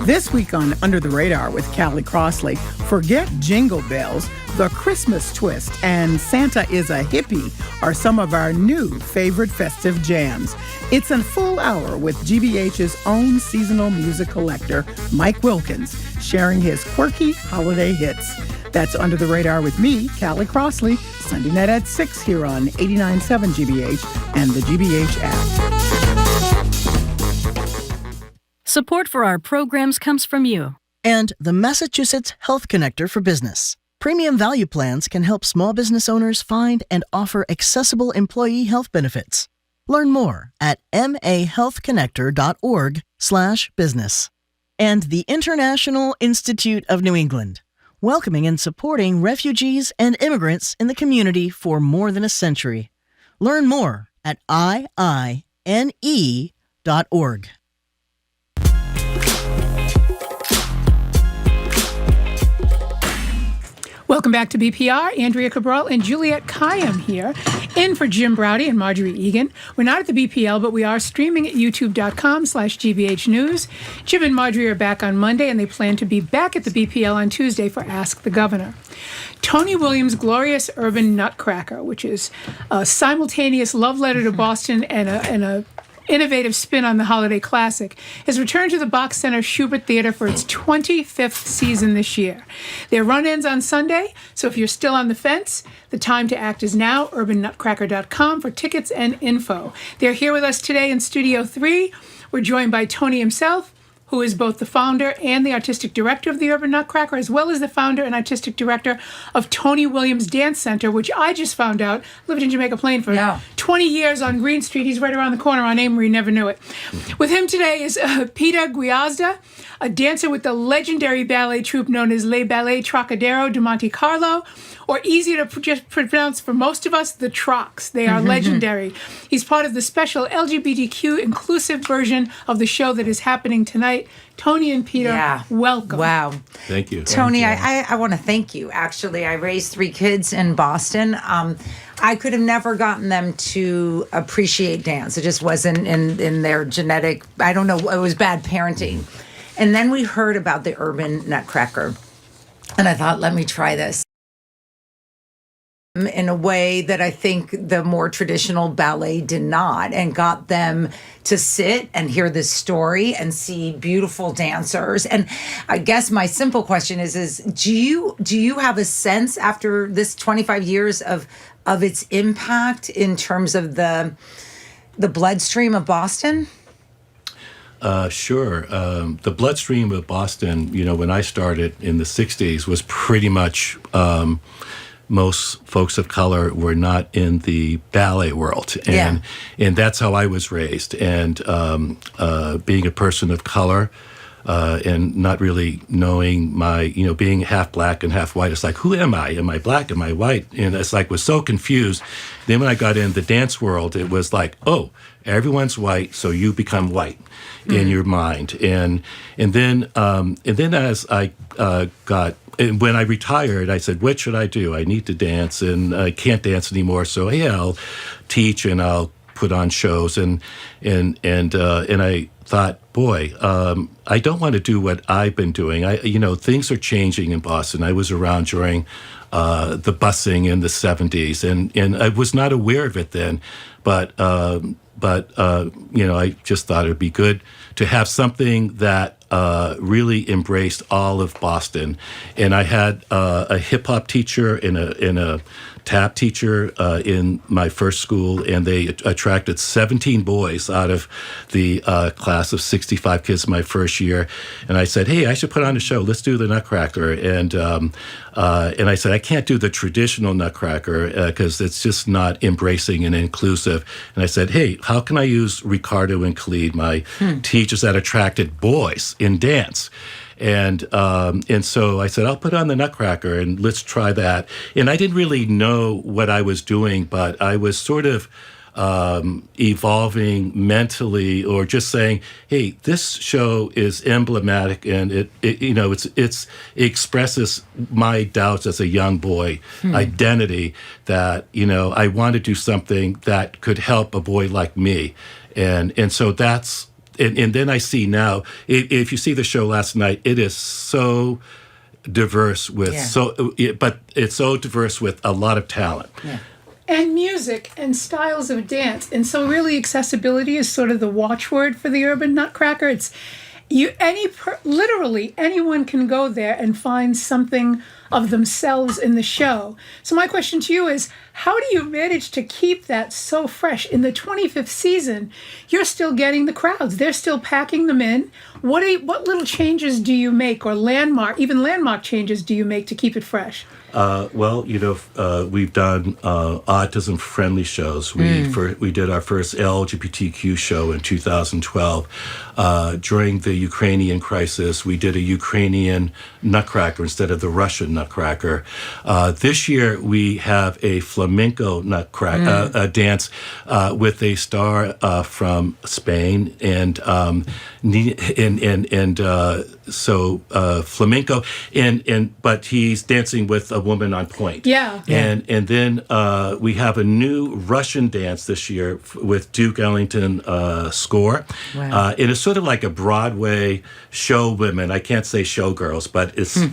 This week on Under the Radar with Callie Crossley, forget Jingle Bells, The Christmas Twist, and Santa is a Hippie are some of our new favorite festive jams. It's a full hour with GBH's own seasonal music collector, Mike Wilkins, sharing his quirky holiday hits. That's Under the Radar with me, Callie Crossley, Sunday night at 6 here on 89.7 GBH and the GBH app. Support for our programs comes from you. And the Massachusetts Health Connector for Business. Premium value plans can help small business owners find and offer accessible employee health benefits. Learn more at mahealthconnector.org/business. And the International Institute of New England, welcoming and supporting refugees and immigrants in the community for more than a century. Learn more at iine.org. Welcome back to BPR. Andrea Cabral and Juliette Kayyem here, in for Jim Browdy and Marjorie Egan. We're not at the BPL, but we are streaming at youtube.com/GBH News. Jim and Marjorie are back on Monday, and they plan to be back at the BPL on Tuesday for Ask the Governor. Tony Williams' glorious Urban Nutcracker, which is a simultaneous love letter to Boston and a innovative spin on the holiday classic, has returned to the Box Center Schubert Theater for its 25th season this year. Their run ends on Sunday, so if you're still on the fence, the time to act is now. urbannutcracker.com for tickets and info. They're here with us today in Studio 3. We're joined by Tony himself, who is both the founder and the artistic director of the Urban Nutcracker, as well as the founder and artistic director of Tony Williams Dance Center, which I just found out, lived in Jamaica Plain for 20 years on Green Street. He's right around the corner on Amory, never knew it. With him today is Peter Guioza, a dancer with the legendary ballet troupe known as Les Ballets Trocadero de Monte Carlo, or easy to just pronounce for most of us, the Trocs. They are legendary. He's part of the special LGBTQ inclusive version of the show that is happening tonight. Tony and Peter, welcome. Wow. Thank you. Tony, I want to thank you. Actually, I raised 3 kids in Boston. I could have never gotten them to appreciate dance. It just wasn't in their genetic, I don't know, it was bad parenting. And then we heard about the Urban Nutcracker. And I thought, let me try this. In a way that I think the more traditional ballet did not, and got them to sit and hear this story and see beautiful dancers. And I guess my simple question is do you have a sense after this 25 years of its impact in terms of the bloodstream of Boston? Sure. The bloodstream of Boston, when I started in the 60s, was pretty much most folks of color were not in the ballet world. And that's how I was raised. And being a person of color and not really knowing my, being half black and half white, it's like, who am I? Am I black? Am I white? And it's like, was so confused. Then when I got in the dance world, it was like, oh, everyone's white, so you become white in your mind. And then as I and when I retired, I said, what should I do? I need to dance, and I can't dance anymore. So I'll teach and I'll put on shows. And I thought, boy, I don't want to do what I've been doing. Things are changing in Boston. I was around during the busing in the 70s, and I was not aware of it then. But I just thought it would be good to have something that really embraced all of Boston. And I had a hip hop teacher and a tap teacher in my first school, and they attracted 17 boys out of the class of 65 kids my first year. And I said, hey, I should put on a show. Let's do the Nutcracker. And I said, I can't do the traditional Nutcracker because it's just not embracing and inclusive. And I said, hey, how can I use Ricardo and Khalid, my teachers that attracted boys in dance? And so I said, I'll put on the Nutcracker and let's try that. And I didn't really know what I was doing, but I was sort of evolving mentally, or just saying, hey, this show is emblematic, and it expresses my doubts as a young boy, identity, that, I want to do something that could help a boy like me. And so that's, and then I see now, if you see the show last night, it is so diverse but it's so diverse with a lot of talent. Yeah. And music and styles of dance. And so really accessibility is sort of the watchword for the Urban Nutcracker. It's literally anyone can go there and find something of themselves in the show. So my question to you is, how do you manage to keep that so fresh? In the 25th season, you're still getting the crowds. They're still packing them in. What little changes do you make, or landmark changes do you make to keep it fresh? We've done autism-friendly shows. We did our first LGBTQ show in 2012. During the Ukrainian crisis, we did a Ukrainian Nutcracker instead of the Russian Nutcracker. This year, we have a flamenco Nutcracker dance with a star from Spain, and flamenco, but he's dancing with a woman on point. Yeah. And then we have a new Russian dance this year with Duke Ellington score. Wow. It is sort of like a Broadway show women. I can't say showgirls, but it's and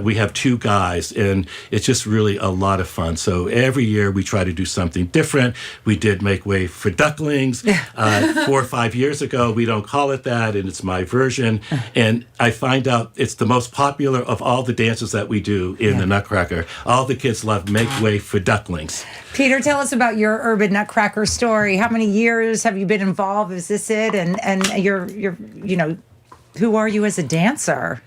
we have two guys, and it's just really a lot of fun. So every year we try to do something different. We did Make Way for Ducklings 4 or 5 years ago. We don't call it that, and it's my version. And I find out it's the most popular of all the dances that we do in the Nutcracker. All the kids love Make Way for Ducklings. Peter, tell us about your Urban Nutcracker story. How many years have you been involved? Is this it? And you're who are you as a dancer?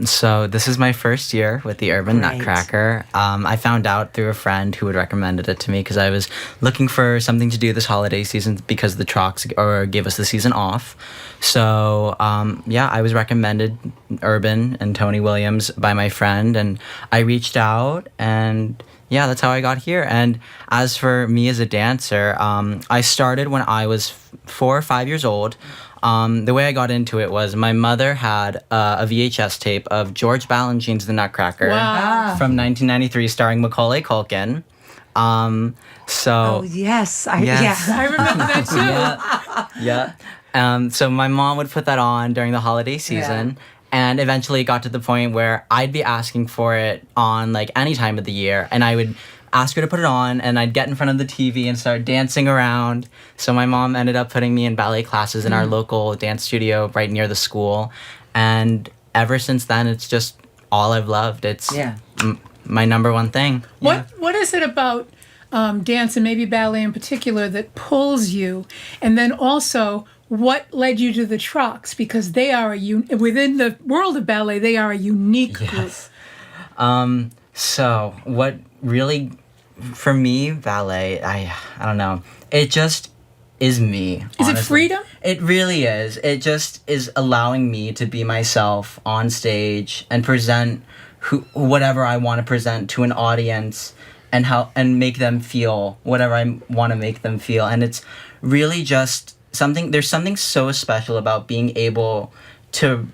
So this is my first year with the Urban Nutcracker. I found out through a friend who had recommended it to me because I was looking for something to do this holiday season because the Trox gave us the season off. So I was recommended Urban and Tony Williams by my friend, and I reached out, and that's how I got here. And as for me as a dancer, I started when I was 4 or 5 years old. The way I got into it was my mother had a VHS tape of George Balanchine's The Nutcracker from 1993, starring Macaulay Culkin. Oh yes, I remember that too. So my mom would put that on during the holiday season. And eventually it got to the point where I'd be asking for it on like any time of the year, and I would ask her to put it on, and I'd get in front of the TV and start dancing around. So my mom ended up putting me in ballet classes in our local dance studio right near the school. And ever since then, it's just all I've loved. It's my number one thing. What is it about dance, and maybe ballet in particular, that pulls you? And then also, what led you to the Trox? Because they are within the world of ballet, they are a unique group. So what really, for me, ballet, I don't know. It just is me. Is it freedom? It really is. It just is allowing me to be myself on stage and present whatever I want to present to an audience, and make them feel whatever I want to make them feel. And it's really just there's something so special about being able to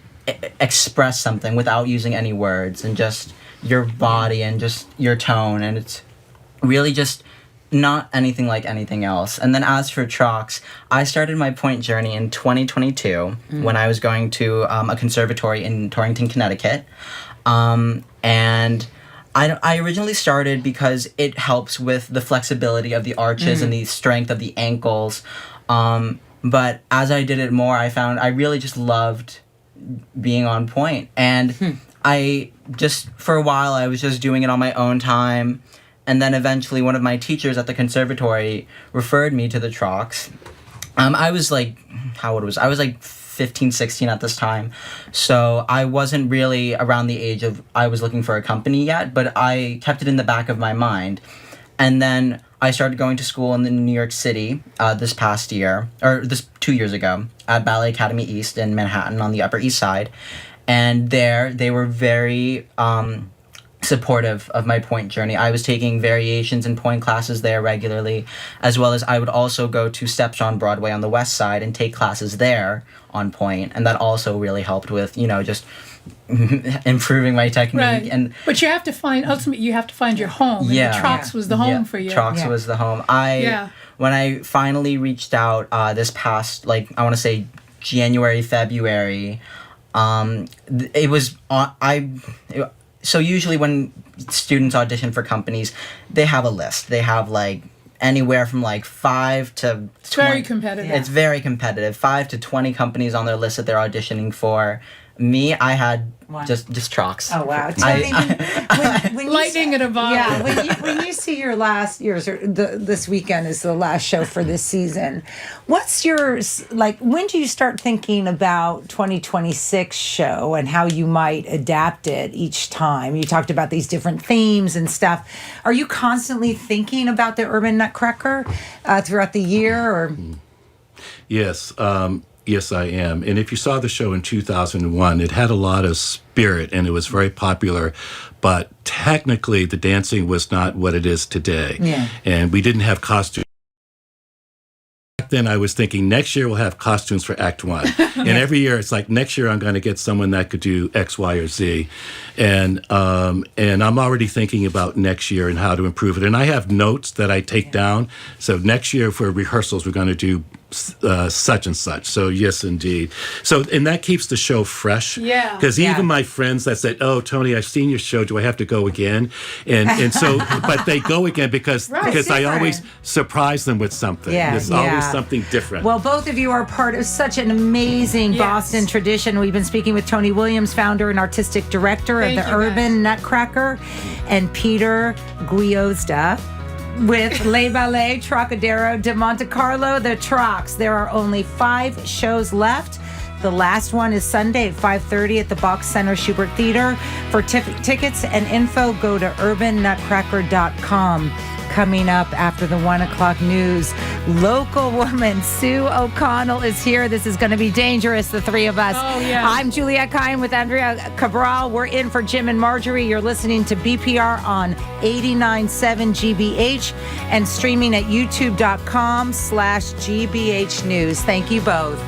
express something without using any words, and just your body and just your tone, and it's really just not anything like anything else. And then as for Trox, I started my point journey in 2022 when I was going to a conservatory in Torrington, Connecticut, and I originally started because it helps with the flexibility of the arches and the strength of the ankles. But as I did it more, I found I really just loved being on point. And I just, for a while, I was just doing it on my own time. And then eventually one of my teachers at the conservatory referred me to the Trox. I was like, how old was I? I was like 15, 16 at this time. So I wasn't really around the age of I was looking for a company yet, but I kept it in the back of my mind. And then I started going to school in New York City this 2 years ago at Ballet Academy East in Manhattan on the Upper East Side. And there they were very supportive of my point journey. I was taking variations and point classes there regularly, as well as I would also go to Steps on Broadway on the West Side and take classes there on point, and that also really helped with, just improving my technique. Right. And but ultimately you have to find your home. Yeah. And the Trox was the home for you. Trox was the home. When I finally reached out this past, I want to say January, February, it was so usually when students audition for companies, they have a list. They have anywhere from 5 to 20. It's very competitive. It's very competitive. 5 to 20 companies on their list that they're auditioning for. Me, I had just Trox. Oh wow! When lightning in a bottle. Yeah, when you see this weekend is the last show for this season. What's yours when do you start thinking about 2026 show and how you might adapt it each time? You talked about these different themes and stuff. Are you constantly thinking about the Urban Nutcracker throughout the year? Or Yes. Yes, I am. And if you saw the show in 2001, it had a lot of spirit and it was very popular, but technically the dancing was not what it is today. Yeah. And we didn't have costumes. Back then I was thinking next year we'll have costumes for Act 1. And every year it's next year I'm going to get someone that could do X, Y, or Z. And I'm already thinking about next year and how to improve it. And I have notes that I take down. So next year for rehearsals we're going to do such and such. So yes, indeed. So, and that keeps the show fresh. Yeah. Because even my friends that said, "Oh, Tony, I've seen your show. Do I have to go again?" And so, but they go again because I always surprise them with something. There's always something different. Well, both of you are part of such an amazing Boston tradition. We've been speaking with Tony Williams, founder and artistic director of the Urban Nutcracker, and Peter Guiozda with Le Ballet Trocadero de Monte Carlo, the Trox. There are only 5 shows left. The last one is Sunday at 5:30 at the Box Center Schubert Theater. For tickets and info, go to urbannutcracker.com. Coming up after the 1 o'clock news, local woman Sue O'Connell is here. This is going to be dangerous, the three of us. Oh, yeah. I'm Juliette Kayan with Andrea Cabral. We're in for Jim and Marjorie. You're listening to BPR on 89.7 GBH and streaming at youtube.com/GBH News. Thank you both.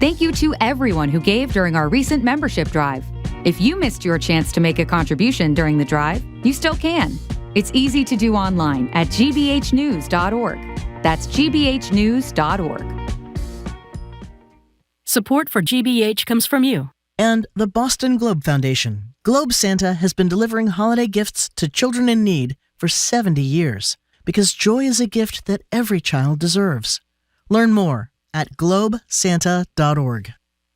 Thank you to everyone who gave during our recent membership drive. If you missed your chance to make a contribution during the drive, you still can. It's easy to do online at gbhnews.org. That's gbhnews.org. Support for GBH comes from you. And the Boston Globe Foundation. Globe Santa has been delivering holiday gifts to children in need for 70 years because joy is a gift that every child deserves. Learn more at globesanta.org.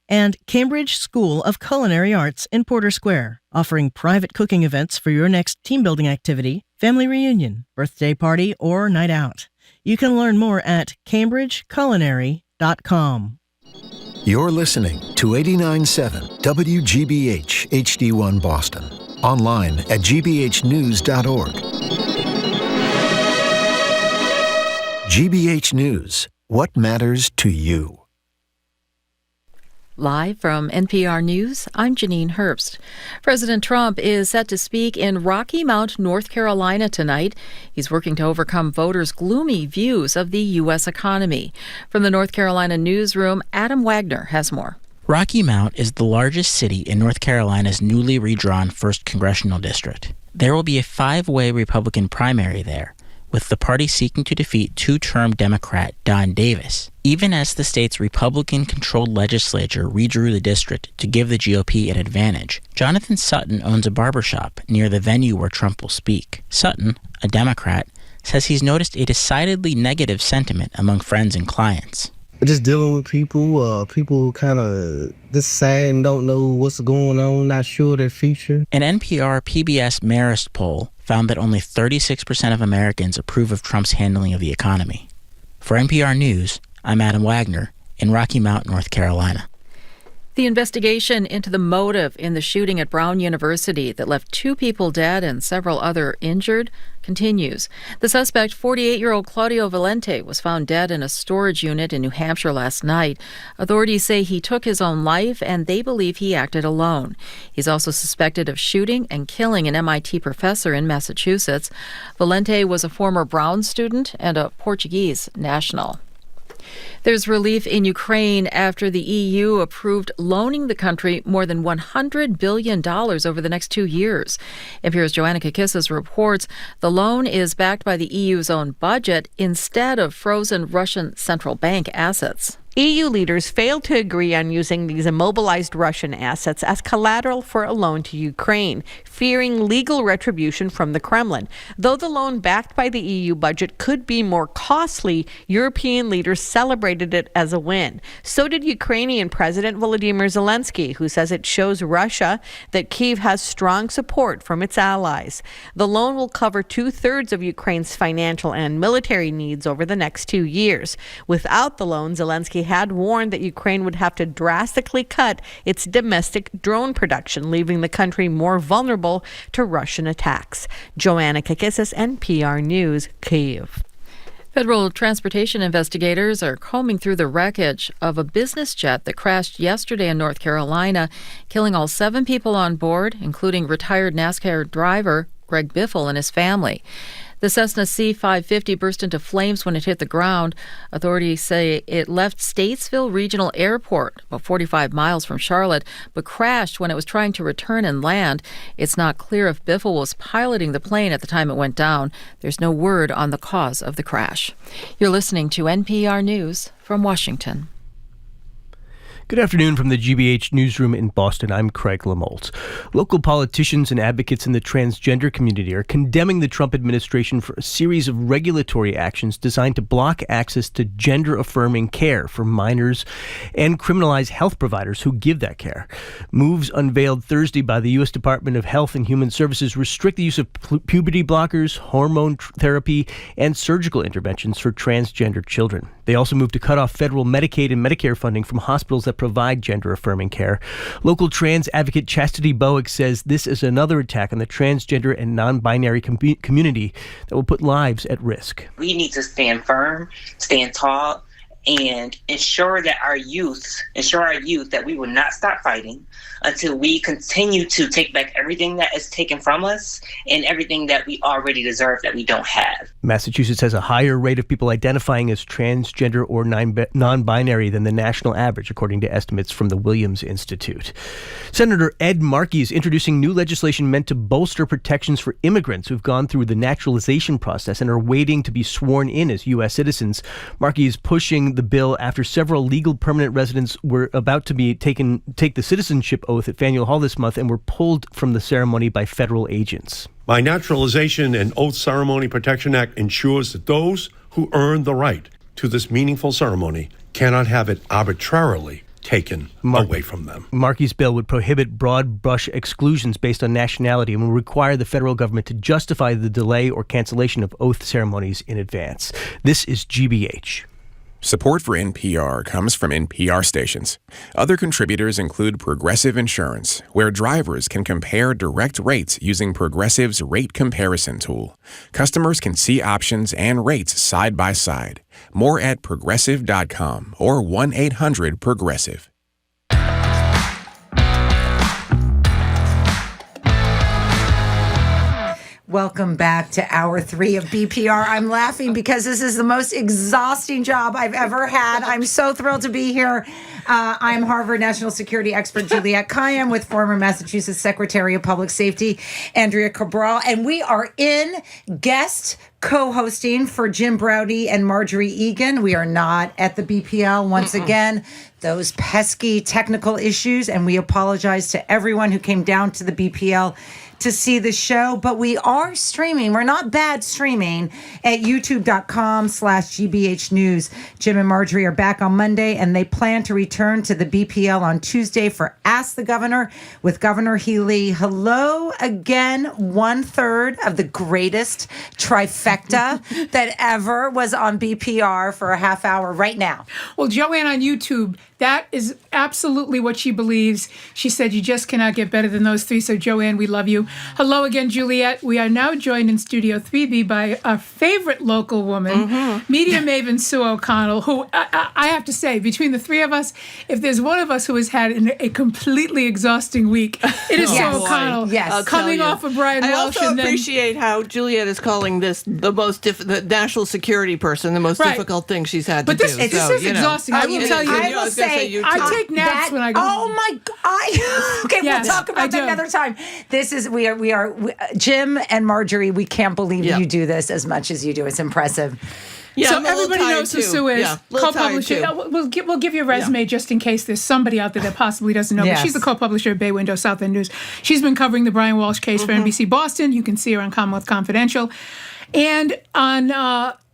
And Cambridge School of Culinary Arts in Porter Square, offering private cooking events for your next team building activity, family reunion, birthday party, or night out. You can learn more at cambridgeculinary.com. You're listening to 89.7 WGBH HD1 Boston. Online at gbhnews.org. GBH News. What matters to you? Live from NPR News, I'm Janine Herbst. President Trump is set to speak in Rocky Mount, North Carolina tonight. He's working to overcome voters' gloomy views of the U.S. economy. From the North Carolina newsroom, Adam Wagner has more. Rocky Mount is the largest city in North Carolina's newly redrawn 1st Congressional District. There will be a 5-way Republican primary there, with the party seeking to defeat 2-term Democrat Don Davis, even as the state's Republican-controlled legislature redrew the district to give the GOP an advantage. Jonathan Sutton owns a barbershop near the venue where Trump will speak. Sutton, a Democrat, says he's noticed a decidedly negative sentiment among friends and clients. Just dealing with people, people kind of just sad and don't know what's going on, not sure their future. An NPR PBS Marist poll found that only 36% of Americans approve of Trump's handling of the economy. For NPR News, I'm Adam Wagner in Rocky Mount, North Carolina. The investigation into the motive in the shooting at Brown University that left 2 people dead and several other injured continues. The suspect, 48-year-old Claudio Valente, was found dead in a storage unit in New Hampshire last night. Authorities say he took his own life, and they believe he acted alone. He's also suspected of shooting and killing an MIT professor in Massachusetts. Valente was a former Brown student and a Portuguese national. There's relief in Ukraine after the EU approved loaning the country more than $100 billion over the next 2 years. NPR's Joanna Kakissis reports the loan is backed by the EU's own budget instead of frozen Russian central bank assets. EU leaders failed to agree on using these immobilized Russian assets as collateral for a loan to Ukraine, fearing legal retribution from the Kremlin. Though the loan backed by the EU budget could be more costly, European leaders celebrated it as a win. So did Ukrainian President Volodymyr Zelensky, who says it shows Russia that Kyiv has strong support from its allies. The loan will cover 2/3 of Ukraine's financial and military needs over the next 2 years. Without the loan, Zelensky had warned that Ukraine would have to drastically cut its domestic drone production, leaving the country more vulnerable to Russian attacks. Joanna Kakissis, NPR News, Kyiv. Federal transportation investigators are combing through the wreckage of a business jet that crashed yesterday in North Carolina, killing all 7 people on board, including retired NASCAR driver Greg Biffle and his family. The Cessna C-550 burst into flames when it hit the ground. Authorities say it left Statesville Regional Airport, about 45 miles from Charlotte, but crashed when it was trying to return and land. It's not clear if Biffle was piloting the plane at the time it went down. There's no word on the cause of the crash. You're listening to NPR News from Washington. Good afternoon from the GBH newsroom in Boston. I'm Craig Lamoltz. Local politicians and advocates in the transgender community are condemning the Trump administration for a series of regulatory actions designed to block access to gender-affirming care for minors and criminalize health providers who give that care. Moves unveiled Thursday by the U.S. Department of Health and Human Services restrict the use of puberty blockers, hormone therapy, and surgical interventions for transgender children. They also moved to cut off federal Medicaid and Medicare funding from hospitals that provide gender-affirming care. Local trans advocate Chastity Bowick says this is another attack on the transgender and non-binary community that will put lives at risk. We need to stand firm, stand tall, and ensure our youth that we will not stop fighting until we continue to take back everything that is taken from us and everything that we already deserve that we don't have. Massachusetts has a higher rate of people identifying as transgender or non-binary than the national average, according to estimates from the Williams Institute. Senator Ed Markey is introducing new legislation meant to bolster protections for immigrants who've gone through the naturalization process and are waiting to be sworn in as U.S. citizens. Markey is pushing the bill after several legal permanent residents were about to take the citizenship oath at Faneuil Hall this month and were pulled from the ceremony by federal agents. My Naturalization and Oath Ceremony Protection Act ensures that those who earn the right to this meaningful ceremony cannot have it arbitrarily taken away from them. Markey's bill would prohibit broad brush exclusions based on nationality and will require the federal government to justify the delay or cancellation of oath ceremonies in advance. This is GBH. Support for NPR comes from NPR stations. Other contributors include Progressive Insurance, where drivers can compare direct rates using Progressive's rate comparison tool. Customers can see options and rates side by side. More at progressive.com or 1-800-PROGRESSIVE. Welcome back to hour 3 of BPR. I'm laughing because this is the most exhausting job I've ever had. I'm so thrilled to be here. I'm Harvard national security expert Juliette Kayyem with former Massachusetts Secretary of Public Safety Andrea Cabral, and we are in guest co-hosting for Jim Braude and Marjorie Egan. We are not at the BPL once again. Those pesky technical issues, and we apologize to everyone who came down to the BPL to see the show, but we are streaming. We're not bad streaming at youtube.com/GBH News. Jim and Marjorie are back on Monday, and they plan to return to the BPL on Tuesday for Ask the Governor with Governor Healy. Hello again, 1/3 of the greatest trifecta that ever was on BPR for a half hour right now. Well, Joanne on YouTube, that is absolutely what she believes. She said you just cannot get better than those three. So, Joanne, we love you. Hello again, Juliette. We are now joined in Studio 3B by our favorite local woman, media maven Sue O'Connell, who I have to say, between the three of us, if there's one of us who has had a completely exhausting week, it is Sue O'Connell. Yes, coming off of Brian Walsh. I also appreciate how Juliette is calling this the the national security person, the most difficult thing she's had to do. But this is exhausting. I will tell you. I will say, I take naps when I go. Oh my God! Okay, we'll talk about that another time. This is we are Jim and Marjorie. We can't believe you do this as much as you do. It's impressive. Yeah, so everybody knows who Sue is. Yeah, co-publisher. We'll give you a resume just in case there's somebody out there that possibly doesn't know. But she's the co-publisher of Bay Window South End News. She's been covering the Brian Walsh case for NBC Boston. You can see her on Commonwealth Confidential, and on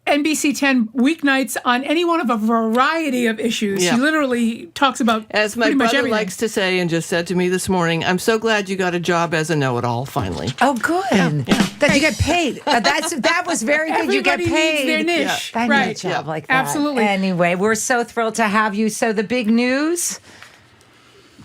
NBC 10 weeknights on any one of a variety of issues. She literally talks about as my pretty much brother everything. likes to say and just said to me this morning, I'm so glad you got a job as a know-it-all finally. Oh, good. That you get paid. That was very good. You get Everybody paid. needs their niche. I need a job like that. Absolutely. Anyway, we're so thrilled to have you. So the big news,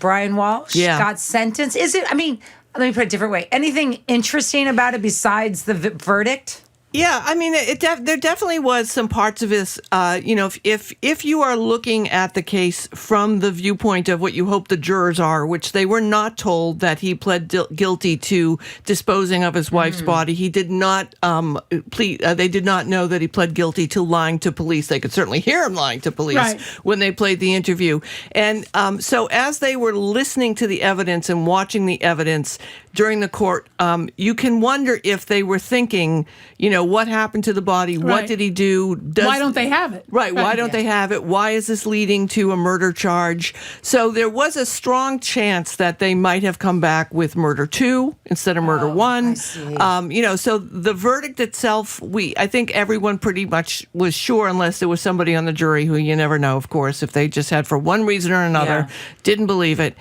Brian Walsh got sentenced. Is it, I mean, let me put it a different way. Anything interesting about it besides the verdict? Yeah, I mean, there definitely was some parts of this. If you are looking at the case from the viewpoint of what you hope the jurors are, which they were not told that he pled guilty to disposing of his wife's body. He did not plead. They did not know that he pled guilty to lying to police. They could certainly hear him lying to police when they played the interview. And so as they were listening to the evidence and watching the evidence during the court, you can wonder if they were thinking, what happened to the body? What did he do? Why don't they have it? Right. Why don't they have it? Why is this leading to a murder charge? So there was a strong chance that they might have come back with murder 2 instead of murder 1. So the verdict itself, I think everyone pretty much was sure, unless there was somebody on the jury who you never know, of course, if they just had for one reason or another, didn't believe it.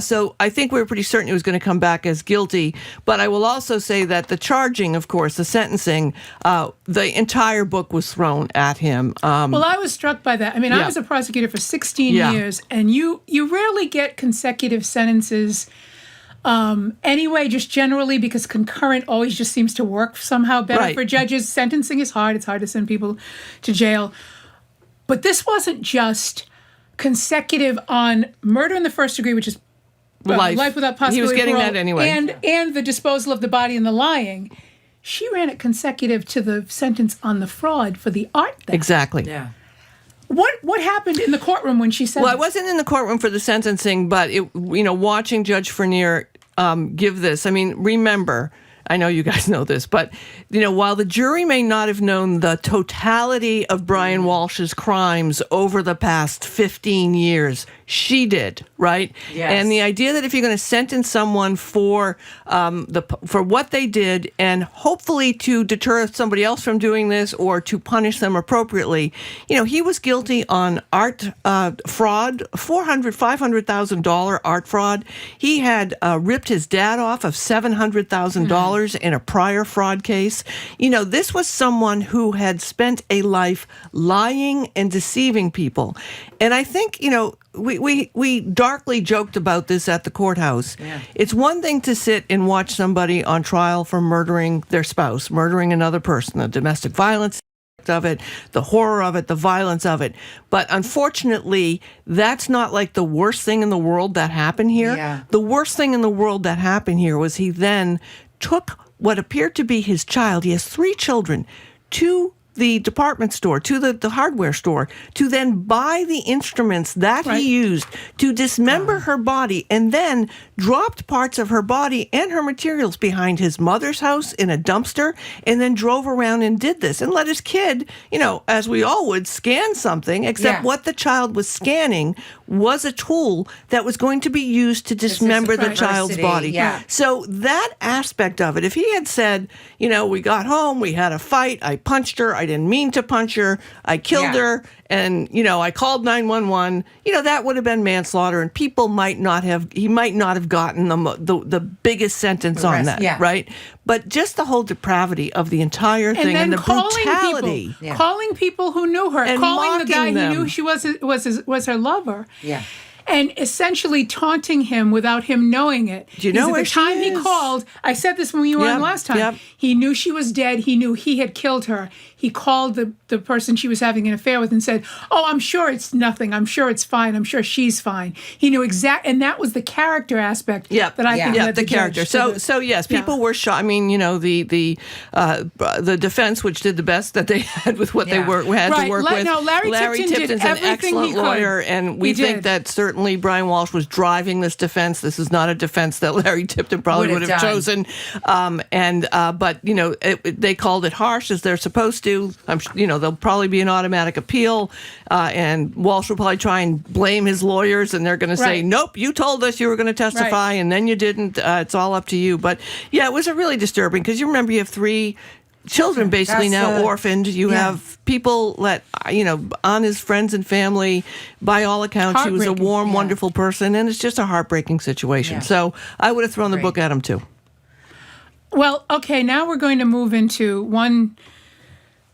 So I think we were pretty certain he was going to come back as guilty. But I will also say that the charging, of course, the sentencing, the entire book was thrown at him. Well, I was struck by that. I mean, I was a prosecutor for 16 years, and you rarely get consecutive sentences anyway, just generally, because concurrent always just seems to work somehow better for judges. Sentencing is hard. It's hard to send people to jail. But this wasn't just consecutive on murder in the first degree, which is life without possibility He was getting of parole, that anyway. and the disposal of the body and the lying. She ran it consecutive to the sentence on the fraud for the art theft. Exactly. Yeah. What happened in the courtroom when she said? Well, I wasn't in the courtroom for the sentencing, but watching Judge Vernier give this. I mean, remember, I know you guys know this, but while the jury may not have known the totality of Brian Walsh's crimes over the past 15 years, she did, right? Yes. And the idea that if you're going to sentence someone for what they did, and hopefully to deter somebody else from doing this or to punish them appropriately, he was guilty on art fraud, $500,000 art fraud. He had ripped his dad off of $700,000 in a prior fraud case. This was someone who had spent a life lying and deceiving people. And I think, we darkly joked about this at the courthouse. Yeah. It's one thing to sit and watch somebody on trial for murdering their spouse, murdering another person, the domestic violence of it, the horror of it, the violence of it. But unfortunately, that's not like the worst thing in the world that happened here. Yeah. The worst thing in the world that happened here was he then took what appeared to be his child. He has 3 children, to the department store, to the hardware store, to then buy the instruments that he used to dismember her body, and then dropped parts of her body and her materials behind his mother's house in a dumpster, and then drove around and did this and let his kid, as we all would, scan something, except what the child was scanning was a tool that was going to be used to dismember the child's body. Yeah. So that aspect of it, if he had said, we got home, we had a fight, I punched her, I didn't mean to punch her, I killed her, and, I called 911, that would have been manslaughter, and he might not have gotten the biggest sentence on that, right? But just the whole depravity of the entire thing and the brutality. Calling people who knew her, and calling the guy them. who knew she was her lover. Yeah. And essentially taunting him without him knowing it. Do you know where the time she he is? called, I said this when we were on last time, he knew she was dead. He knew he had killed her. He called the person she was having an affair with and said, I'm sure it's nothing. I'm sure it's fine. I'm sure she's fine. He knew and that was the character aspect that I think led the character. So yes, people were shocked. I mean, the defense, which did the best that they had with what they had to work with. No, Larry Tipton did Tipton's an excellent lawyer, and we think that certainly Brian Walsh was driving this defense. This is not a defense that Larry Tipton probably would have chosen. But they called it harsh, as they're supposed to. There'll probably be an automatic appeal, and Walsh will probably try and blame his lawyers, and they're going to say, nope, you told us you were going to testify, and then you didn't. It's all up to you. But yeah, it was a really disturbing, because you remember you have 3 children basically now orphaned. You have people that, on his friends and family, by all accounts, he was a warm, wonderful person, and it's just a heartbreaking situation. Yeah. So I would have thrown the book at him too. Well, okay, now we're going to move into one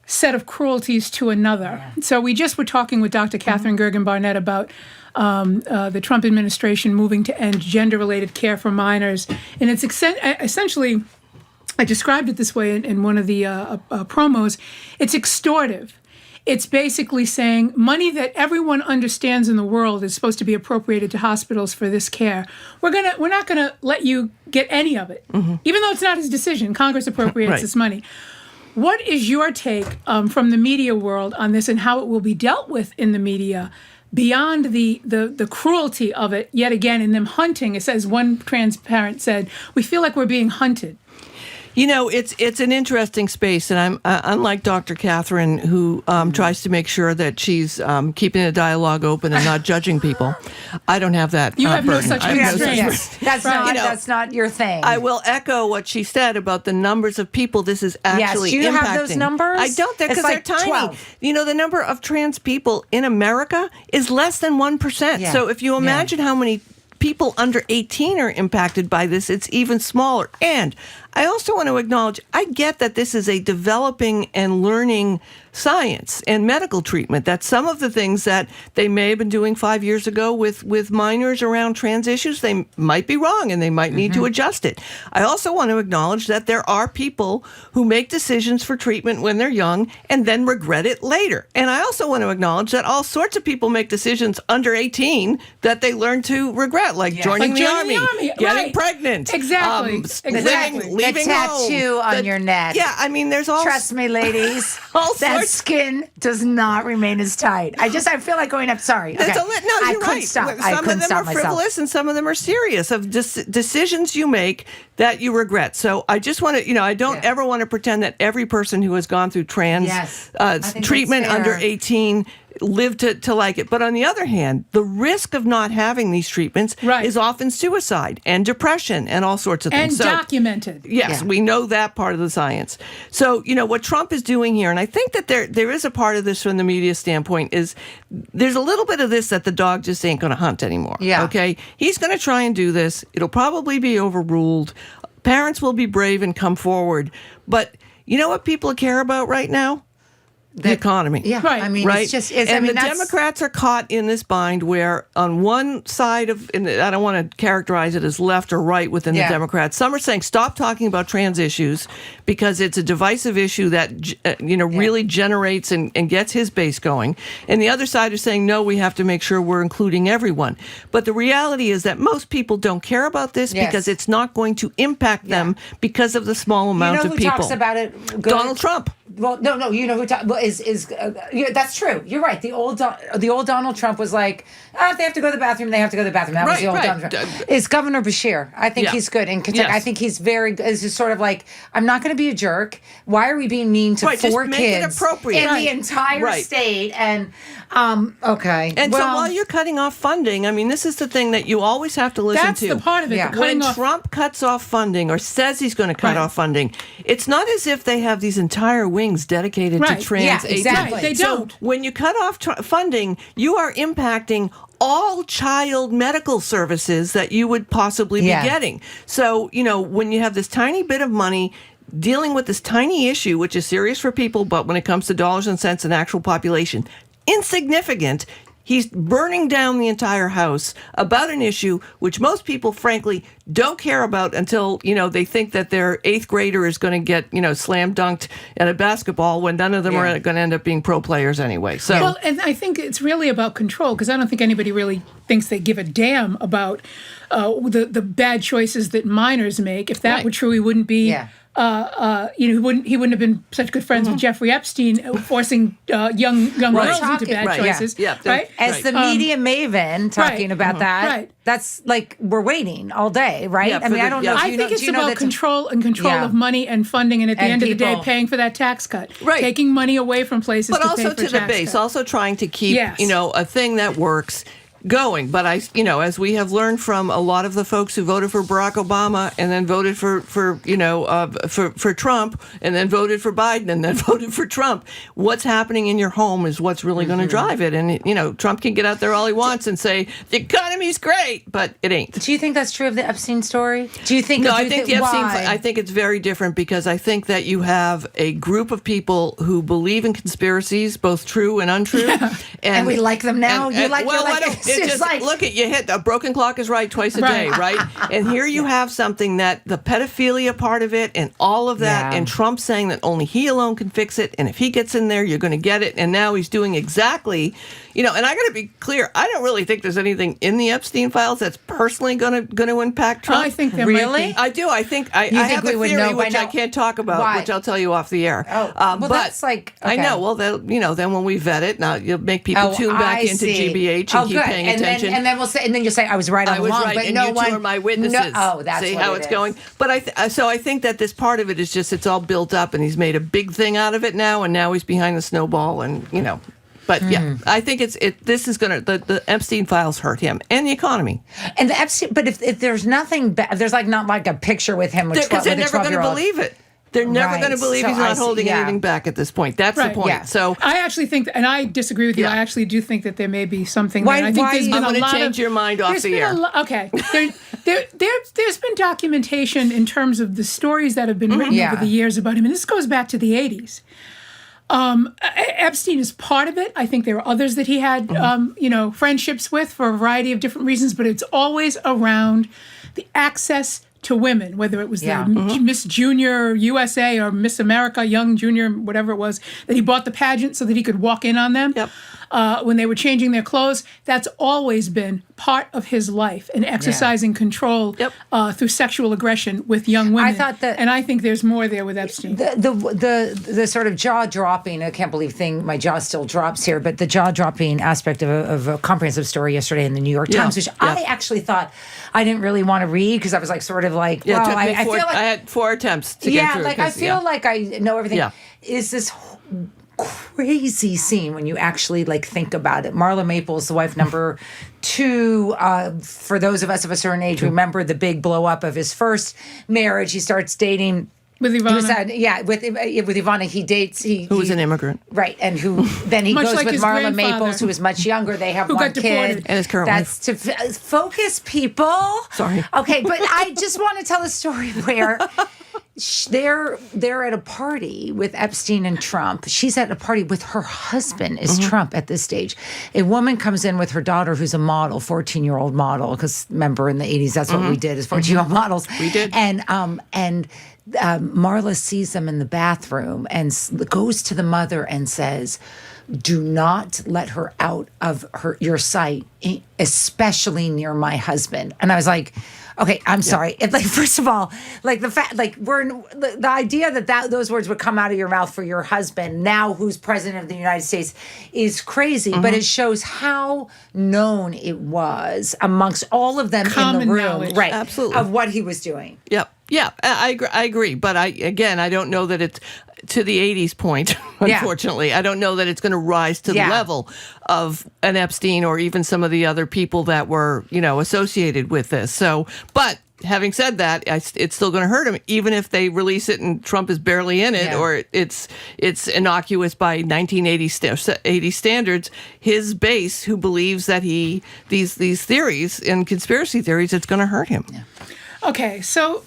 set of cruelties to another. So we just were talking with Dr. Katherine Gergen Barnett about the Trump administration moving to end gender-related care for minors. And it's essentially, I described it this way in one of the promos, it's extortive. It's basically saying money that everyone understands in the world is supposed to be appropriated to hospitals for this care. We're not gonna let you get any of it, even though it's not his decision. Congress appropriates this money. What is your take from the media world on this, and how it will be dealt with in the media beyond the cruelty of it? Yet again, in them hunting, it says, one trans parent said, "We feel like we're being hunted." It's an interesting space, and I'm unlike Dr. Katherine, who tries to make sure that she's keeping the dialogue open and not judging people. I don't have that. You have no burden. such constraints. That's not your thing. I will echo what she said about the numbers of people this is actually impacting. Do you have those numbers? I don't, because they're tiny. 12. The number of trans people in America is less than 1%. Yeah. So if you imagine how many people under 18 are impacted by this, it's even smaller. And I also want to acknowledge, I get that this is a developing and learning science and medical treatment, that some of the things that they may have been doing 5 years ago with minors around trans issues, they might be wrong and they might need to adjust it. I also want to acknowledge that there are people who make decisions for treatment when they're young and then regret it later. And I also want to acknowledge that all sorts of people make decisions under 18 that they learn to regret, like joining the army, getting pregnant. Exactly. Leaving the tattoo home, on your neck. Yeah, I mean, there's all... Trust me, ladies. All that sorts... skin does not remain as tight. I feel like going up. Sorry. Okay. You're right. Stop. Some of them are frivolous and some of them are serious, of decisions you make that you regret. So I just want to, I don't ever want to pretend that every person who has gone through trans treatment under 18 live to like it. But on the other hand, the risk of not having these treatments is often suicide and depression and all sorts of things. And documented. Yes, we know that part of the science. So, what Trump is doing here, and I think that there is a part of this from the media standpoint, is there's a little bit of this that the dog just ain't going to hunt anymore. Yeah. Okay? He's going to try and do this. It'll probably be overruled. Parents will be brave and come forward. But you know what people care about right now? the economy. Yeah, Right. I mean, Right? it's just, the Democrats are caught in this bind where on one side of, and I don't want to characterize it as left or right within the Democrats, some are saying stop talking about trans issues because it's a divisive issue that, really generates and gets his base going. And the other side is saying, no, we have to make sure we're including everyone. But the reality is that most people don't care about this because it's not going to impact them because of the small amount of people. You know who talks about it? Donald Trump. Well, no. You know who that's true. You're right. The old Donald Trump was like, if they have to go to the bathroom, they have to go to the bathroom. That was the old Donald Trump. It's Governor Bashir. I think he's good in Kentucky. I think he's it's just sort of like, I'm not going to be a jerk. Why are we being mean to 4 just make kids it appropriate. in the entire state? And okay. And so while you're cutting off funding, I mean, this is the thing that you always have to listen to. That's the part of it. When Trump cuts off funding or says he's going to cut off funding, it's not as if they have these entire wings dedicated to trans agents. Exactly. They don't. So when you cut off funding, you are impacting all child medical services that you would possibly be getting. So, when you have this tiny bit of money dealing with this tiny issue, which is serious for people, but when it comes to dollars and cents and actual population, insignificant. He's burning down the entire house about an issue which most people, frankly, don't care about until, they think that their 8th grader is going to get, slam dunked at a basketball when none of them are going to end up being pro players anyway. So, well, and I think it's really about control because I don't think anybody really thinks they give a damn about the bad choices that minors make. If that were true, he wouldn't be. Yeah. He wouldn't have been such good friends with Jeffrey Epstein, forcing young girls into bad choices. Right? As the media maven talking about that. Right. That's like we're waiting all day, right? I don't know. I think it's about control of money and funding, and at the end of the day, paying for that tax cut, taking money away from places, but also to the base, also trying to keep a thing that works going. But as we have learned from a lot of the folks who voted for Barack Obama and then voted for Trump and then voted for Biden and then voted for Trump, what's happening in your home is what's really going to drive it. And Trump can get out there all he wants and say the economy's great, but it ain't. Do you think that's true of the Epstein story? Do you think? No, I think the Epstein. I think it's very different because I think that you have a group of people who believe in conspiracies, both true and untrue, and we like them now. Look at you hit a broken clock is right twice a day, right? And here you have something that the pedophilia part of it and all of that, and Trump saying that only he alone can fix it, and if he gets in there, you're going to get it. And now he's doing exactly, and I got to be clear, I don't really think there's anything in the Epstein files that's personally going to impact Trump. I think there really? might be. I do. I think I have a theory which I can't talk about, which I'll tell you off the air. Well, but that's like I know. Well, then when we vet it, now you'll make people tune back into GBH and keep paying attention. And then you'll say I was right all along, but and no you one. Two are my witnesses. That's see what how it it's is. going. But I think that this part of it is just it's all built up, and he's made a big thing out of it now, and now he's behind the snowball, and But I think this is going to the Epstein files hurt him and the economy. And the Epstein, but if there's nothing, there's not like a picture with him because they're never going to believe it. They're never going to believe he's not holding anything back at this point. That's the point. Yeah. So I actually think, and I disagree with you. I actually do think that there may be something. I think there's been I'm going to change your mind off the air. Okay, there's been documentation in terms of the stories that have been written over the years about him, and this goes back to the 80s. Epstein is part of it. I think there are others that he had, friendships with for a variety of different reasons, but it's always around the access to women, whether it was the Miss Junior USA or Miss America, Young Junior, whatever it was, that he bought the pageant so that he could walk in on them when they were changing their clothes. That's always been part of his life and exercising control through sexual aggression with young women. I thought that, and I think there's more there with Epstein. The sort of jaw-dropping, I can't believe my jaw still drops here, but the jaw-dropping aspect of a comprehensive story yesterday in the New York Times, which I actually thought I didn't really want to read because I was I feel like I had 4 attempts to get through. I feel like I know everything. Is this crazy scene when you actually think about it? Marla Maples, the wife number 2. For those of us of a certain age, remember the big blow up of his first marriage. He starts dating. With Ivana. With Ivana, he dates. Who was an immigrant. Right, and who then he goes with Marla Maples, who is much younger. They have one kid. And his current wife. To focus, people. Sorry. Okay, but I just want to tell a story where they're at a party with Epstein and Trump. She's at a party with her husband is Trump at this stage. A woman comes in with her daughter who's a model, 14-year-old model, because remember in the 80s that's what we did as 14-year-old models. We did. And Marla sees them in the bathroom and goes to the mother and says, do not let her out of your sight, especially near my husband. And I was like, okay, I'm sorry. It, first of all, the fact, the idea that those words would come out of your mouth for your husband, now who's president of the United States, is crazy. But it shows how known it was amongst all of them Common in the room, knowledge. right? Absolutely. Of what he was doing. Yep. Yeah, I agree. But I don't know that it's to the 80s point, unfortunately. I don't know that it's going to rise to the level of an Epstein or even some of the other people that were, associated with this. So, but having said that, it's still going to hurt him, even if they release it and Trump is barely in it, or it's innocuous by 1980 standards. His base, who believes that these theories and conspiracy theories, it's going to hurt him. Yeah. Okay, so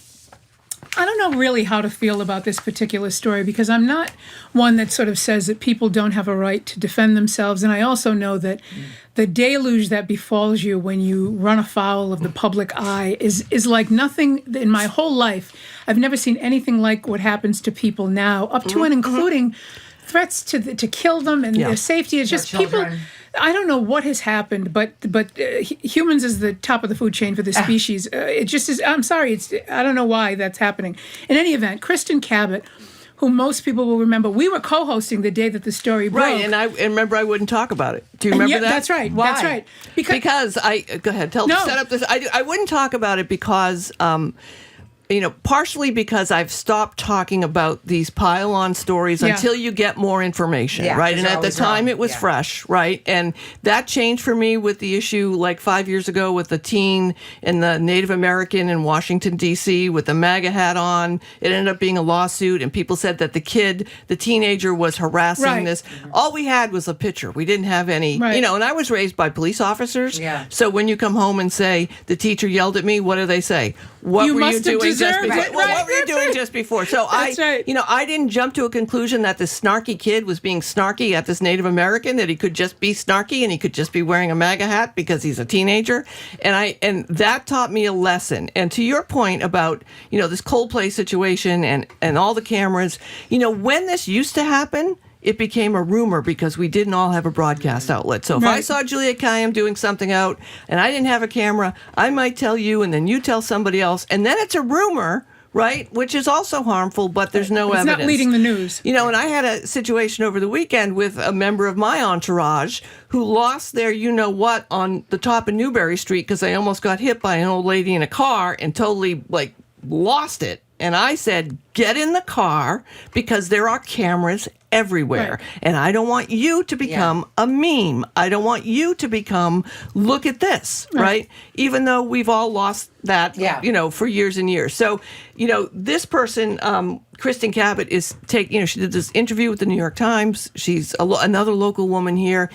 I don't know really how to feel about this particular story because I'm not one that sort of says that people don't have a right to defend themselves. And I also know that the deluge that befalls you when you run afoul of the public eye is like nothing in my whole life. I've never seen anything like what happens to people now, up to and including threats to kill them and their safety. It's just people. I don't know what has happened, but humans is the top of the food chain for the species. It just is. I'm sorry. I don't know why that's happening. In any event, Kristen Cabot, who most people will remember, we were co-hosting the day that the story broke. Right, and remember I wouldn't talk about it. Do you remember that? That's right. Why? That's right. Because go ahead. Set up this. I wouldn't talk about it because. Partially because I've stopped talking about these pile-on stories until you get more information, right? And at the time it was fresh, right? And that changed for me with the issue 5 years ago with the teen and the Native American in Washington, D.C. with the MAGA hat on. It ended up being a lawsuit, and people said that the teenager was harassing this. All we had was a picture. We didn't have any, and I was raised by police officers. Yeah. So when you come home and say, the teacher yelled at me, what do they say? What were you doing just before? What were you doing just before? So I didn't jump to a conclusion that this snarky kid was being snarky at this Native American, that he could just be snarky and he could just be wearing a MAGA hat because he's a teenager. And that taught me a lesson. And to your point about, this Coldplay situation and all the cameras, when this used to happen, it became a rumor because we didn't all have a broadcast outlet. So if I saw Juliette Kayyem doing something out and I didn't have a camera, I might tell you and then you tell somebody else. And then it's a rumor, right? Which is also harmful, but there's no evidence. It's not leading the news. And I had a situation over the weekend with a member of my entourage who lost their you-know-what on the top of Newberry Street because they almost got hit by an old lady in a car and totally, lost it. And I said, get in the car because there are cameras everywhere. Right. And I don't want you to become a meme. I don't want you to become, look at this, right? Even though we've all lost that, for years and years. So, this person, Kristen Cabot, is she did this interview with the New York Times. She's another local woman here.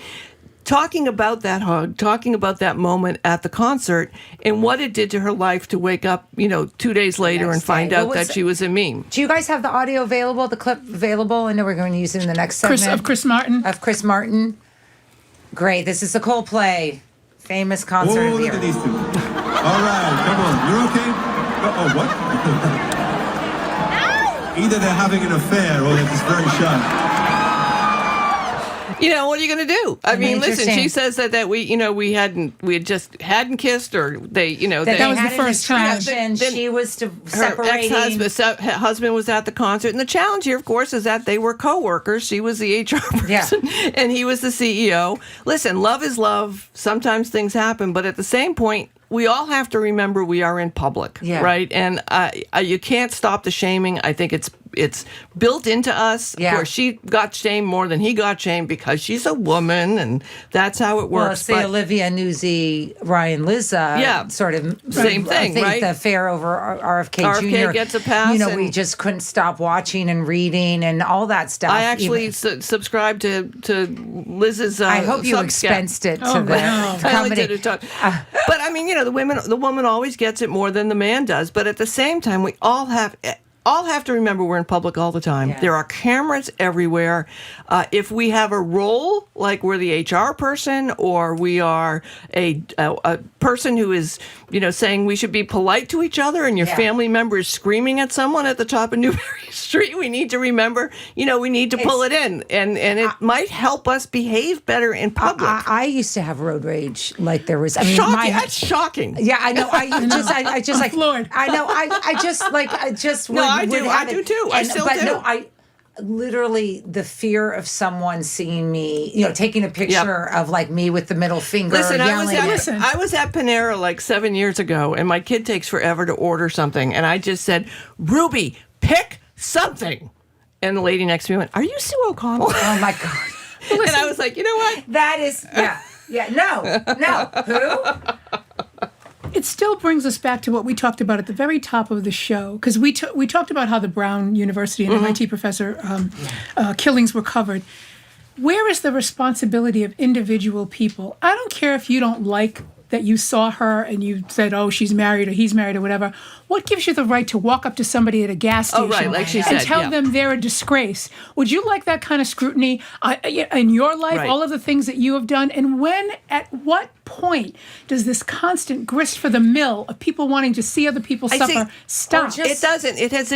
Talking about that hug, talking about that moment at the concert and what it did to her life to wake up, 2 days later and find out that she was a meme. Do you guys have the audio available, the clip available? I know we're going to use it in the next segment. Of Chris Martin. Of Chris Martin. Great. This is the Coldplay famous concert of the year. Look at these two. All right, come on. You're okay? What? Either they're having an affair or they're just very shy. What are you going to do? I mean, listen, she says that we just hadn't kissed, or they, that was the first time. She was separating. Her husband was at the concert, and the challenge here, of course, is that they were co-workers. She was the HR person, and he was the CEO. Listen, love is love. Sometimes things happen, but at the same point, we all have to remember we are in public, right? And you can't stop the shaming. I think it's built into us. Yeah. Of course, she got shamed more than he got shamed because she's a woman, and that's how it works. Well, Olivia Newsy, Ryan Lizza, sort of same thing, I think right? The affair over RFK Jr. RFK gets a pass. We just couldn't stop watching and reading and all that stuff. I actually subscribed to Liz's. I hope you expensed it to the company. But I mean, the woman always gets it more than the man does. But at the same time, we all have. all have to remember we're in public all the time. Yeah. There are cameras everywhere. If we have a role, like we're the HR person, or we are a person who is, saying we should be polite to each other, and your family member is screaming at someone at the top of Newbury Street, we need to remember, we need to pull it in, and it might help us behave better in public. I used to have road rage, like there was. Shocking. That's shocking. Yeah, I know. I just like floored. I know. I just would. No, I would do. have I do it. too. I still do. No, I literally the fear of someone seeing me, taking a picture of like me with the middle finger. Listen, yelling. I was at Panera like 7 years ago, and my kid takes forever to order something, and I just said, "Ruby, pick something," and the lady next to me went, "Are you Sue O'Connell?" Oh my God! And I was like, you know what? That is no. Who? It still brings us back to what we talked about at the very top of the show, because we talked about how the Brown University and MIT professor killings were covered. Where is the responsibility of individual people? I don't care if you don't like that you saw her and you said, oh, she's married or he's married or whatever. What gives you the right to walk up to somebody at a gas station and tell them they're a disgrace? Would you like that kind of scrutiny in your life, all of the things that you have done? And at what point does this constant grist for the mill of people wanting to see other people suffer stop? It doesn't. It has.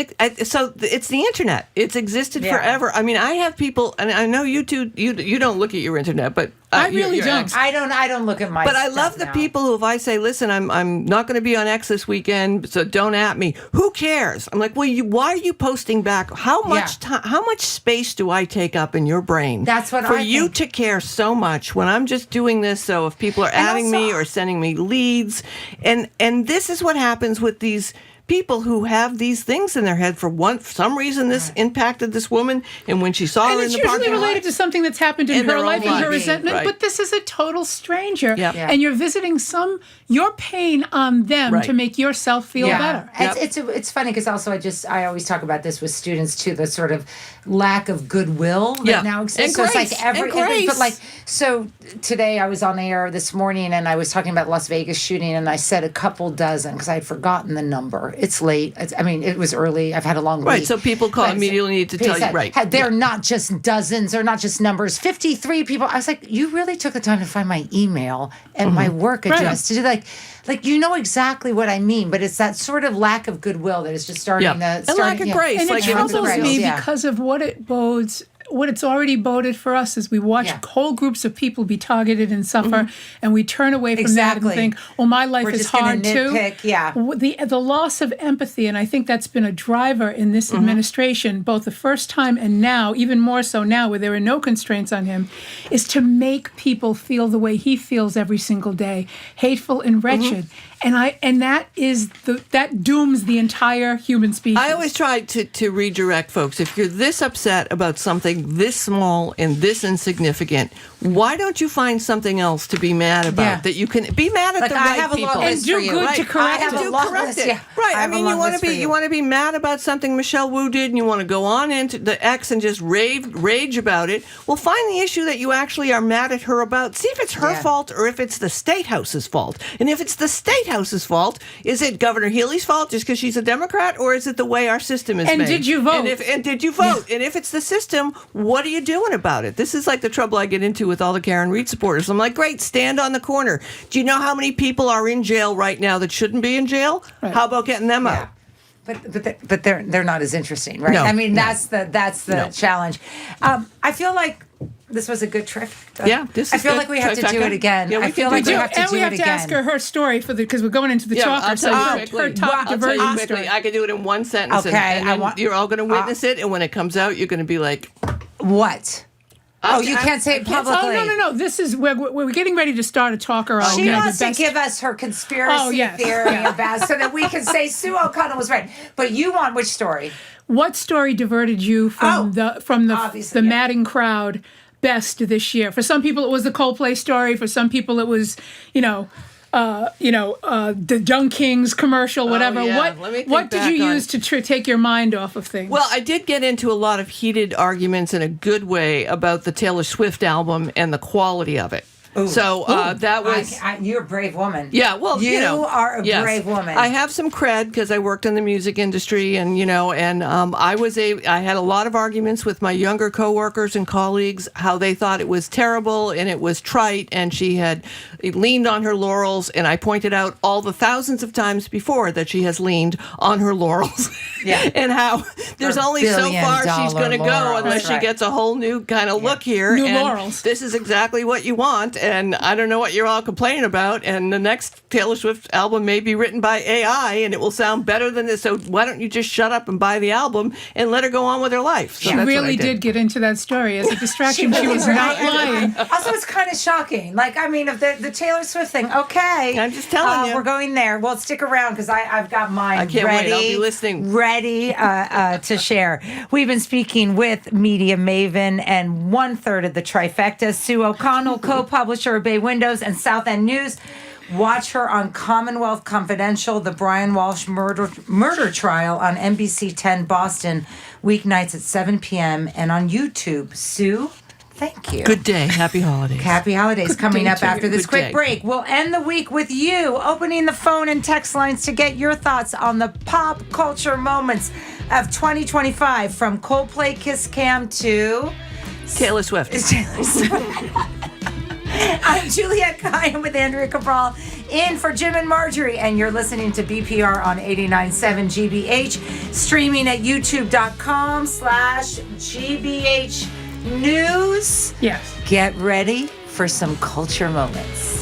So it's the internet. It's existed forever. I mean, I have people, and I know you two. You don't look at your internet, but I really don't. I don't look at my. But I love the people who, if I say, listen, I'm not going to be on X this weekend, so don't at me. Who cares? I'm like, well, why are you posting back? How much time? How much space do I take up in your brain? That's what for you to care so much when I'm just doing this. So if people are adding me or sending me leads, and this is what happens with these people who have these things in their head. For some reason, this impacted this woman, and when she saw her in the parking lot, it's usually related to something that's happened in her life and her resentment. But this is a total stranger, and you're visiting your pain on them to make yourself feel better. It's funny because also I always talk about this with students too, the sort of lack of goodwill that now exists. And so grace. It's like but today I was on air this morning and I was talking about Las Vegas shooting and I said a couple dozen because I had forgotten the number. It's late. It was early. I've had a long week. Right, so people call immediately need to tell you, right. They're not just dozens. They're not just numbers. 53 people. I was like, you really took the time to find my email and my work address to do like you know exactly what I mean, but it's that sort of lack of goodwill that is just starting to... And lack of grace. And it troubles me because of what it bodes... What it's already boded for us is we watch whole groups of people be targeted and suffer, and we turn away from that and think, well, my life is hard too. The loss of empathy, and I think that's been a driver in this administration, both the first time and now, even more so now where there are no constraints on him, is to make people feel the way he feels every single day, hateful and wretched. And that dooms the entire human species. I always try to redirect folks. If you're this upset about something this small and this insignificant, why don't you find something else to be mad about that you can be mad at the right people and do good to correct it? Right. I mean, you want to be mad about something Michelle Wu did, and you want to go on into the X and just rage about it. Well, find the issue that you actually are mad at her about. See if it's her fault or if it's the State House's fault. And if it's the State House's fault, is it Governor Healey's fault just because she's a Democrat, or is it the way our system is made? And did you vote? And did you vote? Yeah. And if it's the system, what are you doing about it? This is like the trouble I get into with all the Karen Reed supporters. I'm like, great, stand on the corner. Do you know how many people are in jail right now that shouldn't be in jail? Right. How about getting them out? But they're not as interesting, right? No, I mean, that's the challenge. I feel like this was a good trip. I feel like we have to do it again. Yeah, I feel like we have to do it again. And we have to ask her story because we're going into the talker. So her top diversion story. I can do it in one sentence. Okay, and you're all going to witness it, and when it comes out, you're going to be like, what? You can't say it publicly. Oh, no. This is we're getting ready to start a talker. She wants to give us her conspiracy theory about so that we can say Sue O'Connell was right. But you want which story? What story diverted you from the madding crowd best this year? For some people, it was the Coldplay story. For some people, it was the Young Kings commercial, whatever. What did you use to take your mind off of things? Well, I did get into a lot of heated arguments in a good way about the Taylor Swift album and the quality of it. So that was... You're a brave woman. Yeah, well, you are a brave woman. I have some cred because I worked in the music industry, and I had a lot of arguments with my younger coworkers and colleagues how they thought it was terrible and it was trite, and she had leaned on her laurels, and I pointed out all the thousands of times before that she has leaned on her laurels, and how there's only so far she's going to go unless she gets a whole new kind of look here. New and laurels. This is exactly what you want, and I don't know what you're all complaining about, and the next Taylor Swift album may be written by AI, and it will sound better than this, so why don't you just shut up and buy the album and let her go on with her life? So She really did get into that story as a distraction. She was not lying. Also, it's kind of shocking. Like, I mean, of the Taylor Swift thing, okay. I'm just telling you. We're going there. Well, stick around because I've got mine I can't ready. wait. I'll be listening. Ready to share. We've been speaking with media maven and 1/3 of the trifecta, Sue O'Connell, co-publisher of Bay Windows and South End News. Watch her on Commonwealth Confidential, the Brian Walsh murder trial on NBC 10 Boston, weeknights at 7 p.m. and on YouTube. Sue, thank you. Good day. Happy holidays. Happy holidays coming up after this Good quick day. break. We'll end the week with you opening the phone and text lines to get your thoughts on the pop culture moments of 2025, from Coldplay Kiss Cam to Taylor Swift. I'm Juliette Kayan with Andrea Cabral in for Jim and Marjorie, and you're listening to BPR on 89.7 GBH, streaming at youtube.com/GBH News. Yes. Get ready for some culture moments.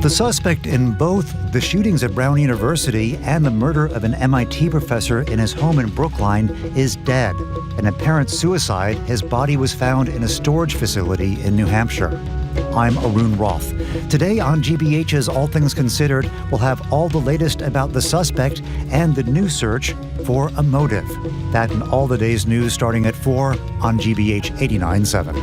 The suspect in both the shootings at Brown University and the murder of an MIT professor in his home in Brookline is dead. An apparent suicide, his body was found in a storage facility in New Hampshire. I'm Arun Roth. Today on GBH's All Things Considered, we'll have all the latest about the suspect and the new search for a motive. That and all the day's news starting at 4 on GBH 89.7.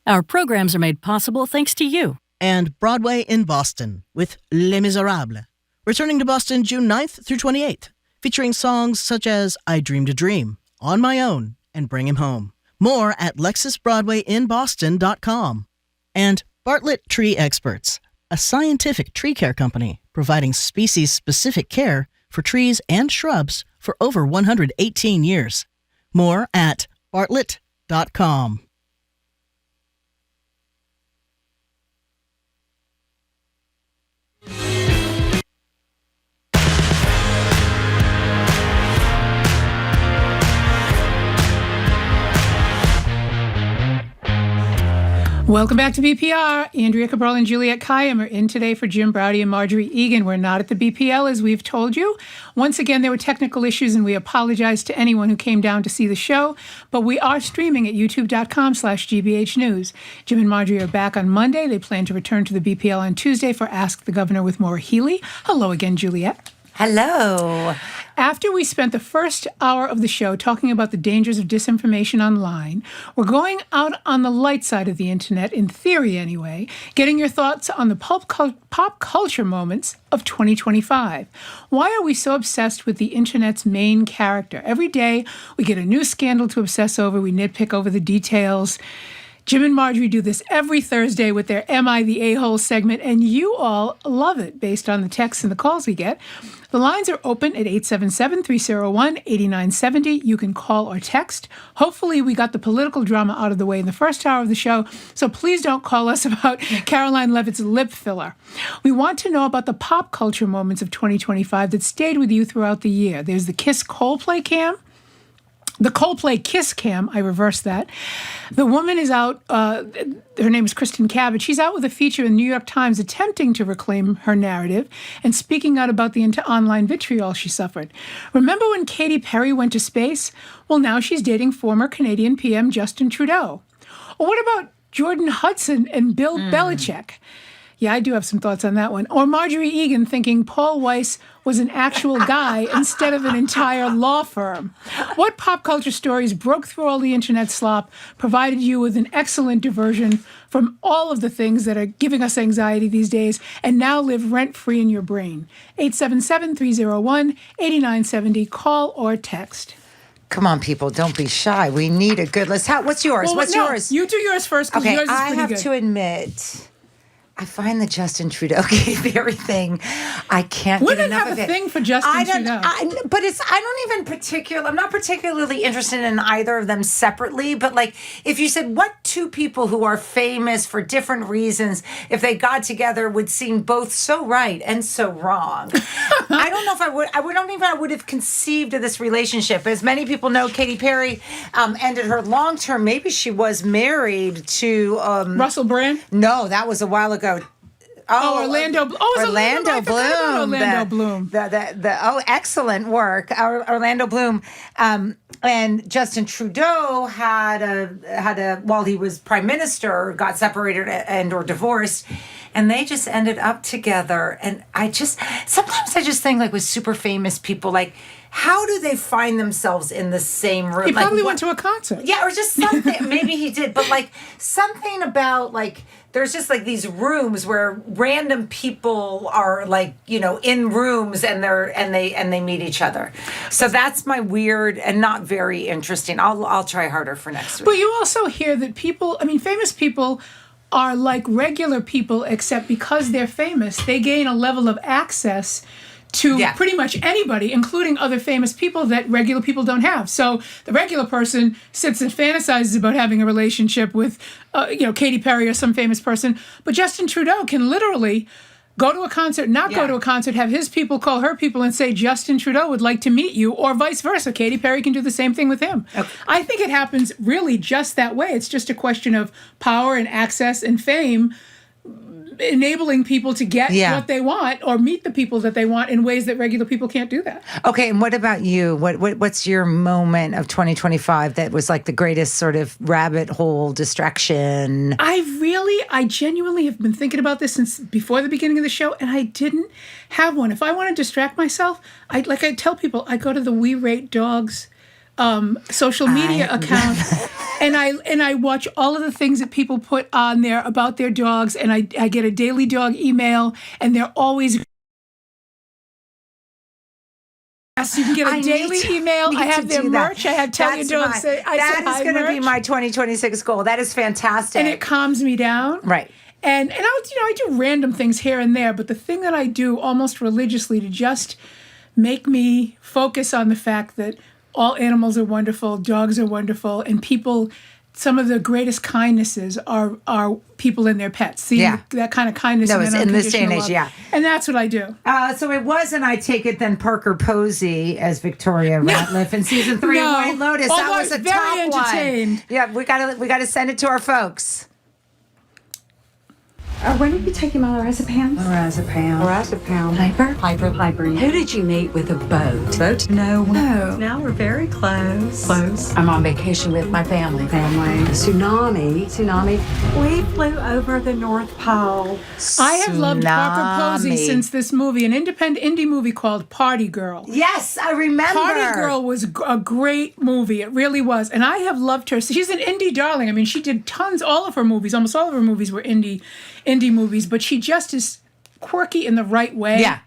Our programs are made possible thanks to you. And Broadway in Boston with Les Miserables, returning to Boston June 9th through 28th, featuring songs such as I Dreamed a Dream, On My Own, and Bring Him Home. More at LexusBroadwayInBoston.com. And Bartlett Tree Experts, a scientific tree care company providing species-specific care for trees and shrubs for over 118 years. More at Bartlett.com. Welcome back to BPR. Andrea Cabral and Juliette Kayan are in today for Jim Braude and Marjorie Egan. We're not at the BPL, as we've told you. Once again, there were technical issues, and we apologize to anyone who came down to see the show, but we are streaming at youtube.com/GBH News. Jim and Marjorie are back on Monday. They plan to return to the BPL on Tuesday for Ask the Governor with Maura Healey. Hello again, Juliette. Hello. After we spent the first hour of the show talking about the dangers of disinformation online, we're going out on the light side of the internet, in theory anyway, getting your thoughts on the pop culture moments of 2025. Why are we so obsessed with the internet's main character? Every day we get a new scandal to obsess over, we nitpick over the details. Jim and Marjorie do this every Thursday with their Am I the A-Hole segment, and you all love it based on the texts and the calls we get. The lines are open at 877-301-8970. You can call or text. Hopefully we got the political drama out of the way in the first hour of the show, so please don't call us about Caroline Leavitt's lip filler. We want to know about the pop culture moments of 2025 that stayed with you throughout the year. There's the Kiss Coldplay cam. The Coldplay Kiss Cam, I reversed that. The woman is out, her name is Kristen Cabbage. She's out with a feature in the New York Times attempting to reclaim her narrative and speaking out about the online vitriol she suffered. Remember when Katy Perry went to space? Well, now she's dating former Canadian PM Justin Trudeau. Or what about Jordan Hudson and Bill Belichick? Yeah, I do have some thoughts on that one. Or Marjorie Egan thinking Paul Weiss was an actual guy instead of an entire law firm. What pop culture stories broke through all the internet slop, provided you with an excellent diversion from all of the things that are giving us anxiety these days, and now live rent-free in your brain? 877-301-8970. Call or text. Come on, people, don't be shy. We need a good list. What's yours? Well, What's yours? You do yours first, because yours is pretty good. I have to admit, I find the Justin Trudeau Katy Perry thing, I can't get enough of it. Women have a thing for Justin Trudeau. But I'm not particularly interested in either of them separately, but like, if you said what two people who are famous for different reasons, if they got together, would seem both so right and so wrong. I don't know if I would have conceived of this relationship. As many people know, Katy Perry ended her long-term, maybe she was married to... Russell Brand? No, that was a while ago. Orlando Bloom. Orlando Bloom. Excellent work, Orlando Bloom. And Justin Trudeau had a while he was prime minister, got separated and or divorced, and they just ended up together. And sometimes I just think, like, with super famous people, like, how do they find themselves in the same room? He probably went to a concert. Yeah, or just something. Maybe he did, but like something about like there's just like these rooms where random people are like, you know, in rooms and they meet each other. So that's my weird and not very interesting. I'll try harder for next week. But you also hear that famous people are like regular people, except because they're famous, they gain a level of access to pretty much anybody, including other famous people that regular people don't have. So the regular person sits and fantasizes about having a relationship with, Katy Perry or some famous person. But Justin Trudeau can literally go to a concert, go to a concert, have his people call her people and say, Justin Trudeau would like to meet you, or vice versa. Katy Perry can do the same thing with him. Okay. I think it happens really just that way. It's just a question of power and access and fame enabling people to get what they want or meet the people that they want in ways that regular people can't do that. Okay, and what about you? What's your moment of 2025 that was like the greatest sort of rabbit hole distraction? I genuinely have been thinking about this since before the beginning of the show, and I didn't have one. If I want to distract myself, I tell people, I go to the We Rate Dogs social media account, and I watch all of the things that people put on there about their dogs, and I get a daily dog email, and they're always. Yes, you can get a daily email. I have their merch. I have Tell Your Dog Say I That is going to be my 2026 goal. That is fantastic, and it calms me down. Right. And I do random things here and there, but the thing that I do almost religiously to just make me focus on the fact that all animals are wonderful, dogs are wonderful, and people, some of the greatest kindnesses are people and their pets. Seeing that kind of kindness in this day and age, love. And that's what I do. So it wasn't, I take it, then Parker Posey as Victoria Ratliff in season 3 of White Lotus. Although That was a very top entertained. one. Yeah, we gotta send it to our folks. When did you take him on lorazepam? Lorazepam. Hyper. Who did you meet with a boat? No. Now we're very close. I'm on vacation with my family. Tsunami. We flew over the North Pole. I have loved Parker Posey since this movie, an independent indie movie called Party Girl. Yes, I remember. Party Girl was a great movie. It really was. And I have loved her. She's an indie darling. I mean, she did all of her movies. Almost all of her movies were indie movies, but she just is quirky in the right way. Yeah.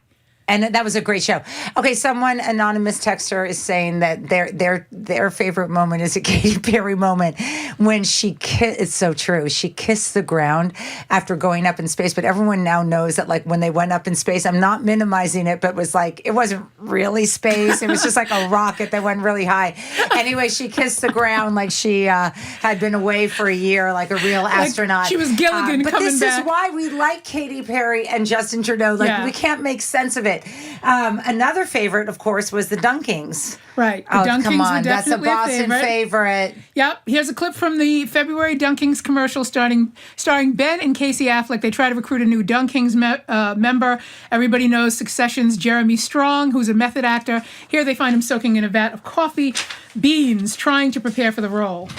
And that was a great show. Okay, someone, anonymous texter, is saying that their favorite moment is a Katy Perry moment when it's so true. She kissed the ground after going up in space, but everyone now knows that like when they went up in space, I'm not minimizing it, but it wasn't really space. It was just like a rocket that went really high. Anyway, she kissed the ground like she had been away for a year, like a real astronaut. She was Gilligan coming back. But this is why we like Katy Perry and Justin Trudeau. We can't make sense of it. Another favorite, of course, was the Dunkings. Right. The Dunkings come on, were that's a Boston favorite. Yep. Here's a clip from the February Dunkings commercial starring Ben and Casey Affleck. They try to recruit a new Dunkings member. Everybody knows Succession's Jeremy Strong, who's a method actor. Here they find him soaking in a vat of coffee beans, trying to prepare for the role.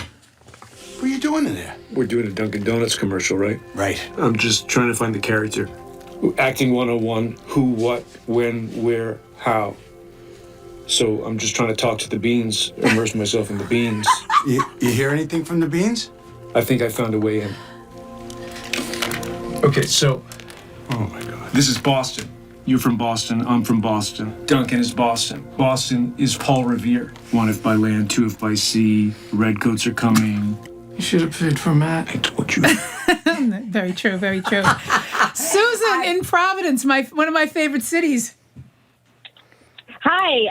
Will you doing in there? We're doing a Dunkin' Donuts commercial, right? Right. I'm just trying to find the character. Acting 101, who, what, when, where, how. So I'm just trying to talk to the beans, immerse myself in the beans. You hear anything from the beans? I think I found a way in. Okay, so, oh my God. This is Boston. You're from Boston, I'm from Boston. Duncan is Boston. Boston is Paul Revere. 1 if by land, 2 if by sea. Redcoats are coming. You should have paid for Matt. I told you. Very true, very true. Susan in Providence, one of my favorite cities. Hi,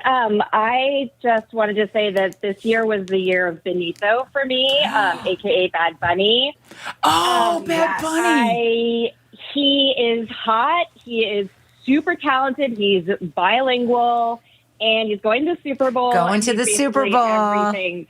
I just wanted to say that this year was the year of Benito for me, a.k.a. Bad Bunny. Oh, Bad Bunny. He is hot. He is super talented. He's bilingual. And he's going to the Super Bowl. Going to the Super Bowl. Everything.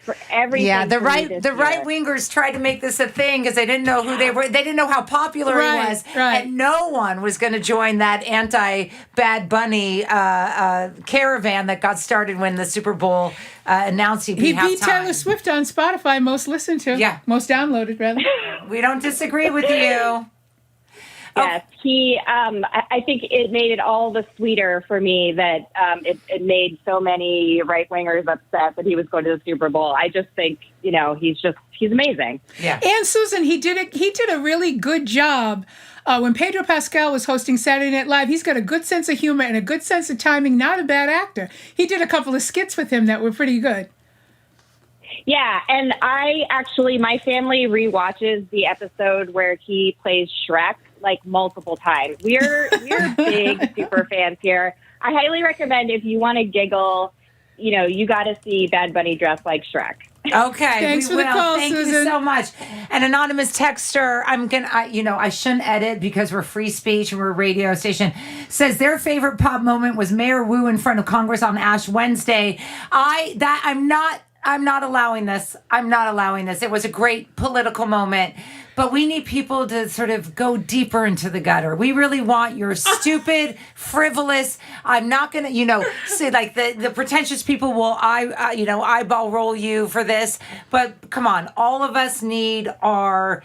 Yeah, the right year. wingers tried to make this a thing because they didn't know who they were. They didn't know how popular he was, and no one was going to join that anti-Bad Bunny caravan that got started when the Super Bowl announced he'd be halftime. He beat Taylor Swift on Spotify, most listened to. Yeah, most downloaded rather. We don't disagree with you. Yes, I think it made it all the sweeter for me that it made so many right-wingers upset that he was going to the Super Bowl. I just think, he's amazing. Yeah. And Susan, he did a really good job. When Pedro Pascal was hosting Saturday Night Live, he's got a good sense of humor and a good sense of timing, not a bad actor. He did a couple of skits with him that were pretty good. Yeah, and my family rewatches the episode where he plays Shrek like multiple times. We're big super fans here. I highly recommend if you want to giggle, you got to see Bad Bunny dressed like Shrek. Okay, thanks for the call, Thank Susan. you so much. An anonymous texter, I shouldn't edit because we're free speech and we're a radio station, says their favorite pop moment was Mayor Wu in front of Congress on Ash Wednesday. I'm not allowing this. It was a great political moment, but we need people to sort of go deeper into the gutter. We really want your stupid, frivolous. I'm not going to, say like the pretentious people will, eyeball roll you for this. But come on, all of us need our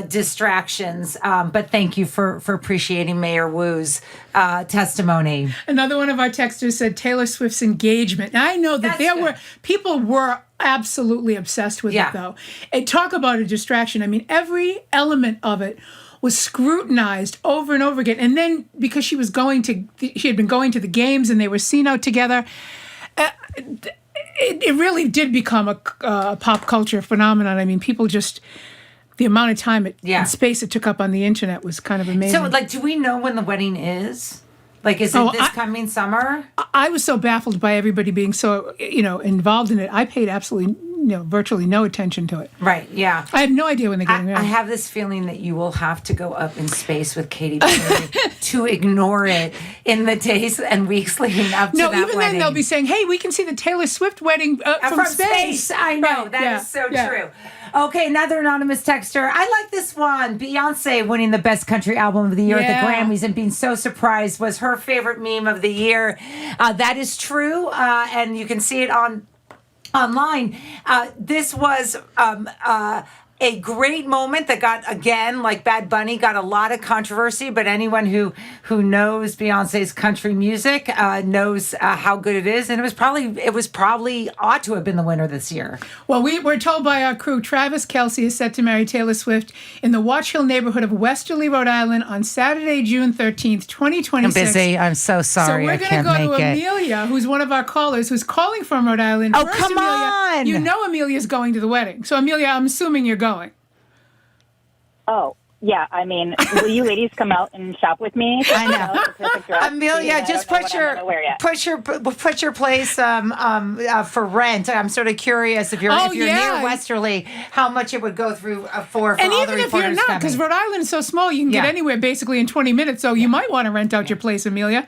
distractions. But thank you for appreciating Mayor Wu's testimony. Another one of our texters said Taylor Swift's engagement. Now, I know that people were absolutely obsessed with it, though. And talk about a distraction. I mean, every element of it was scrutinized over and over again. And then because she had been going to the games and they were seen out together, it really did become a pop culture phenomenon. I mean, people just... The amount of time and space it took up on the internet was kind of amazing. So, do we know when the wedding is? Is it this coming summer? I was so baffled by everybody being so, involved in it. I paid absolutely, virtually no attention to it. Right, yeah. I have no idea when they're getting married. I have this feeling that you will have to go up in space with Katy Perry to ignore it in the days and weeks leading up to that wedding. No, even then they'll be saying, hey, we can see the Taylor Swift wedding from space. I know, that is so true. Okay, another anonymous texter. I like this one. Beyonce winning the Best Country Album of the Year at the Grammys and being so surprised was her favorite meme of the year. That is true, and you can see it online. This was a great moment that got, again, like Bad Bunny, got a lot of controversy, but anyone who knows Beyonce's country music knows how good it is, and it was probably ought to have been the winner this year. Well, we're told by our crew, Travis Kelce is set to marry Taylor Swift in the Watch Hill neighborhood of Westerly, Rhode Island on Saturday, June 13th, 2026. I'm busy. I'm so sorry. I can't make it. So we're going to go to Amelia, who's one of our callers, who's calling from Rhode Island. Oh, first, come on! You know Amelia's going to the wedding. So, Amelia, I'm assuming you're going. Oh, yeah. I mean, will you ladies come out and shop with me? I know. Amelia, just put your place for rent. I'm sort of curious if you're near Westerly, how much it would go through for and all even the if you're not, because Rhode Island is so small, you can get anywhere basically in 20 minutes. So you might want to rent out your place, Amelia.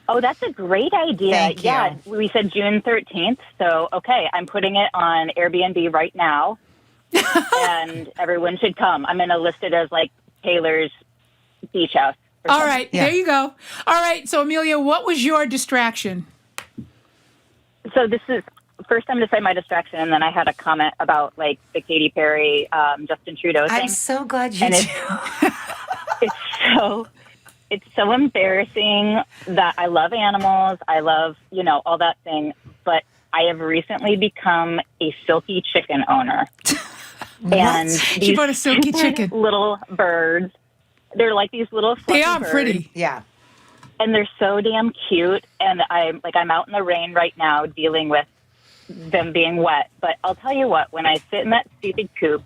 Oh, that's a great idea. Thank you. We said June 13th. So, okay, I'm putting it on Airbnb right now. And everyone should come. I'm going to list it as like Taylor's beach house. All right, there you go. All right, so Amelia, what was your distraction? So this is first I'm going to say my distraction, and then I had a comment about like the Katy Perry, Justin Trudeau thing. I'm so glad you and do. It's so embarrassing that I love animals. I love, all that thing. But I have recently become a silky chicken owner. And She bought a silky chicken. Little birds. They're like these little fluffy They are birds. pretty. Yeah. And they're so damn cute. And I'm out in the rain right now dealing with them being wet. But I'll tell you what, when I sit in that stupid coop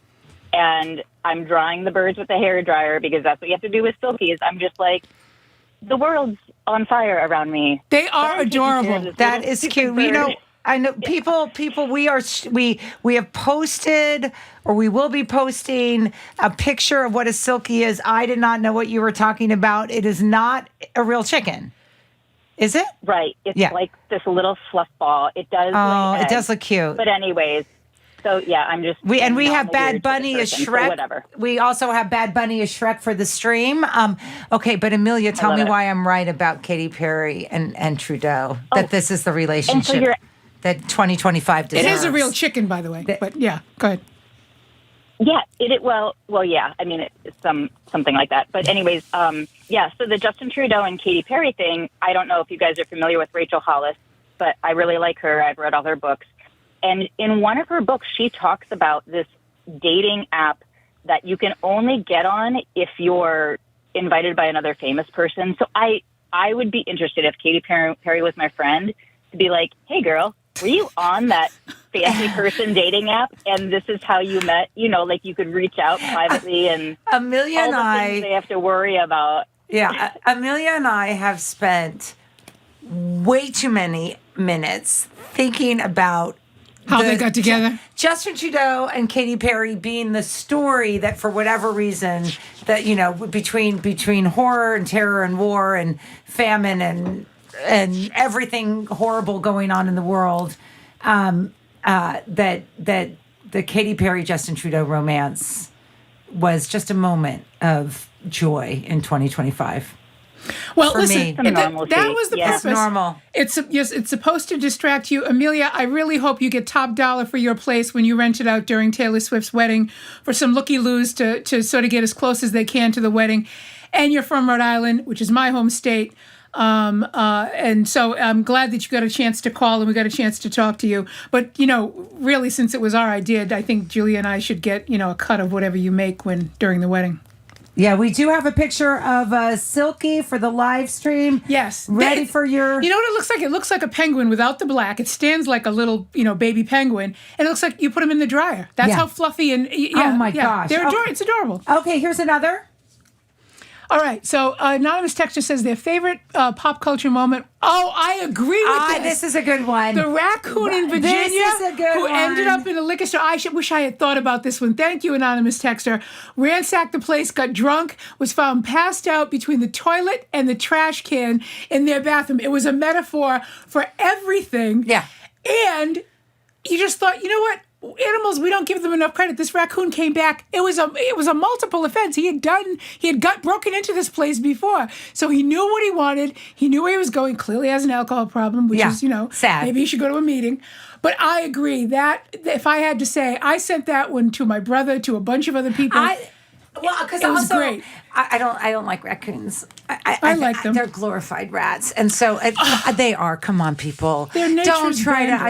and I'm drying the birds with a hairdryer, because that's what you have to do with silkies, I'm just like, the world's on fire around me. They are adorable. That is cute. I know people. We have posted, or we will be posting, a picture of what a silky is. I did not know what you were talking about. It is not a real chicken, is it? Right. It's like this little fluff ball. It does. Oh, lay it eggs. does look cute. But anyways, so yeah, I'm just. We not have a Bad weird Bunny as person, so Shrek. whatever. We also have Bad Bunny as Shrek for the stream. Okay, but Amelia, tell me why I'm right about Katy Perry and Trudeau. That this is the relationship that 2025 deserves. It is a real chicken, by the way. But yeah, go ahead. Yeah, yeah. I mean, it's something like that. But anyways, yeah. So the Justin Trudeau and Katy Perry thing. I don't know if you guys are familiar with Rachel Hollis, but I really like her. I've read all her books. And in one of her books, she talks about this dating app that you can only get on if you're invited by another famous person. So I would be interested if Katy Perry was my friend to be like, hey, girl, were you on that fancy person dating app? And this is how you met, like you could reach out privately and Amelia all and the things they have to worry about. Yeah, Amelia and I have spent way too many minutes thinking about how they got together. Justin Trudeau and Katy Perry being the story that, for whatever reason, that between horror and terror and war and famine and everything horrible going on in the world, that the Katy Perry Justin Trudeau romance was just a moment of joy in 2025. Well, for listen, me. that was the purpose. It's normal. It's supposed to distract you. Amelia, I really hope you get top dollar for your place when you rent it out during Taylor Swift's wedding for some looky-loos to sort of get as close as they can to the wedding. And you're from Rhode Island, which is my home state. And so I'm glad that you got a chance to call and we got a chance to talk to you. But, really, since it was our idea, I think Julia and I should get, a cut of whatever you make during the wedding. Yeah, we do have a picture of Silky for the live stream. Yes. Ready for your... You know what it looks like? It looks like a penguin without the black. It stands like a little, baby penguin. And it looks like you put them in the dryer. That's how fluffy and... oh, my gosh. They're It's adorable. Okay, here's another. All right, so Anonymous Texture says their favorite pop culture moment. Oh, I agree with this. This is a good one. The raccoon in Virginia This is a good who one. ended up in a liquor store. I wish I had thought about this one. Thank you, Anonymous Texter. Ransacked the place, got drunk, was found passed out between the toilet and the trash can in their bathroom. It was a metaphor for everything. Yeah. And you just thought, you know what? Animals, we don't give them enough credit. This raccoon came back. It was a multiple offense. He had got broken into this place before. So he knew what he wanted. He knew where he was going. Clearly has an alcohol problem, which is, sad. Maybe he should go to a meeting. But I agree that if I had to say, I sent that one to my brother, to a bunch of other people. Because it was also great. I don't like raccoons. I like them. They're glorified rats, and so they are. Come on, people. They're nature's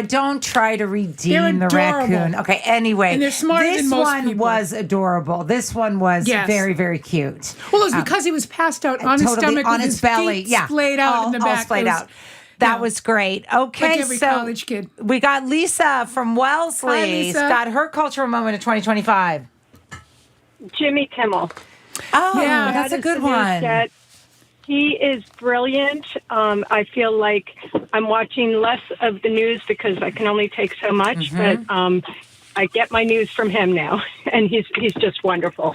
don't try to redeem the raccoon. Okay. Anyway, and they're smarter than most one people. was adorable. This one was very, very cute. Well, it was because he was passed out on his stomach, on with his belly, feet splayed out in the back. All splayed out. That was great. Okay, like every college kid. We got Lisa from Wellesley. Hi, Lisa. Got her cultural moment of 2025. Jimmy Kimmel. Oh, yeah, that's a good one. He is brilliant. I feel like I'm watching less of the news because I can only take so much, but I get my news from him now, and he's just wonderful.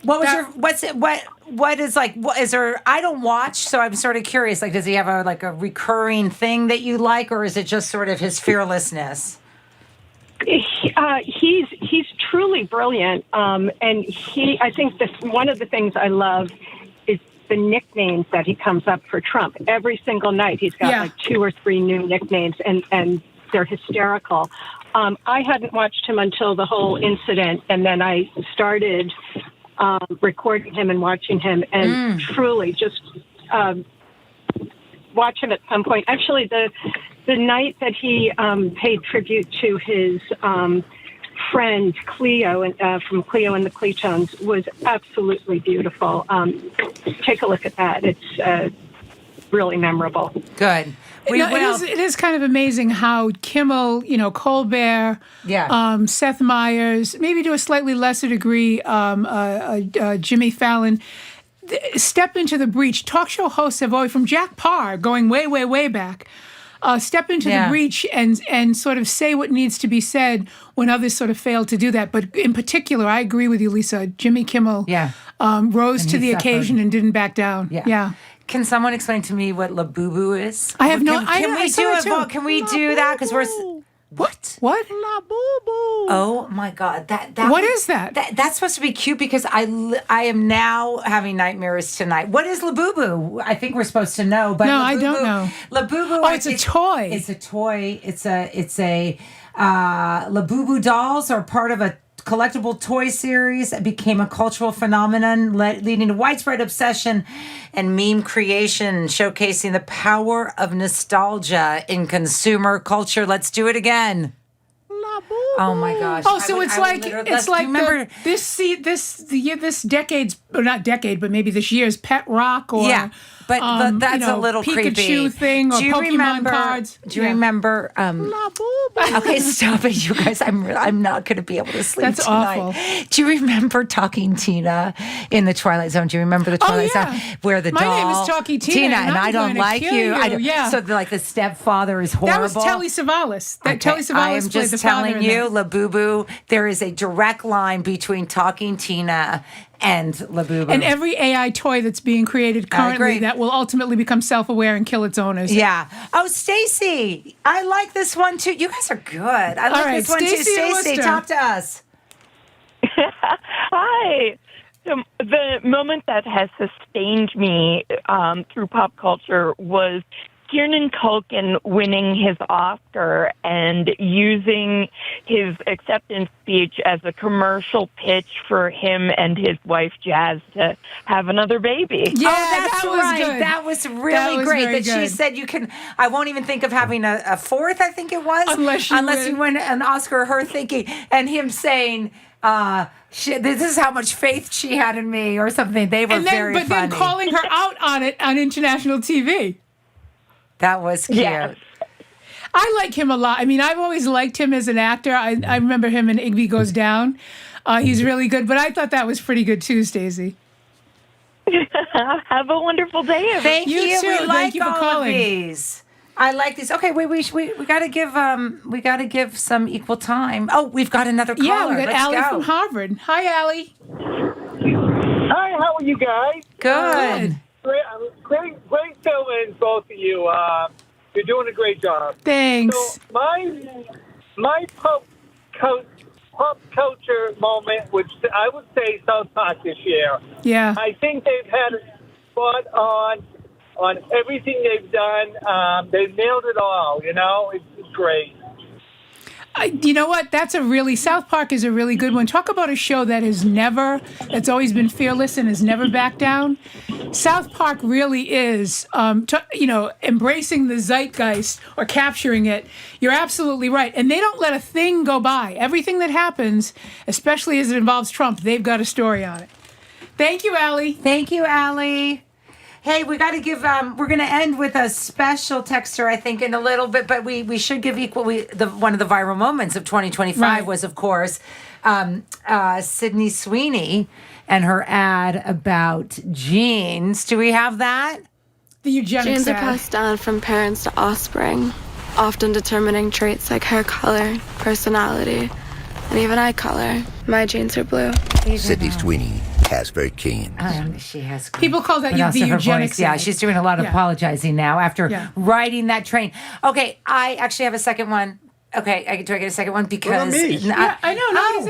What is there? I don't watch, so I'm sort of curious. Like, does he have a recurring thing that you like, or is it just sort of his fearlessness? He's truly brilliant, and I think one of the things I love is the nicknames that he comes up for Trump every single night. He's got like 2 or 3 new nicknames, and they're hysterical. I hadn't watched him until the whole incident, and then I started recording him and watching him, and truly just watch him at some point. Actually, the night that he paid tribute to his friend Cleo from Cleo and the Cletones was absolutely beautiful. Take a look at that. It's really memorable. Good. It is kind of amazing how Kimmel, Colbert, Seth Meyers, maybe to a slightly lesser degree, Jimmy Fallon, step into the breach. Talk show hosts have always, from Jack Parr, going way, way, way back, step into the breach and sort of say what needs to be said when others sort of fail to do that. But in particular, I agree with you, Lisa. Jimmy Kimmel rose to the occasion and didn't back down. Yeah. Can someone explain to me what Labubu is? I have no. Can we do it? Can we do that? Because we're. What? Labubu. Oh my God! What is that? That's supposed to be cute because I am now having nightmares tonight. What is Labubu? I think we're supposed to know, but no, Labubu, I don't know. Labubu. Oh, it's a toy. It's a toy. It's a Labubu dolls are part of a collectible toy series that became a cultural phenomenon, leading to widespread obsession and meme creation, showcasing the power of nostalgia in consumer culture. Let's do it again. Oh my gosh! Oh, so it's like this decade's, or not decade, but maybe this year's pet rock, or but that's a little Pikachu creepy thing, or Pokemon cards. Do you remember? Okay, stop it, you guys. I'm not going to be able to sleep That's tonight. awful. Do you remember Talking Tina in the Twilight Zone? Do you remember the Twilight Zone where the My doll? name is Talking Tina, and I don't like you. So the stepfather is horrible. That was Telly Savalas. Telly Savalas I am played just the father telling in you, that. Labubu. There is a direct line between Talking Tina and Labubu. And every AI toy that's being created currently that will ultimately become self-aware and kill its owners. Yeah. Oh, Stacy, I like this one too. You guys are good. I like this one too. Stacy, talk to us. Hi. The moment that has sustained me through pop culture was Kieran Culkin winning his Oscar and using his acceptance speech as a commercial pitch for him and his wife Jazz to have another baby. Yeah, that's was right. good. That was really great. She said you can. I won't even think of having a fourth. I think it was unless you win an Oscar. Her thinking and him saying. This is how much faith she had in me, or something. They were very funny. But then calling her out on it on international TV. That was cute. Yes. I like him a lot. I mean, I've always liked him as an actor. I remember him in Igby Goes Down. He's really good. But I thought that was pretty good too, Stacey. Have a wonderful day, everyone. Thank you. You too. We Thank like you for all calling. of these. I like these. Okay, wait. We got to give some equal time. Oh, we've got another caller. Yeah, we got Let's Allie go. from Harvard. Hi, Allie. Hi, how are you guys? Good. Great fill-ins, both of you. You're doing a great job. Thanks. So my pop culture moment, which I would say South Park this year. Yeah. I think they've had it spot on everything they've done. They've nailed it all. It's great. You know what? South Park is a really good one. Talk about a show that's always been fearless and has never backed down. South Park really is, embracing the zeitgeist or capturing it. You're absolutely right. And they don't let a thing go by. Everything that happens, especially as it involves Trump, they've got a story on it. Thank you, Allie. Thank you, Allie. Hey, we got to give. We're going to end with a special texter, I think, in a little bit. But we should give one of the viral moments of 2025 was, of course, Sydney Sweeney and her ad about genes. Do we have that? The eugenics Genes are ad. passed down from parents to offspring, often determining traits like hair color, personality, and even eye color. My genes are blue. Sydney Sweeney has very keen. She has. People call that the eugenics. Yeah, she's doing a lot of apologizing now after riding that train. Okay, I actually have a second one. Okay, do I get a second one? Because me? I know.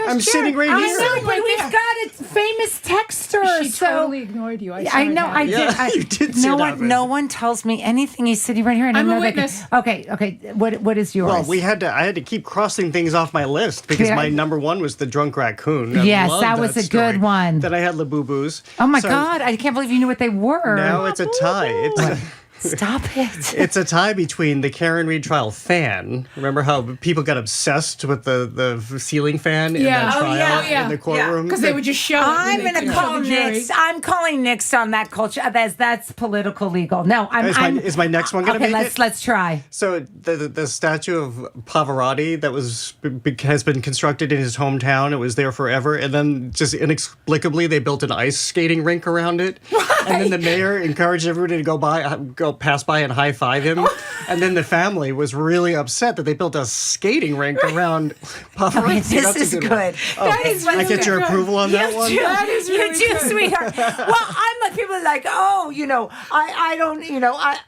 I'm sitting right here. I know, but we've got a famous texter. she totally ignored you. I know, I did. You did say that. No one tells me anything. He's sitting right here, and I'm I know a witness. Okay. What is yours? Well, I had to keep crossing things off my list because my number one was the drunk raccoon. Yes, that was a good one. Then I had Labubu's. Oh my God, I can't believe you knew what they were. Now it's a tie. Stop it. It's a tie between the Karen Reid trial fan. Remember how people got obsessed with the ceiling fan in that trial in the courtroom? Because they would just show it. I'm going to call Nix. I'm calling Nix on that culture. That's political legal. No, Is my next one going to make it? Let's try. So the statue of Pavarotti that has been constructed in his hometown. It was there forever, and then just inexplicably they built an ice skating rink around it. Right. And then the mayor encouraged everybody to go pass by and high five him. And then the family was really upset that they built a skating rink around Pavarotti. Okay, this is good. That is really I get your approval on that one? That is really good, sweetheart. Well, I'm like, people are like, oh, I don't,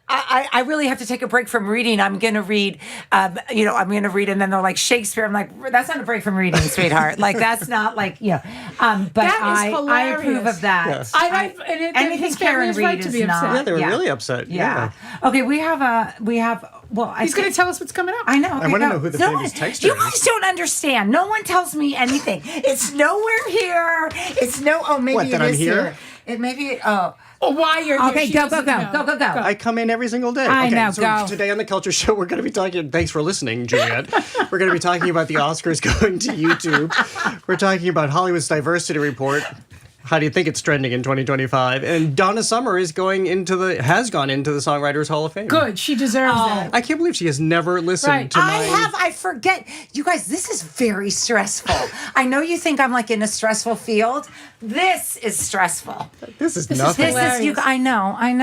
I really have to take a break from reading. I'm going to read, I'm going to read, and then they're like, Shakespeare. I'm like, that's not a break from reading, sweetheart. Like, that's not like, but I approve of that. Yes. Anything Karen Reid is not. Yeah, they were really upset. Yeah. Okay, he's going to tell us what's coming up. I know. I want to know who the famous texter is. You guys don't understand. No one tells me anything. It's nowhere here. Maybe it is here. It may be. Why you're here? Okay, go. I come in every single day. I know, go. Today on the Culture Show, we're going to be talking. Thanks for listening, Juliet. We're going to be talking about the Oscars going to YouTube. We're talking about Hollywood's Diversity Report. How do you think it's trending in 2025? And Donna Summer has gone into the Songwriters Hall of Fame. Good, she deserves that. I can't believe she has never listened to my... I forget. You guys, this is very stressful. I know you think I'm like in a stressful field. This is stressful. This is nothing. I know. I'm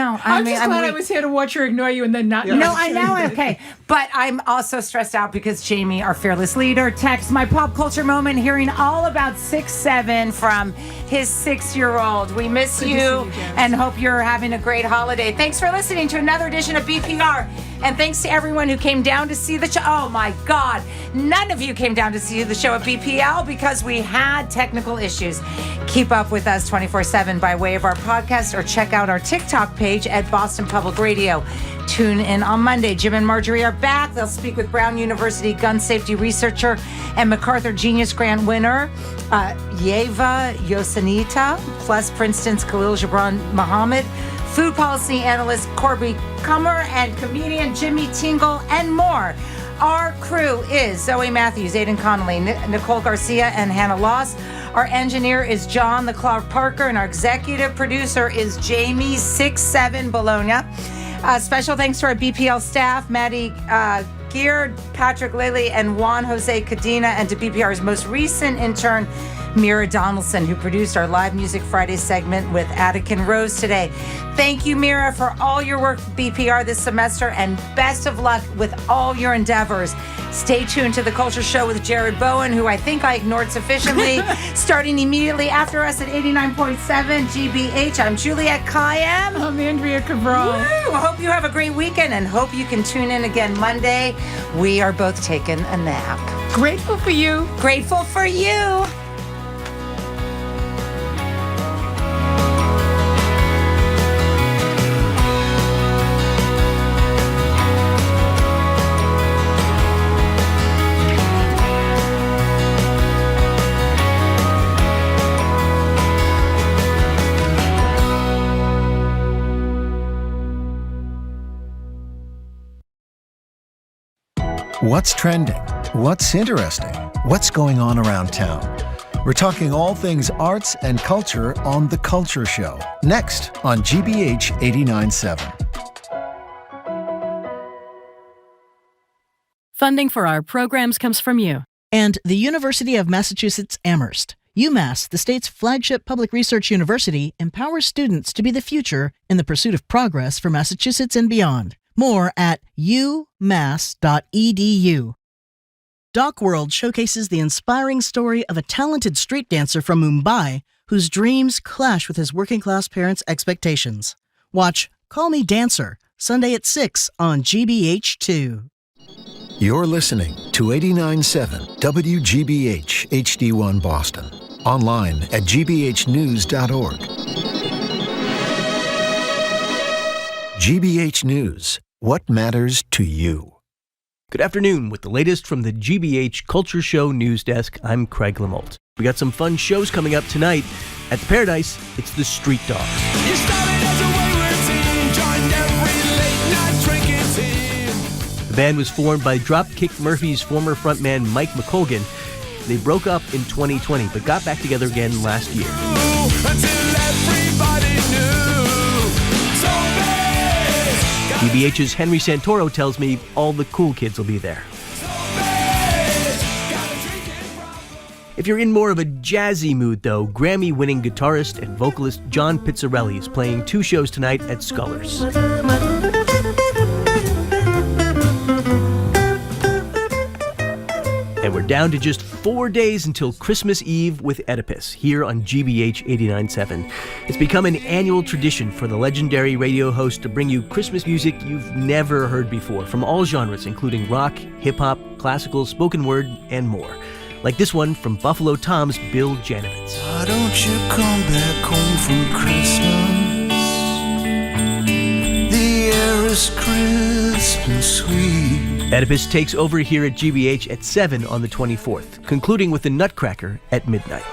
just glad I was here to watch her ignore you and then not. Yeah. No, I know. Okay. But I'm also stressed out because Jamie, our fearless leader, texts my pop culture moment, hearing all about 6'7" from his 6-year-old. We miss you and hope you're having a great holiday. Thanks for listening to another edition of BPR. And thanks to everyone who came down to see the show. Oh my God. None of you came down to see the show at BPL because we had technical issues. Keep up with us 24/7 by way of our podcast or check out our TikTok page at Boston Public Radio. Tune in on Monday. Jim and Marjorie are back. They'll speak with Brown University gun safety researcher and MacArthur Genius Grant winner, Yeva Yosemita, plus Princeton's Khalil Gibran Muhammad, food policy analyst Corby Kummer, and comedian Jimmy Tingle, and more. Our crew is Zoe Matthews, Aidan Connolly, Nicole Garcia, and Hannah Loss. Our engineer is John the Clark Parker, and our executive producer is Jamie 6'7" Bologna. Special thanks to our BPL staff, Maddie Geard, Patrick Lilly, and Juan Jose Cadena, and to BPR's most recent intern, Mira Donaldson, who produced our Live Music Friday segment with Atikin Rose today. Thank you, Mira, for all your work with BPR this semester, and best of luck with all your endeavors. Stay tuned to The Culture Show with Jared Bowen, who I think I ignored sufficiently, starting immediately after us at 89.7 GBH. I'm Juliet Kayyem. I'm Andrea Cabral. Woo! I hope you have a great weekend and hope you can tune in again Monday. We are both taking a nap. Grateful for you. Grateful for you. What's trending? What's interesting? What's going on around town? We're talking all things arts and culture on The Culture Show, next on GBH 89.7. Funding for our programs comes from you. And the University of Massachusetts Amherst. UMass, the state's flagship public research university, empowers students to be the future in the pursuit of progress for Massachusetts and beyond. More at umass.edu. Doc World showcases the inspiring story of a talented street dancer from Mumbai whose dreams clash with his working-class parents' expectations. Watch Call Me Dancer, Sunday at 6 on GBH2. You're listening to 89.7 WGBH HD1 Boston. Online at gbhnews.org. GBH News. What matters to you? Good afternoon. With the latest from the GBH Culture Show news desk, I'm Craig Lamolt. We got some fun shows coming up tonight. At the Paradise, it's the Street Dogs. You started as a wayward teen, joined every late-night drinking team. The band was formed by Dropkick Murphys' former frontman Mike McColgan. They broke up in 2020, but got back together again last year. Until everybody knew. So bad. GBH's Henry Santoro tells me all the cool kids will be there. If you're in more of a jazzy mood, though, Grammy-winning guitarist and vocalist John Pizzarelli is playing 2 shows tonight at Scullers. And we're down to just 4 days until Christmas Eve with Oedipus here on GBH 89.7. It's become an annual tradition for the legendary radio host to bring you Christmas music you've never heard before from all genres, including rock, hip-hop, classical, spoken word, and more. Like this one from Buffalo Tom's Bill Janovitz. Why don't you come back home from Christmas? The air is crisp and sweet. Oedipus takes over here at GBH at 7 on the 24th, concluding with the Nutcracker at midnight.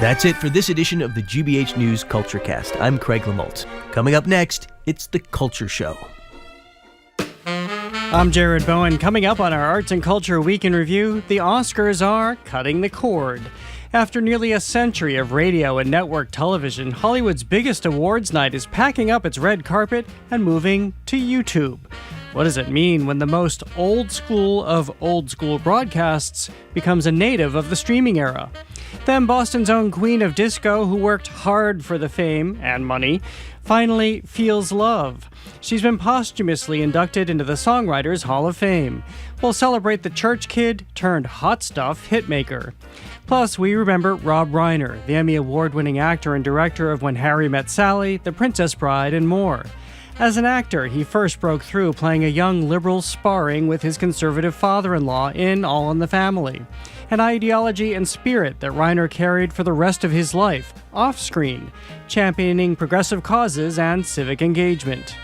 That's it for this edition of the GBH News Culture Cast. I'm Craig Lamolt. Coming up next, it's The Culture Show. I'm Jared Bowen. Coming up on our Arts and Culture Week in Review, the Oscars are cutting the cord. After nearly a century of radio and network television, Hollywood's biggest awards night is packing up its red carpet and moving to YouTube. What does it mean when the most old school of old school broadcasts becomes a native of the streaming era? Then Boston's own queen of disco, who worked hard for the fame and money, finally feels love. She's been posthumously inducted into the Songwriters Hall of Fame. We'll celebrate the church kid turned hot stuff hitmaker. Plus, we remember Rob Reiner, the Emmy Award-winning actor and director of When Harry Met Sally, The Princess Bride, and more. As an actor, he first broke through playing a young liberal sparring with his conservative father-in-law in All in the Family, an ideology and spirit that Reiner carried for the rest of his life, off-screen, championing progressive causes and civic engagement.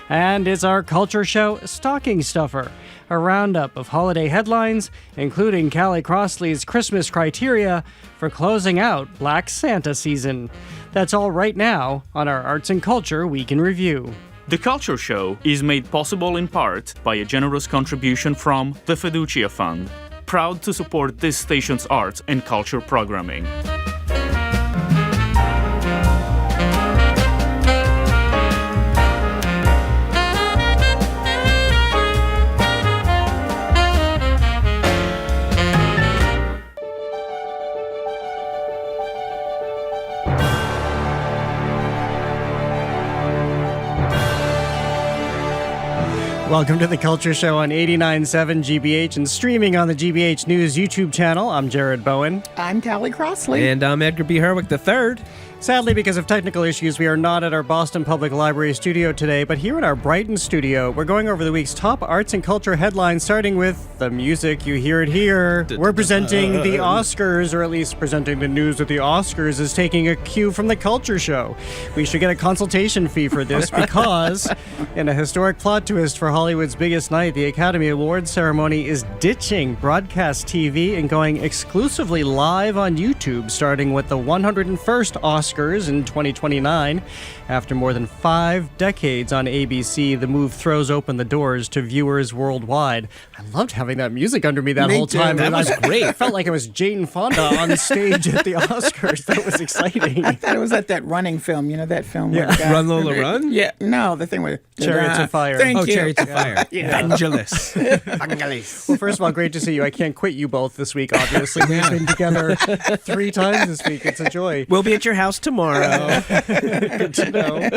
And it's our culture show Stocking Stuffer, a roundup of holiday headlines, including Callie Crossley's Christmas criteria for closing out Black Santa season. That's all right now on our Arts and Culture Week in Review. The Culture Show is made possible in part by a generous contribution from the Fiducia Fund, proud to support this station's arts and culture programming. Welcome to The Culture Show on 89.7 GBH and streaming on the GBH News YouTube channel. I'm Jared Bowen. I'm Callie Crossley. And I'm Edgar B. Herwick III. Sadly, because of technical issues, we are not at our Boston Public Library studio today, but here in our Brighton studio, we're going over the week's top arts and culture headlines, starting with the music. You hear it here. We're presenting the Oscars, or at least presenting the news that the Oscars is taking a cue from the Culture Show. We should get a consultation fee for this because, in a historic plot twist for Hollywood's biggest night, the Academy Awards ceremony is ditching broadcast TV and going exclusively live on YouTube, starting with the 101st Oscars in 2029. After more than 5 decades on ABC, the move throws open the doors to viewers worldwide. I loved having that music under me that whole time. That was great. I felt like it was Jane Fonda on stage at the Oscars. That was exciting. I thought it was at that running film. You know that film? Yeah. Where Run, Lola, Run? Yeah. No, the thing with Chariots of Fire. Thank you. Chariots of Fire. Yeah. Vangelis. Well, first of all, great to see you. I can't quit you both this week, obviously. We've been together 3 times this week. It's a joy. We'll be at your house Awards tomorrow. Good to know.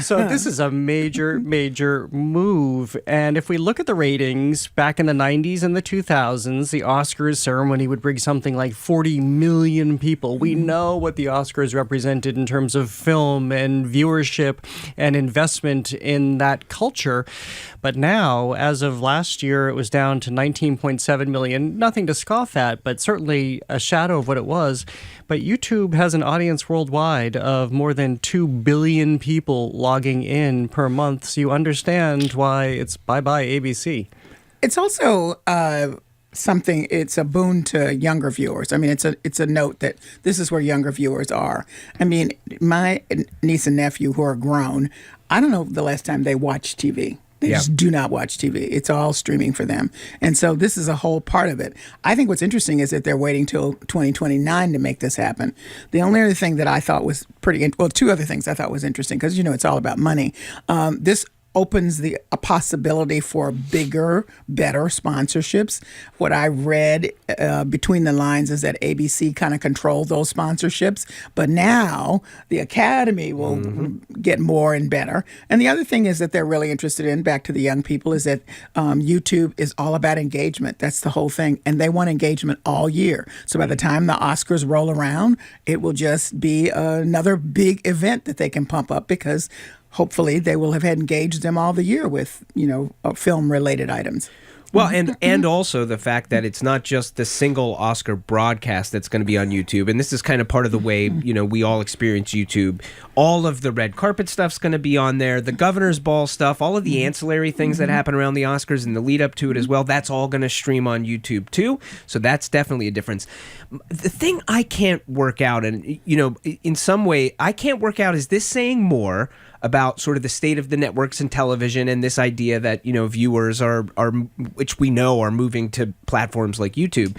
So this is a major, major move. And if we look at the ratings back in the 90s and the 2000s, the Oscars ceremony would bring something like 40 million people. We know what the Oscars represented in terms of film and viewership and investment in that culture. But now, as of last year, it was down to 19.7 million. Nothing to scoff at, but certainly a shadow of what it was. But YouTube has an audience worldwide of more than 2 billion people logging in per month. So you understand why it's bye-bye ABC. It's also something. It's a boon to younger viewers. I mean, it's a note that this is where younger viewers are. I mean, my niece and nephew who are grown, I don't know the last time they watched TV. They just do not watch TV. It's all streaming for them. And so this is a whole part of it. I think what's interesting is that they're waiting till 2029 to make this happen. The only other thing that I thought was two other things I thought was interesting, because, it's all about money. This opens a possibility for bigger, better sponsorships. What I read between the lines is that ABC kind of controlled those sponsorships, but now the Academy will get more and better. And the other thing is that they're really interested in, back to the young people, is that YouTube is all about engagement. That's the whole thing. And they want engagement all year. So by the time the Oscars roll around, it will just be another big event that they can pump up, because hopefully they will have engaged them all the year with, film-related items. Well, and also the fact that it's not just the single Oscar broadcast that's going to be on YouTube. And this is kind of part of the way, we all experience YouTube. All of the red carpet stuff's going to be on there. The governor's ball stuff, all of the ancillary things that happen around the Oscars and the lead up to it as well, that's all going to stream on YouTube too. So that's definitely a difference. The thing I can't work out, and, in some way, I can't work out, is this saying more about sort of the state of the networks and television, and this idea that, viewers are which we know are moving to platforms like YouTube.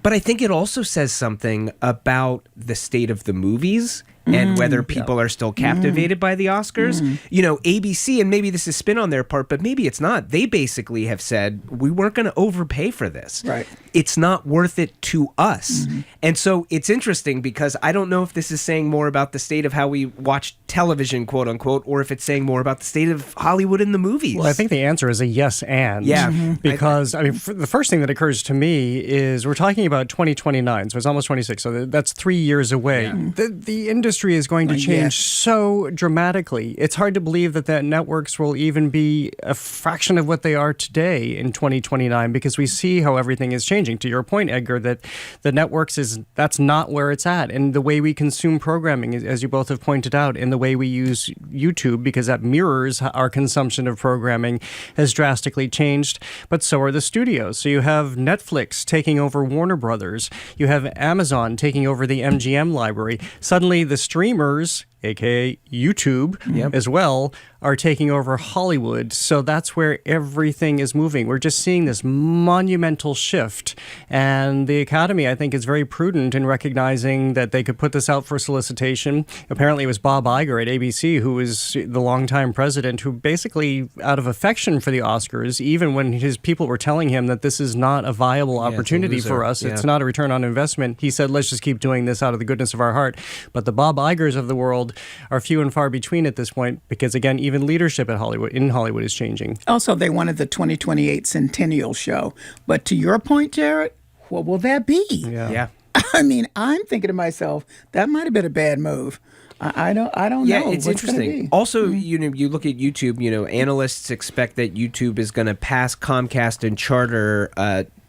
But I think it also says something about the state of the movies and whether people are still captivated by the Oscars. ABC, and maybe this is spin on their part, but maybe it's not. They basically have said, we weren't going to overpay for this. Right. It's not worth it to us. And so it's interesting, because I don't know if this is saying more about the state of how we watch television, quote unquote, or if it's saying more about the state of Hollywood in the movies. Well, I think the answer is a yes and. Yeah. Because, the first thing that occurs to me is we're talking about 2029, so it's almost 26, so that's 3 years away. Yeah. The industry is going to change so dramatically. It's hard to believe that networks will even be a fraction of what they are today in 2029, because we see how everything is changing. To your point, Edgar, that the networks that's not where it's at. And the way we consume programming, as you both have pointed out, and the way we use YouTube, because that mirrors our consumption of programming, has drastically changed. But so are the studios. So you have Netflix taking over Warner Brothers. You have Amazon taking over the MGM library. Suddenly the streamers, aka YouTube, as well, are taking over Hollywood. So that's where everything is moving. We're just seeing this monumental shift. And the Academy, I think, is very prudent in recognizing that they could put this out for solicitation. Apparently it was Bob Iger at ABC, who was the longtime president, who basically, out of affection for the Oscars, even when his people were telling him that this is not a viable opportunity for us, it's not a return on investment, he said, let's just keep doing this out of the goodness of our heart. But the Bob Igers of the world are few and far between at this point, because, again, even leadership in Hollywood is changing. Also, they wanted the 2028 Centennial show. But to your point, Jared, what will that be? Yeah. I mean, I'm thinking to myself, that might have been a bad move. I don't know. Yeah, it's interesting. Also, you look at YouTube, analysts expect that YouTube is going to pass Comcast and Charter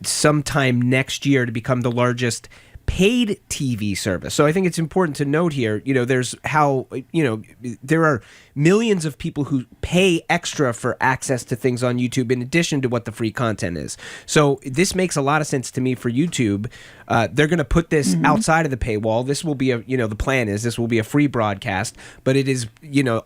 sometime next year to become the largest paid TV service. So I think it's important to note here, there are millions of people who pay extra for access to things on YouTube in addition to what the free content is. So this makes a lot of sense to me for YouTube. They're going to put this outside of the paywall. This will be the plan is this will be a free broadcast, but it is,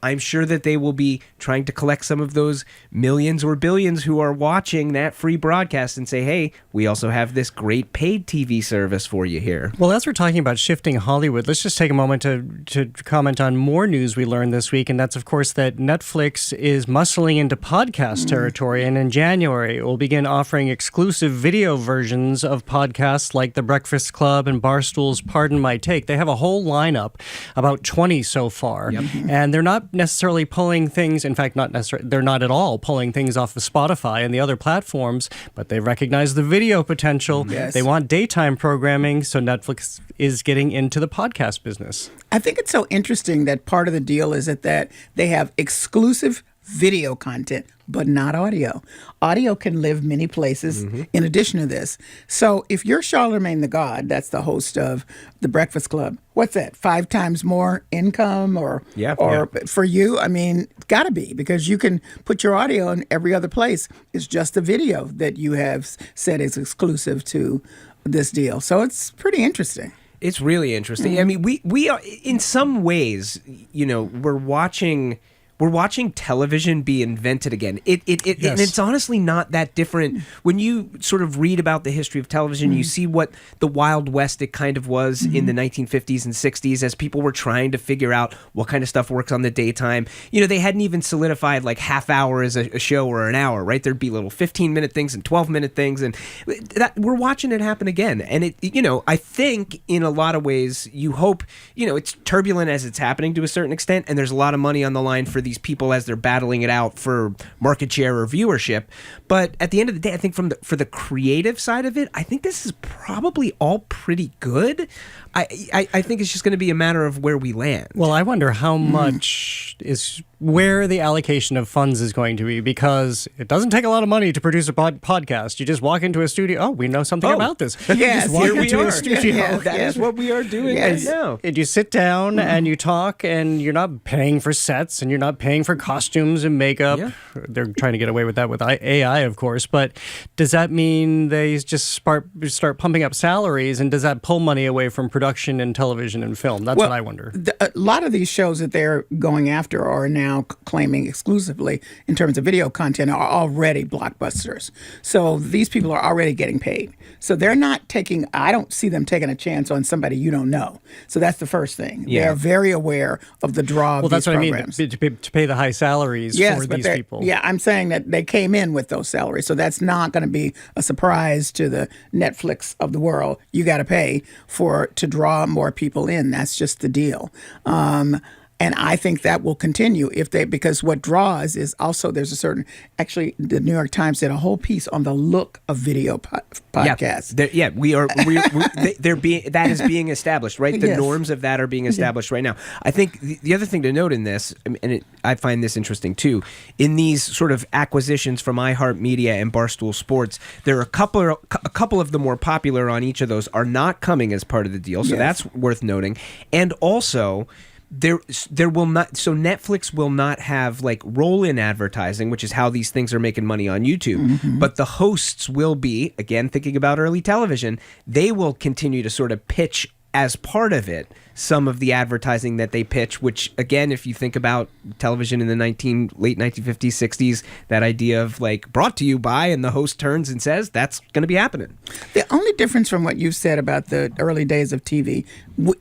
I'm sure that they will be trying to collect some of those millions or billions who are watching that free broadcast and say, hey, we also have this great paid TV service for you here. here. Well, as we're talking about shifting Hollywood, let's just take a moment to comment on more news we learned this week, and that's, of course, that Netflix is muscling into podcast territory, and in January it will begin offering exclusive video versions of podcasts like The Breakfast Club and Barstool's Pardon My Take. They have a whole lineup, about 20 so far, and they're not necessarily pulling things, in fact, they're not at all pulling things off of Spotify and the other platforms, but they recognize the video potential. Yes. They want daytime programming, so Netflix is getting into the podcast business. I think it's so interesting that part of the deal is that they have exclusive video content, but not audio. Audio can live many places in addition to this. So if you're Charlemagne the God, that's the host of The Breakfast Club, what's that, 5 times more income or for you? I mean, it's got to be, because you can put your audio in every other place. It's just the video that you have said is exclusive to this deal. So it's pretty interesting. It's really interesting. I mean, we are, in some ways, we're watching television be invented again. And it's honestly not that different. When you sort of read about the history of television, you see what the Wild West it kind of was in the 1950s and 60s as people were trying to figure out what kind of stuff works on the daytime. They hadn't even solidified like half hour as a show or an hour, right? There'd be little 15-minute things and 12-minute things, and we're watching it happen again. And I think in a lot of ways, you hope, it's turbulent as it's happening to a certain extent, and there's a lot of money on the line for these people as they're battling it out for market share or viewership. But at the end of the day, I think for the creative side of it, I think this is probably all pretty good. I think it's just going to be a matter of where we land. Well, I wonder how much is where the allocation of funds is going to be, because it doesn't take a lot of money to produce a podcast. You just walk into a studio. Oh, we know something about this. Yes, just walk here into we are. a studio. Yeah, that is what we are doing right now. And you sit down and you talk, and you're not paying for sets, and you're not paying for costumes and makeup. Yeah. They're trying to get away with that with AI, of course. But does that mean they just start pumping up salaries, and does that pull money away from production and television and film? That's what I wonder. A lot of these shows that they're going after are now claiming exclusively in terms of video content are already blockbusters. So these people are already getting paid. So they're not taking, I don't see them taking a chance on somebody you don't know. So that's the first thing. Yeah. They're very aware of the draw of these programs. I mean, to pay the high salaries for these people. Yeah, I'm saying that they came in with those salaries. So that's not going to be a surprise to the Netflix of the world. You got to pay to draw more people in. That's just the deal. And I think that will continue because what draws is also there's a certain, actually the New York Times did a whole piece on the look of video podcasts. That is being established, right? The norms of that are being established right now. I think the other thing to note in this, and I find this interesting too, in these sort of acquisitions from iHeartMedia and Barstool Sports, there are a couple of the more popular on each of those are not coming as part of the deal, so that's worth noting. And also, there will not, so Netflix will not have like roll-in advertising, which is how these things are making money on YouTube. But the hosts will be, again, thinking about early television, they will continue to sort of pitch as part of it some of the advertising that they pitch, which again, if you think about television in the late 1950s, 60s, that idea of like brought to you by, and the host turns and says, that's going to be happening. The only difference from what you said about the early days of TV,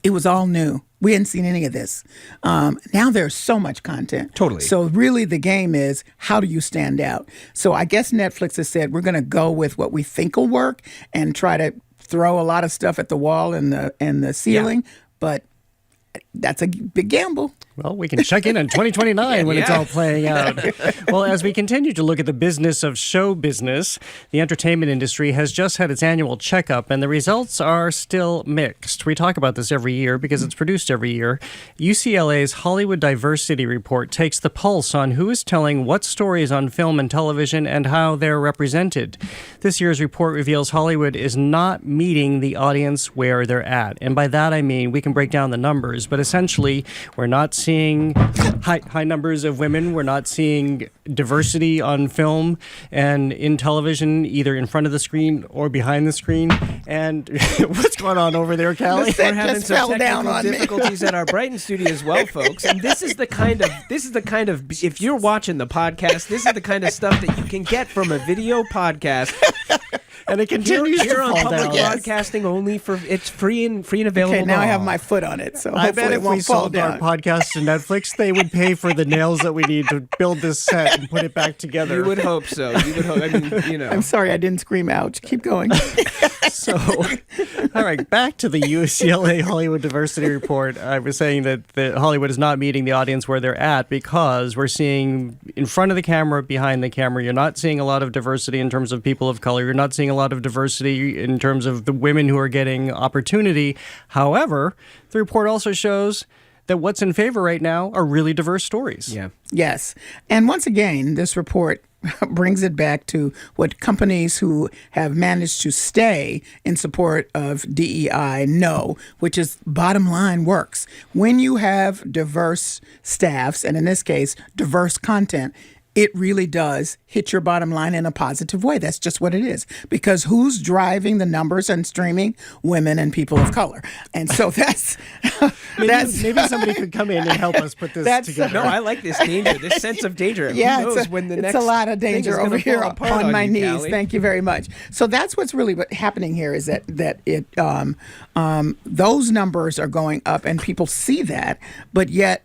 it was all new. We hadn't seen any of this. Now there's so much content. Totally. So really the game is, how do you stand out? So I guess Netflix has said, we're going to go with what we think will work and try to throw a lot of stuff at the wall and the ceiling. Yeah. But that's a big gamble. Well, we can check in 2029 when it's all playing out. Well, as we continue to look at the business of show business, the entertainment industry has just had its annual checkup, and the results are still mixed. We talk about this every year because it's produced every year. UCLA's Hollywood Diversity Report takes the pulse on who is telling what stories on film and television and how they're represented. This year's report reveals Hollywood is not meeting the audience where they're at. And by that I mean, we can break down the numbers, but essentially we're not seeing high numbers of women. We're not seeing diversity on film and in television, either in front of the screen or behind the screen. And what's going on over there, Callie? We're having some technical difficulties at our Brighton studio as well, folks. And this is the kind of if you're watching the podcast, this is the kind of stuff that you can get from a video podcast. And it continues Here to on fall public down. broadcasting only for it's free and available. Okay, now to I have all. my foot on it, so I hopefully bet it if won't we fall sold down. our podcast to Netflix, they would pay for the nails that we need to build this set and put it back together. You would hope so. You would hope. I mean, you know. I'm sorry I didn't scream ouch. Keep going. So, all right, back to the UCLA Hollywood Diversity Report. I was saying that Hollywood is not meeting the audience where they're at because we're seeing in front of the camera, behind the camera, you're not seeing a lot of diversity in terms of people of color. You're not seeing a lot of diversity in terms of the women who are getting opportunity. However, the report also shows that what's in favor right now are really diverse stories. Yeah. Yes. And once again, this report brings it back to what companies who have managed to stay in support of DEI know, which is bottom line works. When you have diverse staffs, and in this case, diverse content, it really does hit your bottom line in a positive way. That's just what it is. Because who's driving the numbers and streaming? Women and people of color. And so that's... Maybe somebody could come in and help us put this together. No, I like this danger, this sense of danger. Yeah, Who knows when the next it's a lot of thing is danger gonna over here fall apart on my you, knees. Callie. Thank you very much. So that's what's really happening here is that those numbers are going up and people see that, but yet...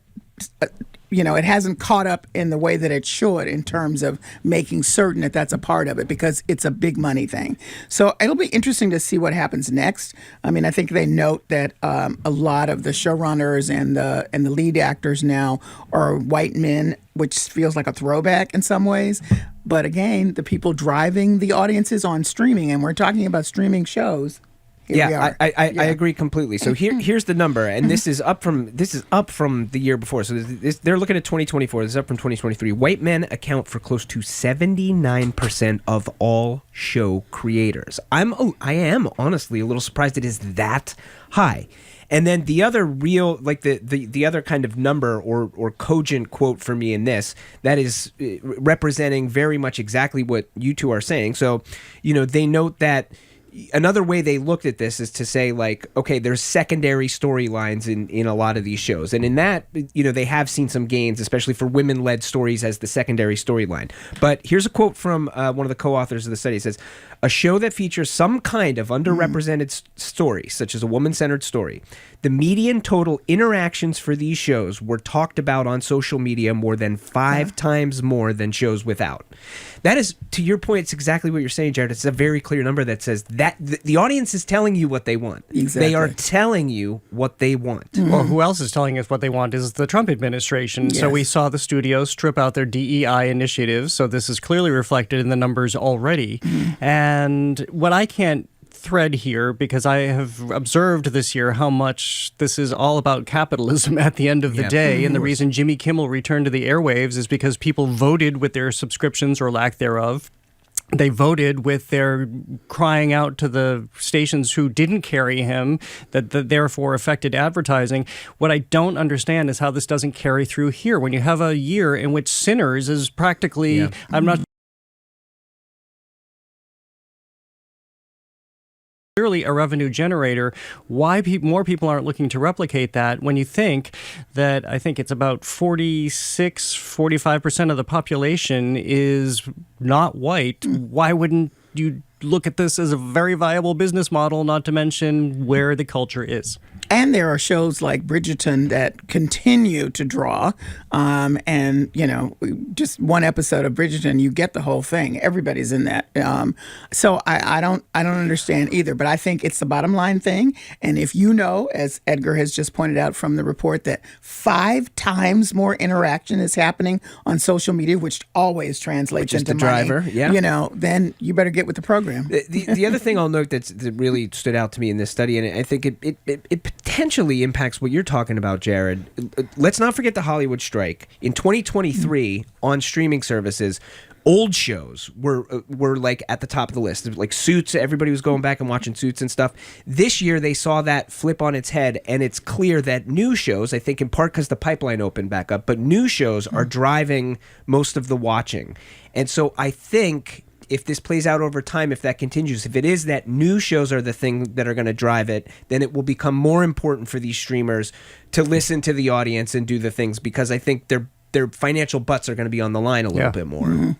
it hasn't caught up in the way that it should in terms of making certain that that's a part of it because it's a big money thing. So it'll be interesting to see what happens next. I mean, I think they note that a lot of the showrunners and the lead actors now are white men, which feels like a throwback in some ways. But again, the people driving the audiences on streaming, and we're talking about streaming shows. Here we are. I agree completely. So here's the number, and this is up from the year before. So they're looking at 2024. This is up from 2023. White men account for close to 79% of all show creators. I am honestly a little surprised it is that high. And then the other real, like the other kind of number or cogent quote for me in this, that is representing very much exactly what you two are saying. So, they note that another way they looked at this is to say, like, okay, there's secondary storylines in a lot of these shows. And in that, they have seen some gains, especially for women-led stories as the secondary storyline. But here's a quote from one of the co-authors of the study. It says, a show that features some kind of underrepresented story, such as a woman-centered story, the median total interactions for these shows were talked about on social media more than 5 times more than shows without. That is, to your point, it's exactly what you're saying, Jared. It's a very clear number that says that the audience is telling you what they want. Exactly. They are telling you what they want. Well, who else is telling us what they want is the Trump administration. Yes. So we saw the studios strip out their DEI initiatives. So this is clearly reflected in the numbers already. And what I can't thread here, because I have observed this year how much this is all about capitalism at the end of the day. And the reason Jimmy Kimmel returned to the airwaves is because people voted with their subscriptions or lack thereof. They voted with their crying out to the stations who didn't carry him, that therefore affected advertising. What I don't understand is how this doesn't carry through here. When you have a year in which Sinners is practically, I'm not clearly a revenue generator, why more people aren't looking to replicate that when you think that I think it's about 45% of the population is not white. Why wouldn't you look at this as a very viable business model, not to mention where the culture is? And there are shows like Bridgerton that continue to draw. And, just one episode of Bridgerton, you get the whole thing. Everybody's in that. So I don't understand either. But I think it's the bottom line thing. And if as Edgar has just pointed out from the report, that 5 times more interaction is happening on social media, which always translates Which is into the money, driver, then you better get with the program. The other thing I'll note that really stood out to me in this study, and I think it potentially impacts what you're talking about, Jared. Let's not forget the Hollywood strike. In 2023, on streaming services, old shows were like at the top of the list. Like Suits, everybody was going back and watching Suits and stuff. This year, they saw that flip on its head, and it's clear that new shows, I think in part because the pipeline opened back up, but new shows are driving most of the watching. And so I think if this plays out over time, if that continues, if it is that new shows are the thing that are going to drive it, then it will become more important for these streamers to listen to the audience and do the things, because I think their financial butts are going to be on the line a little bit more.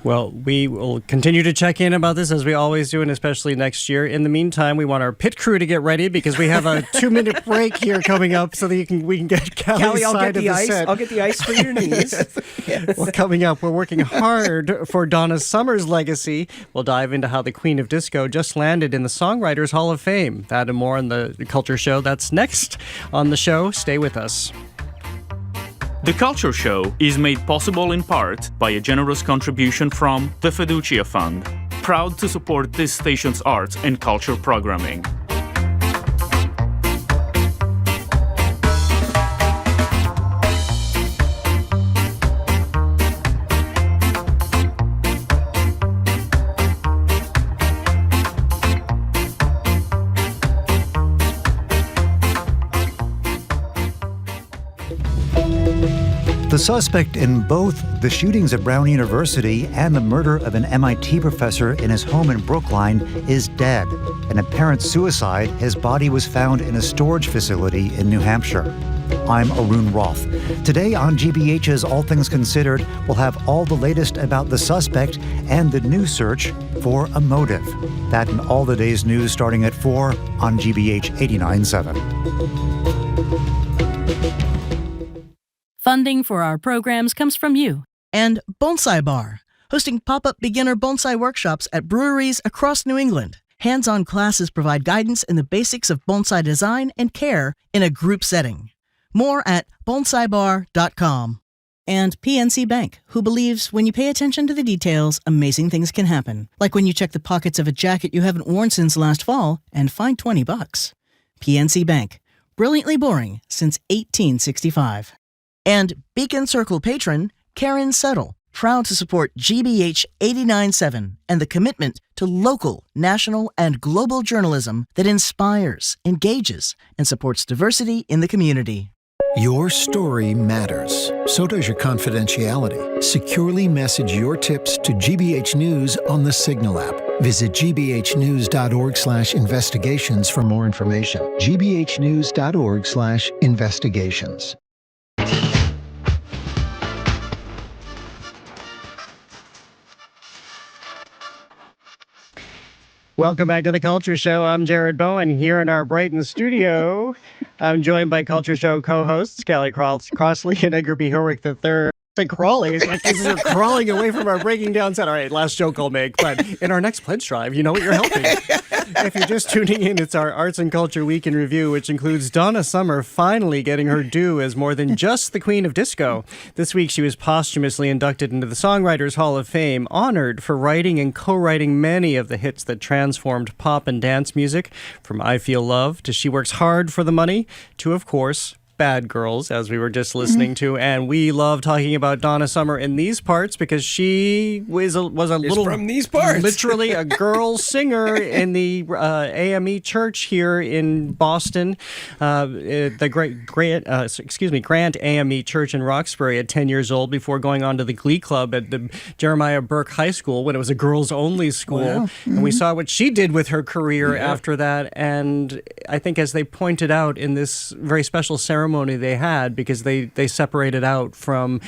Well, we will continue to check in about this as we always do, and especially next year. In the meantime, we want our pit crew to get ready because we have a 2-minute break here coming up so that we can get Callie's side of the set. I'll get the ice for your knees. Yes. Well, coming up, we're working hard for Donna Summer's legacy. We'll dive into how the Queen of Disco just landed in the Songwriters Hall of Fame. That and more on the Culture Show. That's next on the show. Stay with us. The Culture Show is made possible in part by a generous contribution from the Fiducia Fund, proud to support this station's arts and culture programming. The suspect in both the shootings at Brown University and the murder of an MIT professor in his home in Brookline is dead. An apparent suicide, his body was found in a storage facility in New Hampshire. I'm Arun Roth. Today on GBH's All Things Considered, we'll have all the latest about the suspect and the new search for a motive. That and all the day's news starting at 4 on GBH 89.7. Funding for our programs comes from you. And Bonsai Bar, hosting pop-up beginner bonsai workshops at breweries across New England. Hands-on classes provide guidance in the basics of bonsai design and care in a group setting. More at bonsaibar.com. And PNC Bank, who believes when you pay attention to the details, amazing things can happen. Like when you check the pockets of a jacket you haven't worn since last fall and find $20. PNC Bank, brilliantly boring since 1865. And Beacon Circle patron Karen Settle, proud to support GBH 89.7 and the commitment to local, national, and global journalism that inspires, engages, and supports diversity in the community. Your story matters. So does your confidentiality. Securely message your tips to GBH News on the Signal app. Visit gbhnews.org/investigations for more information. gbhnews.org/investigations. Welcome back to the Culture Show. I'm Jared Bowen here in our Brighton studio. I'm joined by Culture Show co-hosts Callie Crossley and Edgar B. Herwick III. Like crawling. It's like this is crawling away from our breaking down set. All right, last joke I'll make. But in our next pledge drive, you know what you're helping. If you're just tuning in, it's our Arts and Culture Week in Review, which includes Donna Summer finally getting her due as more than just the Queen of Disco. This week, she was posthumously inducted into the Songwriters Hall of Fame, honored for writing and co-writing many of the hits that transformed pop and dance music, from I Feel Love to She Works Hard for the Money to, of course, Bad Girls, as we were just listening to. And we love talking about Donna Summer in these parts because she was a little from these parts. Literally a girl singer in the AME church here in Boston, the Grant AME Church in Roxbury at 10 years old, before going on to the Glee Club at the Jeremiah Burke High School when it was a girls-only school. Wow. And we saw what she did with her career after that. And I think, as they pointed out in this very special ceremony they had, because they separated out from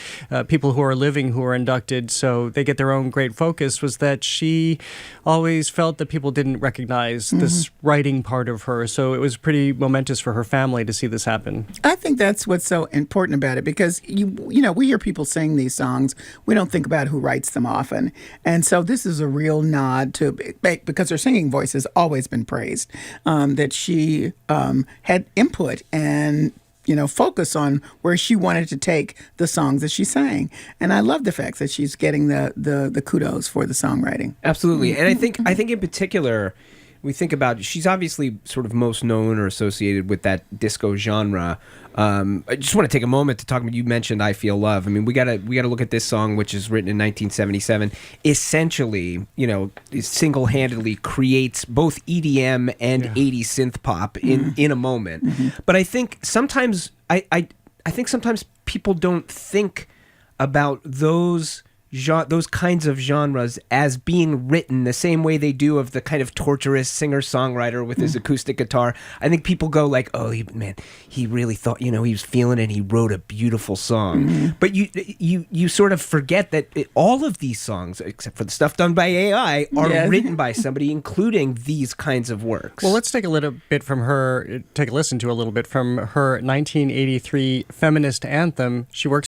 people who are living who are inducted, so they get their own great focus, was that she always felt that people didn't recognize this writing part of her. So it was pretty momentous for her family to see this happen. I think that's what's so important about it, because you know, we hear people sing these songs, we don't think about who writes them often, and so this is a real nod to, because her singing voice has always been praised, that she had input and focus on where she wanted to take the songs that she sang. And I love the fact that she's getting the kudos for the songwriting. Absolutely. And I think in particular, we think about, she's obviously sort of most known or associated with that disco genre. I just want to take a moment to talk about, you mentioned I Feel Love. I mean, we gotta look at this song, which is written in 1977. Essentially, single-handedly creates both EDM and 80s synth pop in a moment. But I think sometimes I think sometimes people don't think about those those kinds of genres as being written the same way they do of the kind of torturous singer-songwriter with his acoustic guitar. I think people go like, oh, he really thought, he was feeling it and he wrote a beautiful song. But you sort of forget that all of these songs, except for the stuff done by AI, are written by somebody, including these kinds of works. Well, let's take a listen to a little bit from her 1983 feminist anthem. She works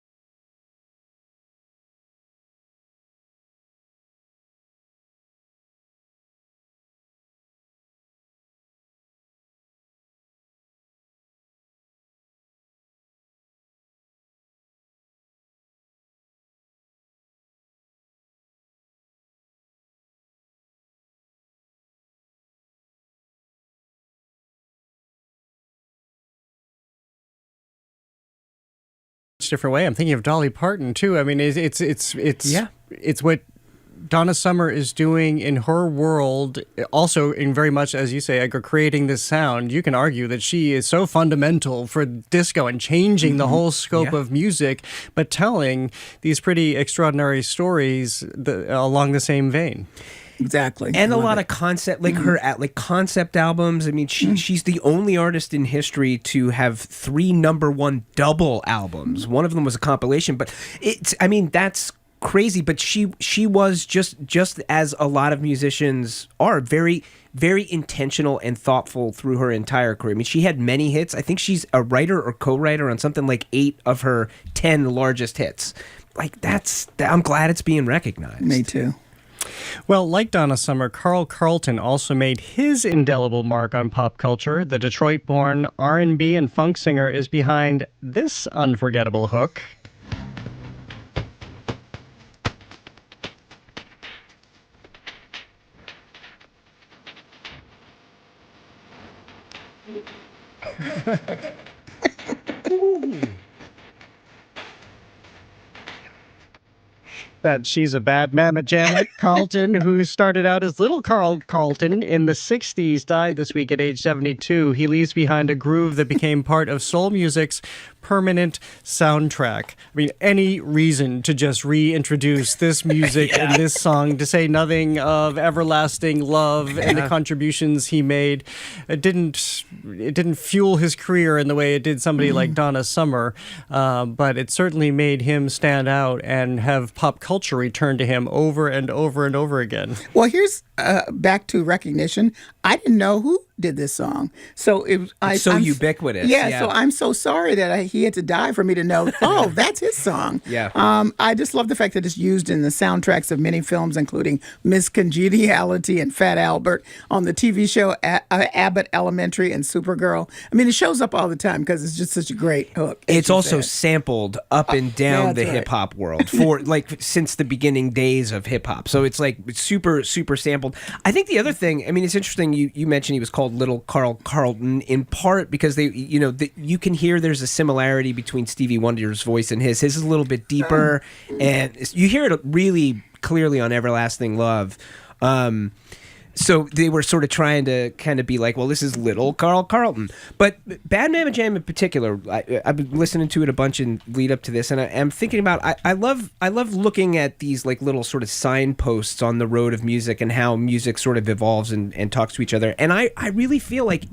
different way. I'm thinking of Dolly Parton too. I mean, it's what Donna Summer is doing in her world, also in very much, as you say, Edgar, creating this sound. You can argue that she is so fundamental for disco and changing the whole scope of music, but telling these pretty extraordinary stories along the same vein. Exactly. And a lot of concept, concept albums. I mean, she's the only artist in history to have 3 #1 double albums. One of them was a compilation, but that's crazy. But she was just as a lot of musicians are, very, very intentional and thoughtful through her entire career. I mean, she had many hits. I think she's a writer or co-writer on something like 8 of her 10 largest hits. I'm glad it's being recognized. Me too. Well, like Donna Summer, Carl Carlton also made his indelible mark on pop culture. The Detroit-born R&B and funk singer is behind this unforgettable hook. That she's a bad mamma Janet Carlton, who started out as little Carl Carlton in the 60s, died this week at age 72. He leaves behind a groove that became part of soul music's permanent soundtrack. I mean, any reason to just reintroduce this music and this song, to say nothing of Everlasting Love and the contributions he made. It didn't fuel his career in the way it did somebody like Donna Summer, but it certainly made him stand out and have pop culture return to him over and over and over again. Well, here's back to recognition. I didn't know who did this song, so it's so ubiquitous. Yeah, so I'm so sorry that he had to die for me to know. Oh, that's his song. Yeah. I just love the fact that it's used in the soundtracks of many films, including Miss Congeniality and Fat Albert, on the TV show Abbott Elementary and Supergirl. I mean, it shows up all the time because it's just such a great hook. It's also sampled up and down the hip hop world for since the beginning days of hip hop. So it's super, super sampled. I think the other thing, I mean, it's interesting. You mentioned he was called Little Carl Carlton in part because you can hear there's a similarity between Stevie Wonder's voice and his. His is a little bit deeper, and you hear it really clearly on Everlasting Love. So they were sort of trying to kind of be like, well, this is Little Carl Carlton. But Bad Mamma Jam in particular, I've been listening to it a bunch in lead up to this, and I'm thinking about, I love looking at these little sort of signposts on the road of music and how music sort of evolves and talks to each other. And I really feel like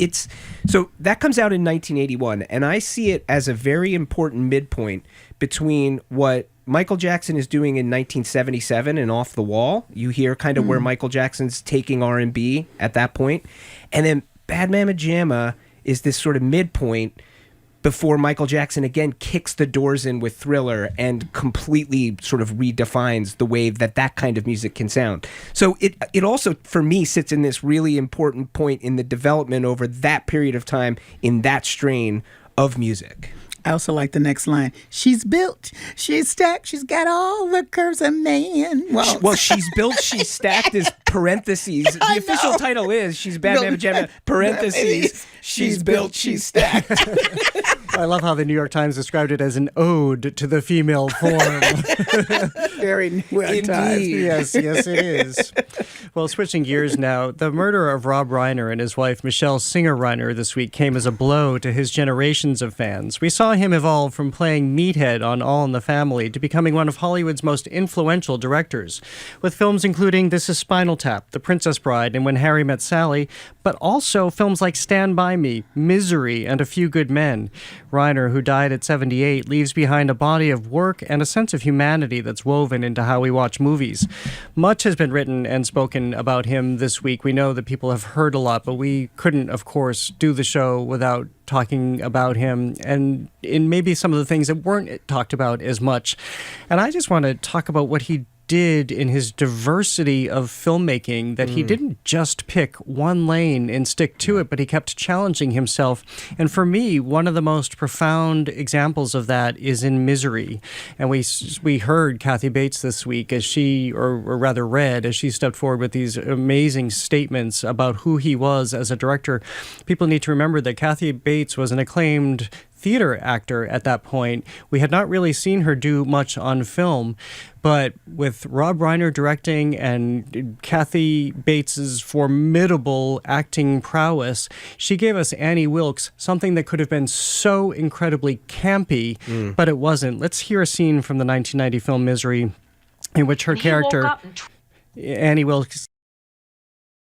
so that comes out in 1981, and I see it as a very important midpoint between what Michael Jackson is doing in 1977 and Off the Wall. You hear kind of where Michael Jackson's taking R&B at that point. And then Bad Mamma Jamma is this sort of midpoint before Michael Jackson again kicks the doors in with Thriller and completely sort of redefines the way that kind of music can sound. So it also, for me, sits in this really important point in the development over that period of time in that strain of music. I also like the next line. She's built, she's stacked, she's got all the curves of man. Well, she's built, she's stacked is parentheses. The official title is She's Bad Mamma Jamma, parentheses, she's built, she's stacked. I love how the New York Times described it as an ode to the female form. Very well timed. Yes, it is. Well, switching gears now, the murder of Rob Reiner and his wife Michelle Singer Reiner this week came as a blow to his generations of fans. We saw saw him evolve from playing Meathead on All in the Family to becoming one of Hollywood's most influential directors, with films including This Is Spinal Tap, The Princess Bride, and When Harry Met Sally, but also films like Stand By Me, Misery, and A Few Good Men. Reiner, who died at 78, leaves behind a body of work and a sense of humanity that's woven into how we watch movies. Much has been written and spoken about him this week. We know that people have heard a lot, but we couldn't, of course, do the show without talking about him and in maybe some of the things that weren't talked about as much. And I just want to talk about what he did in his diversity of filmmaking, that he didn't just pick one lane and stick to it, but he kept challenging himself. And for me, one of the most profound examples of that is in Misery. And we heard Kathy Bates this week as she, or rather read, as she stepped forward with these amazing statements about who he was as a director. People need to remember that Kathy Bates was an acclaimed theater actor at that point. We had not really seen her do much on film, but with Rob Reiner directing and Kathy Bates's formidable acting prowess, she gave us Annie Wilkes, something that could have been so incredibly campy, but it wasn't. Let's hear a scene from the 1990 film Misery, in which her character, Annie Wilkes,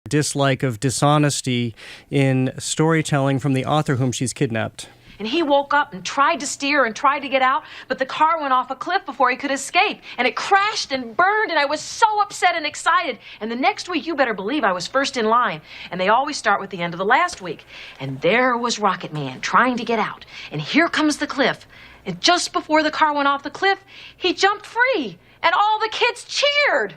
dislike of dishonesty in storytelling from the author whom she's kidnapped. And he woke up and tried to steer and tried to get out, but the car went off a cliff before he could escape. And it crashed and burned, and I was so upset and excited. And the next week, you better believe I was first in line. And they always start with the end of the last week. And there was Rocket Man trying to get out. And here comes the cliff. And just before the car went off the cliff, he jumped free. And all the kids cheered.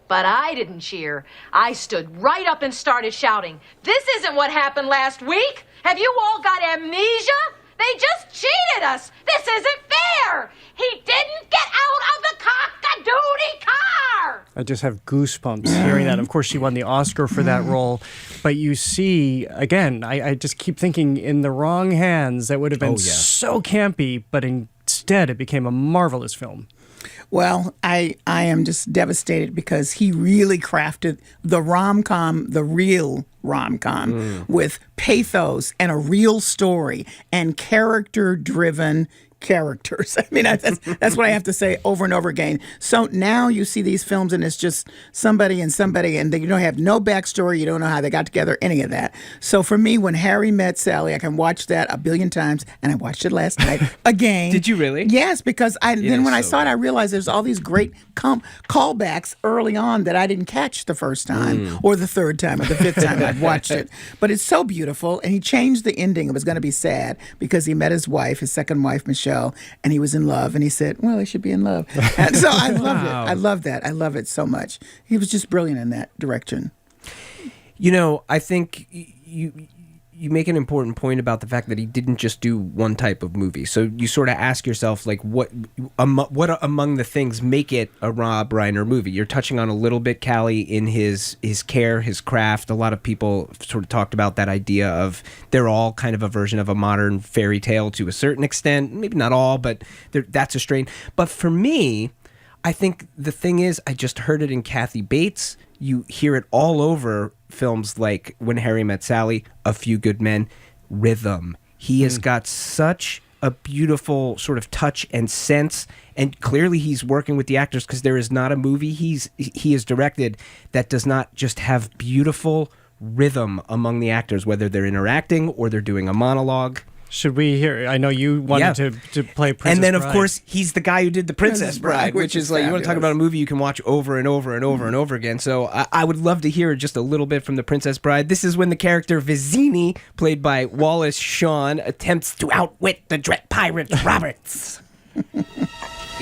But I didn't cheer. I stood right up and started shouting, "This isn't what happened last week! Have you all got amnesia? They just cheated us! This isn't fair! He didn't get out of the cock-a-doodie car!" I just have goosebumps hearing that. Of course, she won the Oscar for that role. But you see, again, I just keep thinking in the wrong hands, that would have been so campy, but instead it became a marvelous film. Well, I am just devastated because he really crafted the rom-com, the real rom-com, with pathos and a real story and character-driven characters. I mean, that's what I have to say over and over again. So now you see these films and it's just somebody and they don't have no backstory. You don't know how they got together, any of that. So for me, When Harry Met Sally, I can watch that a billion times, and I watched it last night again. Did you really? Yes, because then when I saw it, I realized there's all these great callbacks early on that I didn't catch the first time or the third time or the fifth time I've watched it. But it's so beautiful, and he changed the ending. It was going to be sad because he met his wife, his second wife, Michelle, and he was in love, and he said, well, they should be in love. And so I loved it. I love that. I love it so much. He was just brilliant in that direction. You know, I think you make an important point about the fact that he didn't just do one type of movie. So you sort of ask yourself, like, what among the things make it a Rob Reiner movie? You're touching on a little bit, Callie, in his care, his craft. A lot of people sort of talked about that idea of they're all kind of a version of a modern fairy tale to a certain extent. Maybe not all, but that's a strain. But for me, I think the thing is, I just heard it in Kathy Bates. You hear it all over films like When Harry Met Sally, A Few Good Men, rhythm. He has got such a beautiful sort of touch and sense, and clearly he's working with the actors, because there is not a movie he has directed that does not just have beautiful rhythm among the actors, whether they're interacting or they're doing a monologue. Should we hear? I know you wanted to play Princess Bride. And then, of course, he's the guy who did The Princess Bride, which is like, you want to talk about a movie you can watch over and over and over and over again. So I would love to hear just a little bit from The Princess Bride. This is when the character Vizzini, played by Wallace Shawn, attempts to outwit the dread pirate Roberts. You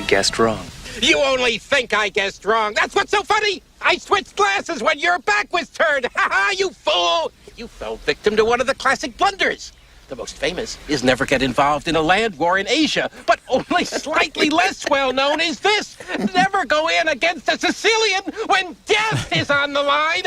guessed wrong. You only think I guessed wrong. That's what's so funny. I switched glasses when your back was turned. Ha ha, you fool. You fell victim to one of the classic blunders. The most famous is never get involved in a land war in Asia, but only slightly less well known is this: never go in against a Sicilian when death is on the line.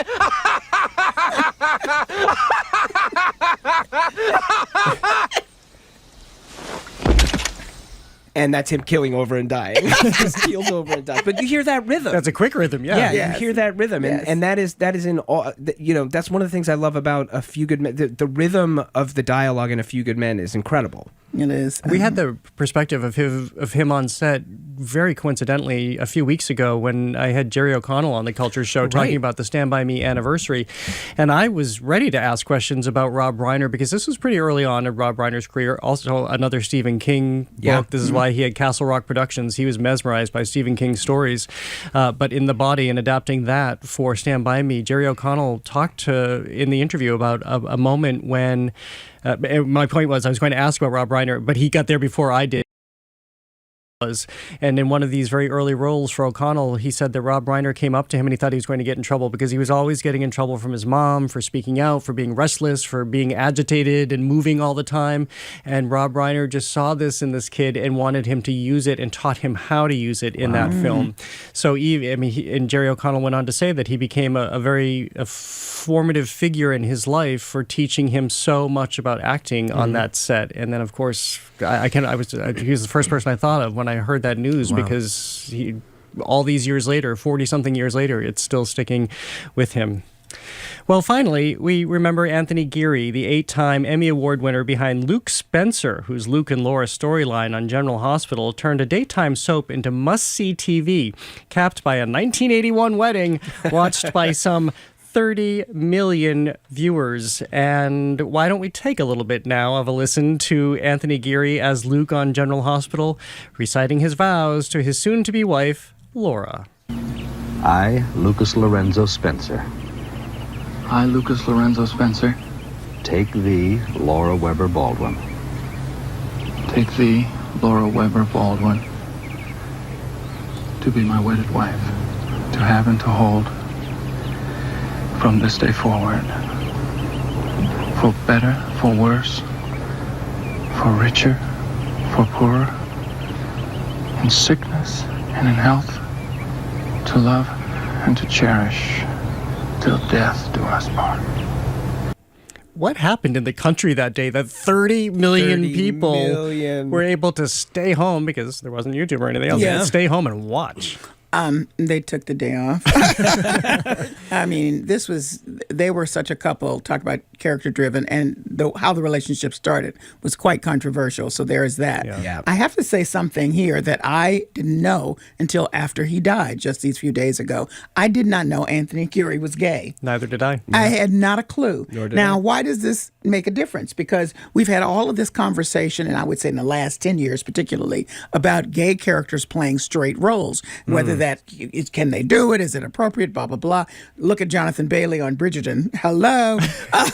And that's him killing over and dying. He just keels over and dies. But you hear that rhythm. That's a quick rhythm, yeah. Yeah, you hear that rhythm. And that is in all, you know, that's one of the things I love about A Few Good Men. The rhythm of the dialogue in A Few Good Men is incredible. It is. We had the perspective of him on set very coincidentally a few weeks ago when I had Jerry O'Connell on the Culture Show talking about the Stand By Me anniversary. And I was ready to ask questions about Rob Reiner because this was pretty early on in Rob Reiner's career. Also, another Stephen King book. This is why he had Castle Rock Productions. He was mesmerized by Stephen King's stories. But in the body and adapting that for Stand By Me, Jerry O'Connell talked in the interview about a moment when my point was I was going to ask about Rob Reiner, but he got there before I did. And in one of these very early roles for O'Connell, he said that Rob Reiner came up to him and he thought he was going to get in trouble because he was always getting in trouble from his mom for speaking out, for being restless, for being agitated and moving all the time. And Rob Reiner just saw this in this kid and wanted him to use it and taught him how to use it in that film. So and Jerry O'Connell went on to say that he became a very formative figure in his life for teaching him so much about acting on that set. And then, of course, he was the first person I thought of when I heard that news because all these years later, 40-something years later, it's still sticking with him. Well, finally, we remember Anthony Geary, the 8-time Emmy Award winner behind Luke Spencer, whose Luke and Laura storyline on General Hospital turned a daytime soap into must-see TV, capped by a 1981 wedding watched by some 30 million viewers. And why don't we take a little bit now of a listen to Anthony Geary as Luke on General Hospital, reciting his vows to his soon-to-be wife, Laura. I, Lucas Lorenzo Spencer. I, Lucas Lorenzo Spencer. Take thee, Laura Weber Baldwin. Take thee, Laura Weber Baldwin. To be my wedded wife. To have and to hold. From this day forward, for better, for worse, for richer, for poorer, in sickness and in health, to love and to cherish, till death do us part. What happened in the country that day that 30 million people were able to stay home because there wasn't YouTube or anything else? Yeah. Stay home and watch. They took the day off. I mean, they were such a couple, talk about character driven, and how the relationship started was quite controversial. So there is that. Yeah. I have to say something here that I didn't know until after he died just these few days ago. I did not know Anthony Geary was gay. Neither did I. I had not a clue. Nor did now, I. why does this make a difference? Because we've had all of this conversation, and I would say in the last 10 years particularly, about gay characters playing straight roles, whether can they do it? Is it appropriate? Blah, blah, blah. Look at Jonathan Bailey on Bridgerton. Hello.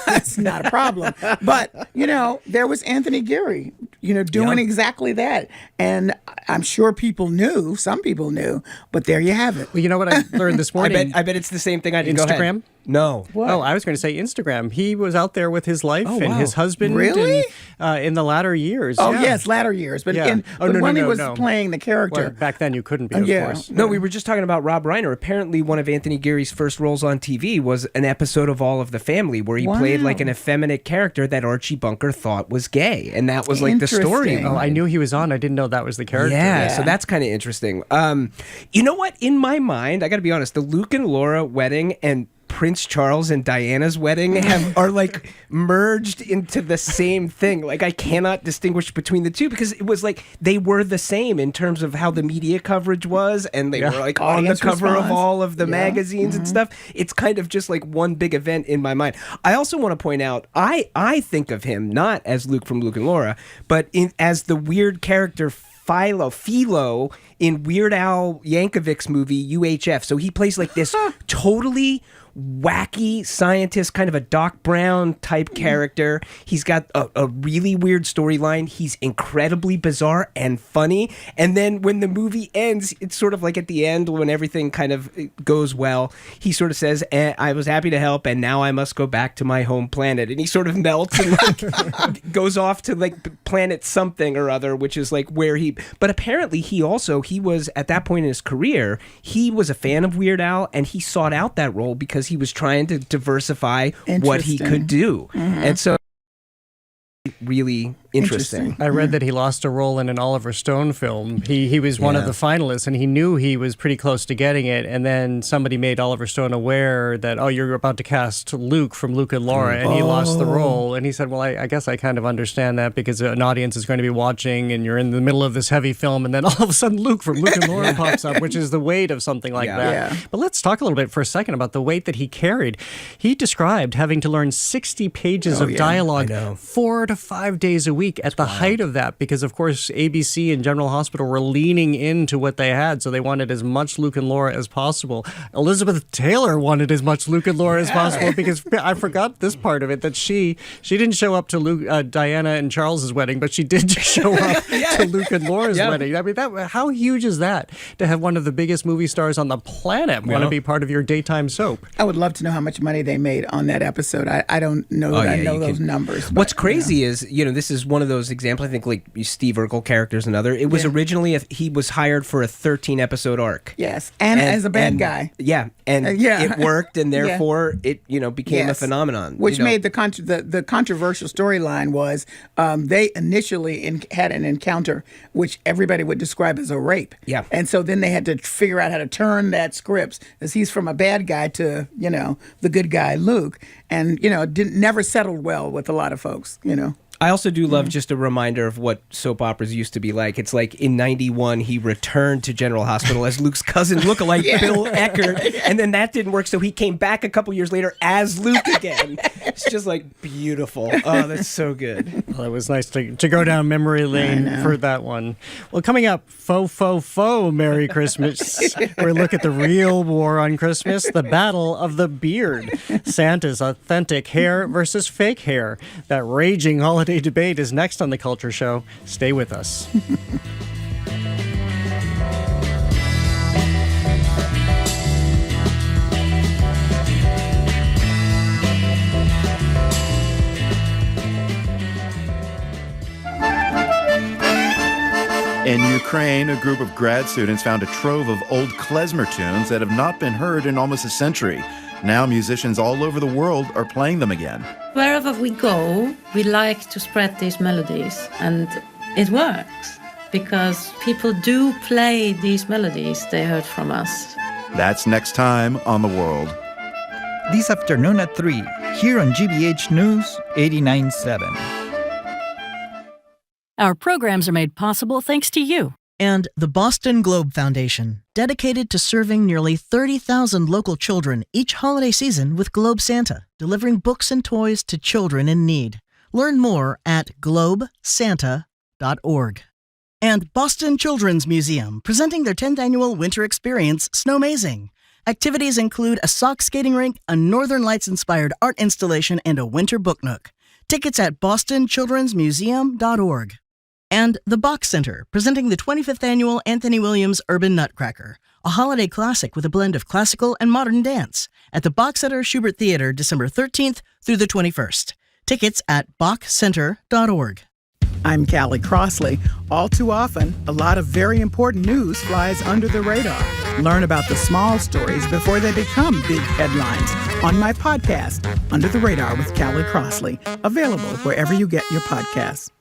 It's not a problem. But, there was Anthony Geary, doing exactly that. And I'm sure some people knew, but there you have it. Well, you know what I learned this morning? I bet it's the same thing I did. Instagram? Go ahead. No. What? Oh, I was going to say Instagram. He was out there with his life and his husband. Really? In the latter years. Oh, yeah. yes, latter years. But when he was playing the character. Well, back then you couldn't be, of course. No, we were just talking about Rob Reiner. Apparently one of Anthony Geary's first roles on TV was an episode of All of the Family where he played like an effeminate character that Archie Bunker thought was gay. And that was like the story. Oh, I knew he was on. I didn't know that was the character. Yeah, so that's kind of interesting. You know what? In my mind, I got to be honest, the Luke and Laura wedding and Prince Charles and Diana's wedding are like merged into the same thing. Like I cannot distinguish between the two because it was like they were the same in terms of how the media coverage was, and they were like on the cover of all of the magazines and stuff. It's kind of just like one big event in my mind. I also want to point out I think of him not as Luke from Luke and Laura, but as the weird character Philo in Weird Al Yankovic's movie UHF. So he plays like this totally wacky scientist, kind of a Doc Brown type character. He's got a really weird storyline. He's incredibly bizarre and funny. And then when the movie ends, it's sort of like at the end when everything kind of goes well, he sort of says, I was happy to help and now I must go back to my home planet. And he sort of melts and like goes off to like planet something or other, which is like where but apparently he was at that point in his career, he was a fan of Weird Al and he sought out that role because he was trying to diversify what he could do. And so really Interesting. I read that he lost a role in an Oliver Stone film. He was one of the finalists, and he knew he was pretty close to getting it. And then somebody made Oliver Stone aware that, you're about to cast Luke from Luke and Laura, and he lost the role. And he said, well, I guess I kind of understand that because an audience is going to be watching, and you're in the middle of this heavy film, and then all of a sudden Luke from Luke and Laura pops up, which is the weight of something like that. Yeah. But let's talk a little bit for a second about the weight that he carried. He described having to learn 60 pages of dialogue 4 to 5 days a week at the height of that, because of course ABC and General Hospital were leaning into what they had, so they wanted as much Luke and Laura as possible. Elizabeth Taylor wanted as much Luke and Laura as possible, because I forgot this part of it, that she didn't show up to Diana and Charles's wedding, but she did show up to Luke and Laura's wedding. I mean, how huge is that, to have one of the biggest movie stars on the planet want to be part of your daytime soap? I would love to know how much money they made on that episode. I don't know that I know those numbers. But, What's crazy is, this is one of those examples, I think, like Steve Urkel characters, another. It was originally, he was hired for a 13-episode arc. Yes, and as a bad guy. Yeah, and it worked, and therefore it, became a phenomenon. Which made the controversial storyline was they initially had an encounter which everybody would describe as a rape. Yeah. And so then they had to figure out how to turn that script, as he's from a bad guy to, the good guy, Luke. And, never settled well with a lot of folks, I also do love just a reminder of what soap operas used to be like. It's like in 91, he returned to General Hospital as Luke's cousin lookalike, Bill Eckert, and then that didn't work, so he came back a couple years later as Luke again. It's just like beautiful. Oh, that's so good. Well, it was nice to go down memory lane for that one. Well, coming up, faux Merry Christmas. We look at the real war on Christmas, the battle of the beard. Santa's authentic hair versus fake hair. That raging holiday debate is next on The Culture Show. Stay with us. In Ukraine, a group of grad students found a trove of old klezmer tunes that have not been heard in almost a century. Now musicians all over the world are playing them again. Wherever we go, we like to spread these melodies, and it works because people do play these melodies they heard from us. That's next time on The World. This afternoon at 3, here on GBH News 89.7. Our programs are made possible thanks to you. And the Boston Globe Foundation, dedicated to serving nearly 30,000 local children each holiday season with Globe Santa, delivering books and toys to children in need. Learn more at globesanta.org. And Boston Children's Museum, presenting their 10th annual winter experience, Snowmazing. Activities include a sock skating rink, a Northern Lights-inspired art installation, and a winter book nook. Tickets at bostonchildrensmuseum.org. And the Box Center, presenting the 25th annual Anthony Williams Urban Nutcracker, a holiday classic with a blend of classical and modern dance, at the Box Center Schubert Theater, December 13th through the 21st. Tickets at boxcenter.org. I'm Callie Crossley. All too often, a lot of very important news flies under the radar. Learn about the small stories before they become big headlines on my podcast, Under the Radar with Callie Crossley, available wherever you get your podcasts.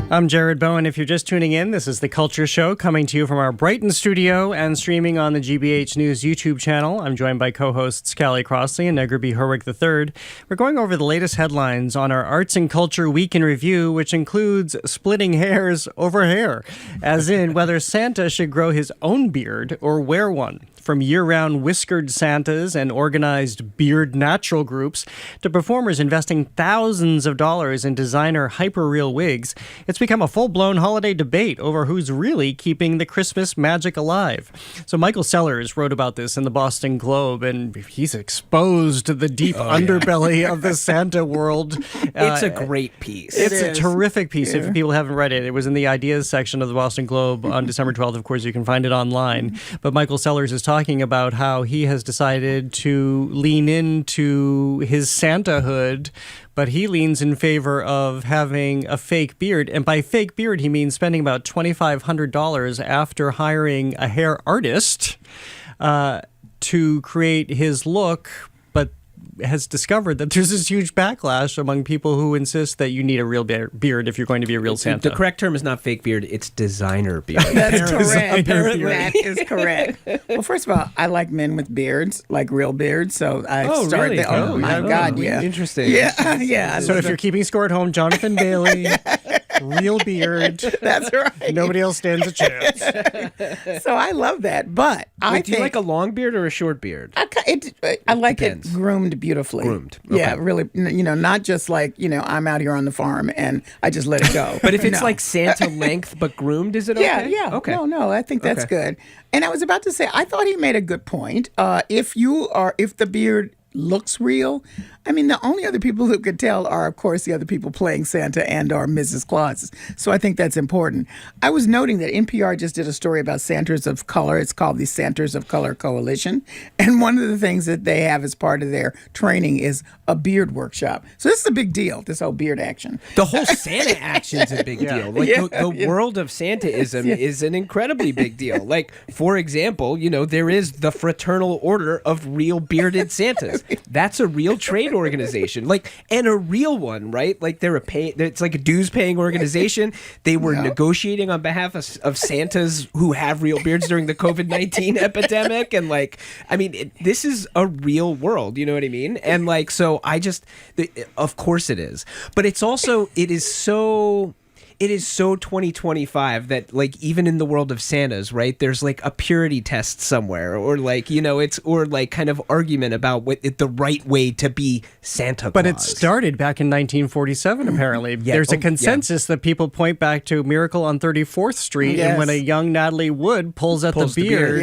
I'm Jared Bowen. If you're just tuning in, this is The Culture Show, coming to you from our Brighton studio and streaming on the GBH News YouTube channel. I'm joined by co-hosts Callie Crossley and Negerby Herwig III. We're going over the latest headlines on our Arts and Culture Week in Review, which includes splitting hairs over hair, as in whether Santa should grow his own beard or wear one. From year-round whiskered Santas and organized beard natural groups to performers investing thousands of dollars in designer hyper-real wigs, it's become a full-blown holiday debate over who's really keeping the Christmas magic alive. So Michael Sellers wrote about this in the Boston Globe, and he's exposed the deep underbelly of the Santa world. It's a great piece. It's a terrific piece. If people haven't read it, it was in the ideas section of the Boston Globe on December 12th. Of course, you can find it online. But Michael Sellers is talking talking about how he has decided to lean into his Santahood, but he leans in favor of having a fake beard. And by fake beard, he means spending about $2,500 after hiring a hair artist to create his look, but has discovered that there's this huge backlash among people who insist that you need a real beard if you're going to be a real Santa. The correct term is not fake beard, it's designer beard. That's correct. Apparently. That is correct. Well, first of all, I like men with beards, like real beards. So I started really? there. Oh, my God, yeah. Interesting. Yeah, yeah. So if you're keeping score at home, Jonathan Bailey, real beard. That's right. Nobody else stands a chance. So I love that. But Wait, do you like a long beard or a short beard? I like Depends. it groomed beautifully. Groomed. Yeah, Okay. really. Not just like, I'm out here on the farm and I just let it go. But if it's No. like Santa length but groomed, is it okay? Yeah. Okay. No, I think that's Okay. good. And I was about to say, I thought he made a good point. If the beard looks real, I mean, the only other people who could tell are, of course, the other people playing Santa and or Mrs. Claus. So I think that's important. I was noting that NPR just did a story about Santas of Color. It's called the Santas of Color Coalition. And one of the things that they have as part of their training is a beard workshop. So this is a big deal, this whole beard action. The whole Santa action is a big deal. Like the world of Santaism is an incredibly big deal. Like, for example, there is the Fraternal Order of Real Bearded Santas. That's a real trade organization, and a real one, right? Like it's like a dues-paying organization. They were negotiating on behalf of Santas who have real beards during the COVID-19 epidemic, and this is a real world. You know what I mean? And so of course it is, but it is so 2025 that even in the world of Santas, right, there's a purity test somewhere, or kind of argument about the right way to be Santa Claus. But it started back in 1947, apparently. Yeah. There's a consensus that people point back to Miracle on 34th Street, and when a young Natalie Wood pulls at the beard,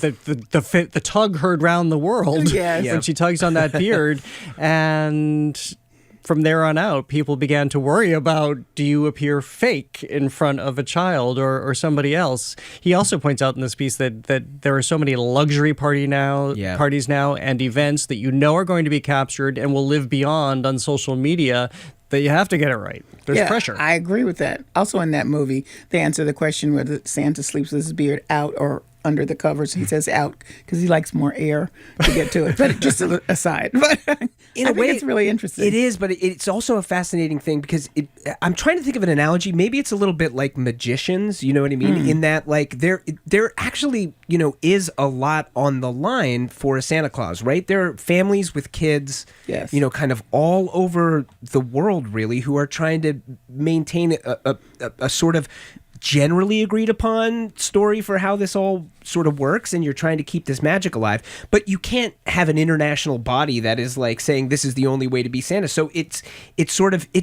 the tug heard round the world when she tugs on that beard, and from there on out, people began to worry about, do you appear fake in front of a child or somebody else? He also points out in this piece that there are so many luxury parties now and events that are going to be captured and will live beyond on social media, that you have to get it right. There's pressure. I agree with that. Also in that movie, they answer the question whether Santa sleeps with his beard out or under the covers. He says out because he likes more air to get to it. But just aside. But in a way, it's really interesting. It is, but it's also a fascinating thing because I'm trying to think of an analogy. Maybe it's a little bit like magicians, you know what I mean? In that, there actually, is a lot on the line for a Santa Claus, right? There are families with kids, kind of all over the world, really, who are trying to maintain a sort of generally agreed upon story for how this all sort of works, and you're trying to keep this magic alive, but you can't have an international body that is saying this is the only way to be Santa. So it's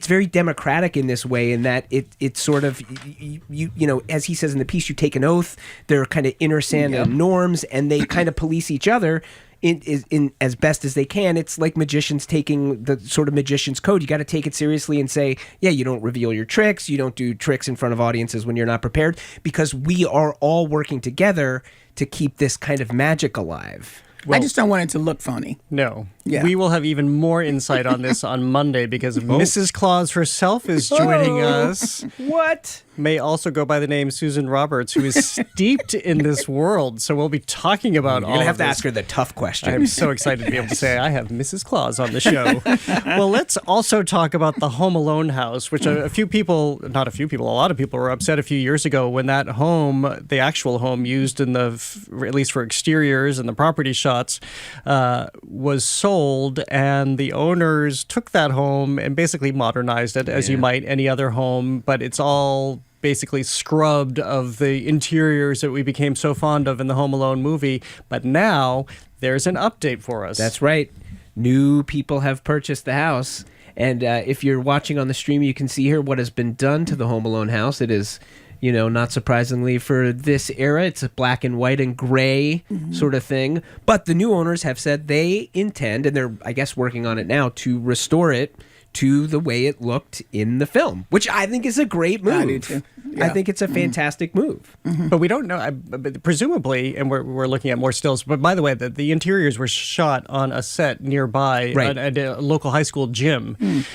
very democratic in this way, in that it's sort of you as he says in the piece, you take an oath. There are kind of inner Santa norms, and they kind of police each other in as best as they can. It's like magicians taking the sort of magician's code. You got to take it seriously and say, you don't reveal your tricks. You don't do tricks in front of audiences when you're not prepared, because we are all working together to keep this kind of magic alive. I just don't want it to look phony. No. We will have even more insight on this on Monday, because Mrs. Claus herself is joining us. What? May also go by the name Susan Roberts, who is steeped in this world. So we'll be talking about all of this. You're going to have to ask her the tough questions. I'm so excited to be able to say I have Mrs. Claus on the show. Well, let's also talk about the Home Alone house, which a lot of people were upset a few years ago when that home, the actual home used in at least for exteriors and the property shots, was sold, and the owners took that home and basically modernized it as you might any other home, but it's all basically scrubbed of the interiors that we became so fond of in the Home Alone movie. But now there's an update for us. That's right. New people have purchased the house. And if you're watching on the stream, you can see here what has been done to the Home Alone house. It is, not surprisingly for this era, it's a black and white and gray sort of thing. But the new owners have said they intend, and they're, I guess, working on it now, to restore it to the way it looked in the film, which I think is a great move. I do too. I think it's a fantastic move. But we don't know. But presumably, and we're looking at more stills. But by the way, the interiors were shot on a set nearby at a local high school gym.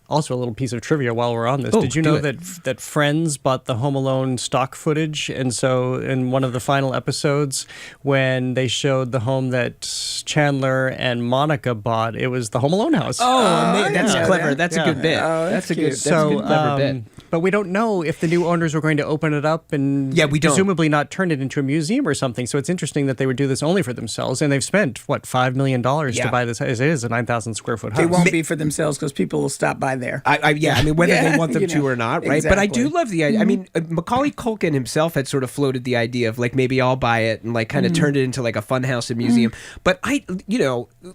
Also, a little piece of trivia while we're on this. Did you know that Friends bought the Home Alone stock footage? And so in one of the final episodes, when they showed the home that Chandler and Monica bought, it was the Home Alone house. That's clever. That's a good bit. That's a good clever bit. But we don't know if the new owners were going to open it up and presumably not turn it into a museum or something. So it's interesting that they would do this only for themselves. And they've spent, $5 million to buy this. It is a 9,000 square foot house. It won't be for themselves because people will stop by there. I mean, whether they want them to or not, right? But I do love the idea. I mean, Macaulay Culkin himself had sort of floated the idea of like, maybe I'll buy it and like kind of turned it into like a fun house and museum. But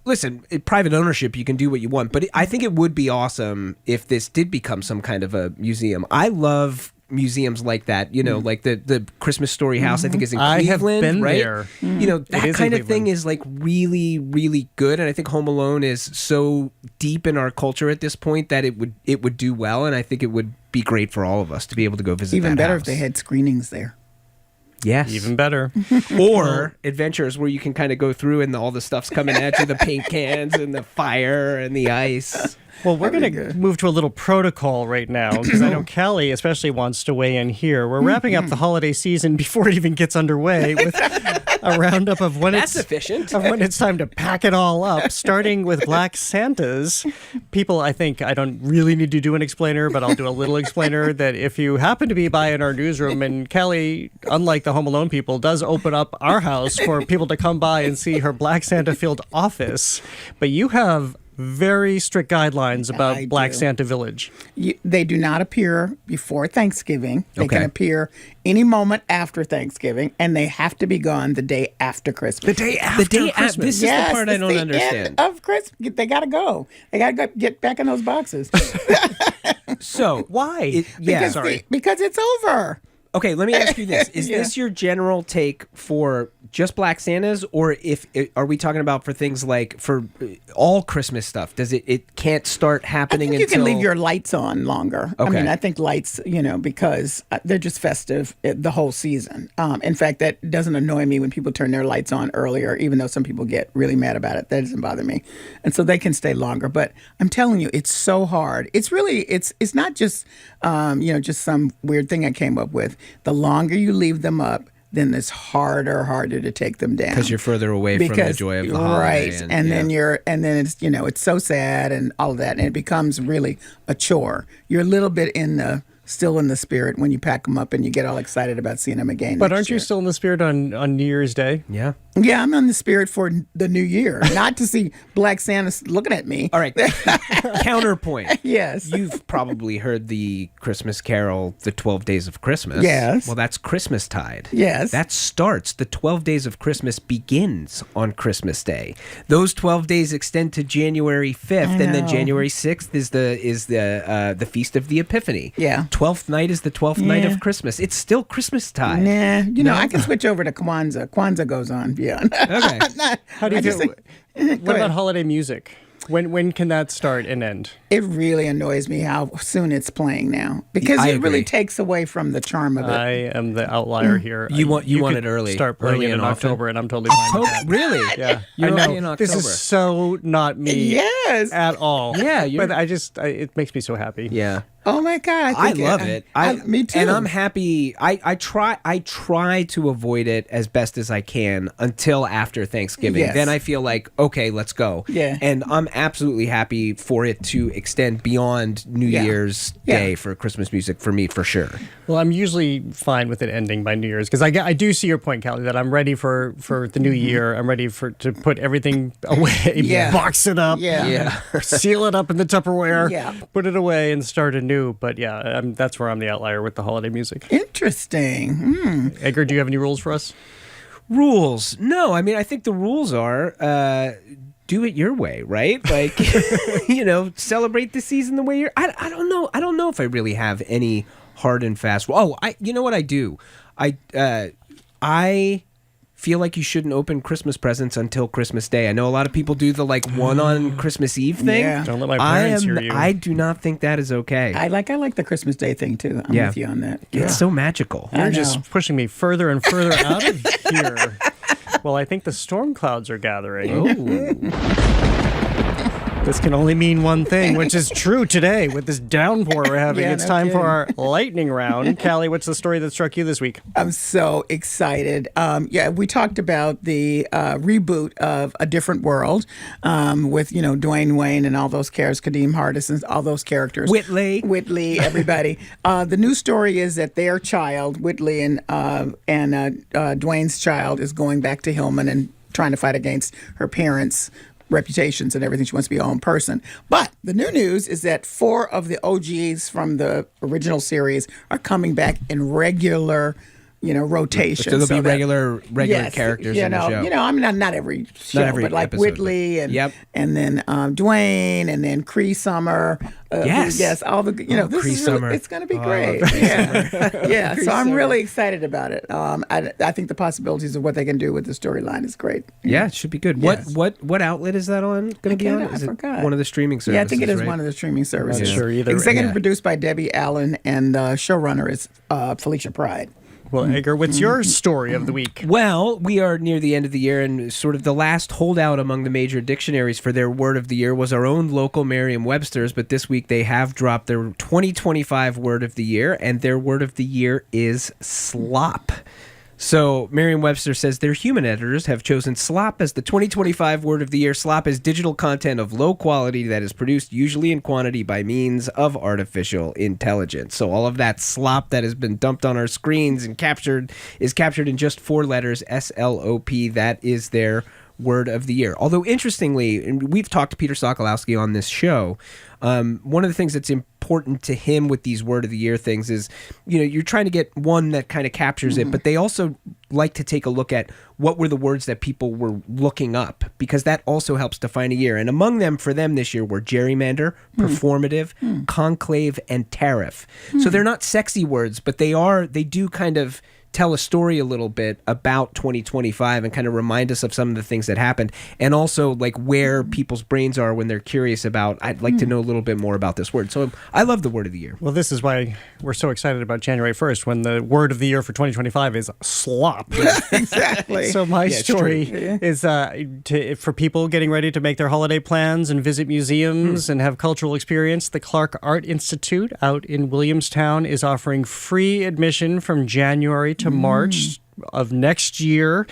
listen, private ownership, you can do what you want. But I think it would be awesome if this did become some kind of a museum. I love museums like that, like the Christmas Story House, I think is in Cleveland. I have been right? there. That kind of thing is like really, really good. And I think Home Alone is so deep in our culture at this point that it would do well. And I think it would be great for all of us to be able to go visit Even that better house. if they had screenings there. Yes. Even better. Or adventures where you can kind of go through and all the stuff's coming at you, the paint cans and the fire and the ice. Well, we're going to move to a little protocol right now because I know Callie especially wants to weigh in here. We're wrapping up the holiday season before it even gets underway with a roundup of when it's time to pack it all up, starting with Black Santas. People, I think I don't really need to do an explainer, but I'll do a little explainer that if you happen to be by in our newsroom, and Callie, unlike the Home Alone people, does open up our house for people to come by and see her Black Santa filled office, but you have very strict guidelines about Black Santa Village. They do not appear before Thanksgiving. They can appear any moment after Thanksgiving, and they have to be gone the day after Christmas. The day after Christmas. This is the part I don't understand. End of Christmas. They got to go. They got to get back in those boxes. So why? Because it's over. Okay, let me ask you this. Is this your general take for just Black Santas, or are we talking about for things like for all Christmas stuff? Does it can't start happening I think until... you can leave your lights on longer. Okay. I mean, I think lights, because they're just festive the whole season. In fact, that doesn't annoy me when people turn their lights on earlier, even though some people get really mad about it. That doesn't bother me. And so they can stay longer. But I'm telling you, it's so hard. It's really, it's not just, just some weird thing I came up with. The longer you leave them up, then it's harder to take them down because you're further away from the joy of the holiday, right? And then it's it's so sad and all of that, and it becomes really a chore. You're a little bit still in the spirit when you pack them up and you get all excited about seeing them again. But aren't you still in the spirit on New Year's Day? Yeah. Yeah, I'm in the spirit for the new year, not to see Black Santa looking at me. All right. Counterpoint. Yes. You've probably heard the Christmas carol, The 12 Days of Christmas. Yes. Well, that's Christmastide. Yes. That starts, the 12 Days of Christmas begins on Christmas Day. Those 12 days extend to January 5th, and then January 6th is the Feast of the Epiphany. Yeah. 12th night is the 12th night of Christmas. It's still Christmastide. Nah, I can switch over to Kwanzaa. Kwanzaa goes on beyond. Okay. How do you feel? What about holiday music? When can that start and end? It really annoys me how soon it's playing now because it really takes away from the charm of it. I am the outlier here. You want it early. Start playing it in October, and I'm totally fine with that. Really? Yeah. You're I know. early in October. This is so not me at all. Yeah. But it makes me so happy. Yeah. Oh my God! I love it. Me too. And I'm happy. I try to avoid it as best as I can until after Thanksgiving. Yes. Then I feel like, okay, let's go. Yeah. And I'm absolutely happy for it to extend beyond New Year's Day for Christmas music for me, for sure. Well, I'm usually fine with it ending by New Year's because I do see your point, Callie, that I'm ready for the new year. I'm ready to put everything away, box it up, seal it up in the Tupperware, put it away, and start anew. But that's where I'm the outlier with the holiday music. Interesting. Edgar, do you have any rules for us? Rules? No, I mean, I think the rules are do it your way, right? Like, celebrate the season the way you're. I don't know. I don't know if I really have any hard and fast. Oh, you know what I do? I feel like you shouldn't open Christmas presents until Christmas Day. I know a lot of people do the like one on Christmas Eve thing. Yeah. Don't let my parents hear you. I do not think that is okay. I like the Christmas Day thing too. I'm with you on that. It's so magical. You're just pushing me further and further out of here. Well, I think the storm clouds are gathering. This can only mean one thing, which is true today with this downpour we're having. Yeah, It's no time kidding. for our lightning round. Callie, what's the story that struck you this week? I'm so excited. We talked about the reboot of A Different World with, Dwayne Wayne and all those characters, Kadeem Hardison, all those characters. Whitley, everybody. The new story is that their child, Whitley and Dwayne's child, is going back to Hillman and trying to fight against her parents' reputations and everything. She wants to be her own person. But the new news is that 4 of the OGs from the original series are coming back in regular, rotation. So there'll be that- regular Yes, characters in the show. I mean, not every show, every but like episode, Whitley and then Dwayne and then Cree Summer. Yes. All the this Cree is Summer. it's going to be Oh, I great. love Cree Yeah, Cree so I'm Summer. really excited about it. I think the possibilities of what they can do with the storyline is great. Yeah, it should be good. Yes. What outlet is that on? Going to be on? Is it forgot. one of the streaming services? Yeah, I think it is right? one of the streaming services. sure either. Executive Yeah. produced by Debbie Allen, and showrunner is Felicia Pride. Well, Edgar, what's your story of the week? Well, we are near the end of the year, and sort of the last holdout among the major dictionaries for their word of the year was our own local Merriam-Webster's, but this week they have dropped their 2025 word of the year, and their word of the year is slop. So Merriam-Webster says their human editors have chosen slop as the 2025 word of the year. Slop is digital content of low quality that is produced usually in quantity by means of artificial intelligence. So all of that slop that has been dumped on our screens and is captured in just 4 letters, SLOP. That is their word of the year. Although interestingly, and we've talked to Peter Sokolowski on this show, one of the things that's important to him with these word of the year things is, you're trying to get one that kind of captures it, but they also like to take a look at what were the words that people were looking up, because that also helps define a year. And among them for them this year were gerrymander, performative, conclave, and tariff. So they're not sexy words, but they do kind of tell a story a little bit about 2025 and kind of remind us of some of the things that happened, and also like where people's brains are when they're curious about, I'd like to know a little bit more about this word. So I love the word of the year. Well, this is why we're so excited about January 1st, when the word of the year for 2025 is slop. Exactly. So my Yeah, it's story true. is for people getting ready to make their holiday plans and visit museums and have cultural experience, the Clark Art Institute out in Williamstown is offering free admission from January to March of next year.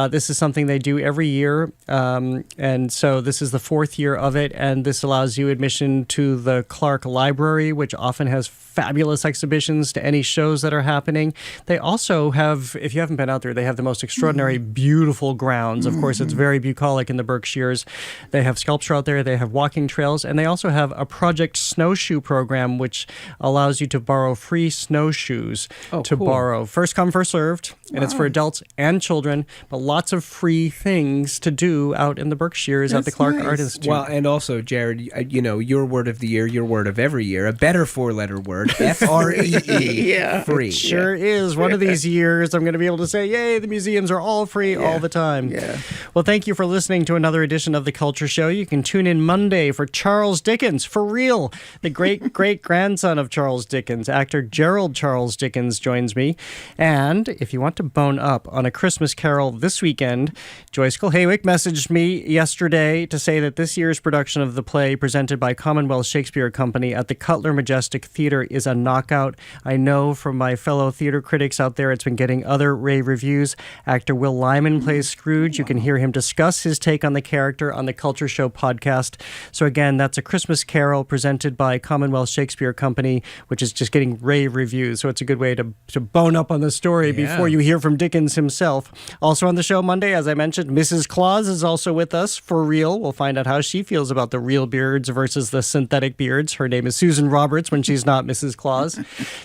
This is something they do every year. And so this is the 4th year of it. And this allows you admission to the Clark Library, which often has fabulous exhibitions, to any shows that are happening. They also have, if you haven't been out there, they have the most extraordinary, beautiful grounds. Of course, it's very bucolic in the Berkshires. They have sculpture out there. They have walking trails. And they also have a Project Snowshoe program, which allows you to borrow free snowshoes to cool. borrow. First come, first served. And it's for adults and children, but lots of free things to do out in the Berkshires at the Clark Art Institute. Well, and also, Jared, your word of the year, your word of every year, a better 4-letter word, F-R-E-E, Yeah. free. It sure is. One of these years, I'm going to be able to say, yay, the museums are all free all the time. Yeah. Well, thank you for listening to another edition of The Culture Show. You can tune in Monday for Charles Dickens, for real. The great-great-grandson of Charles Dickens, actor Gerald Charles Dickens, joins me. And if you want to bone up on A Christmas Carol this weekend, Joyce Kulhawick messaged me yesterday to say that this year's production of the play presented by Commonwealth Shakespeare Company at the Cutler Majestic Theater is a knockout. I know from my fellow theater critics out there it's been getting other rave reviews. Actor Will Lyman plays Scrooge. You can hear him discuss his take on the character on the Culture Show podcast. So again, that's A Christmas Carol presented by Commonwealth Shakespeare Company, which is just getting rave reviews. So it's a good way to bone up on the story before you hear from Dickens himself. Also on the show Monday, as I mentioned, Mrs. Claus is also with us for real. We'll find out how she feels about the real beards versus the synthetic beards. Her name is Susan Roberts when she's not Mrs. Claus.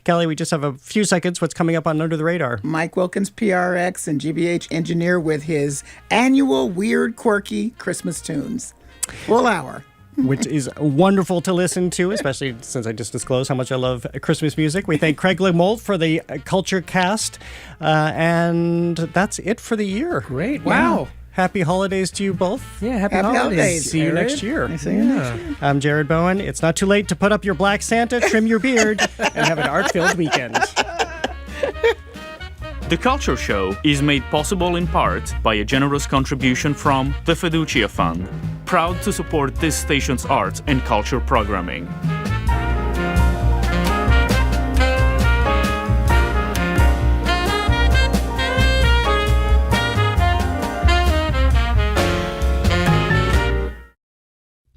Kelly, we just have a few seconds. What's coming up on Under the Radar? Mike Wilkins, PRX and GBH engineer, with his annual weird, quirky Christmas tunes. Full hour. which is wonderful to listen to, especially since I just disclosed how much I love Christmas music. We thank Craig Lemolt for the Culture Cast, and that's it for the year. Great. Wow. Happy holidays to you both. Yeah, happy holidays. See you Jared. next year. See you next year. I'm Jared Bowen. It's not too late to put up your black Santa, trim your beard, and have an art-filled weekend. The Culture Show is made possible in part by a generous contribution from the Fiducia Fund, proud to support this station's arts and culture programming.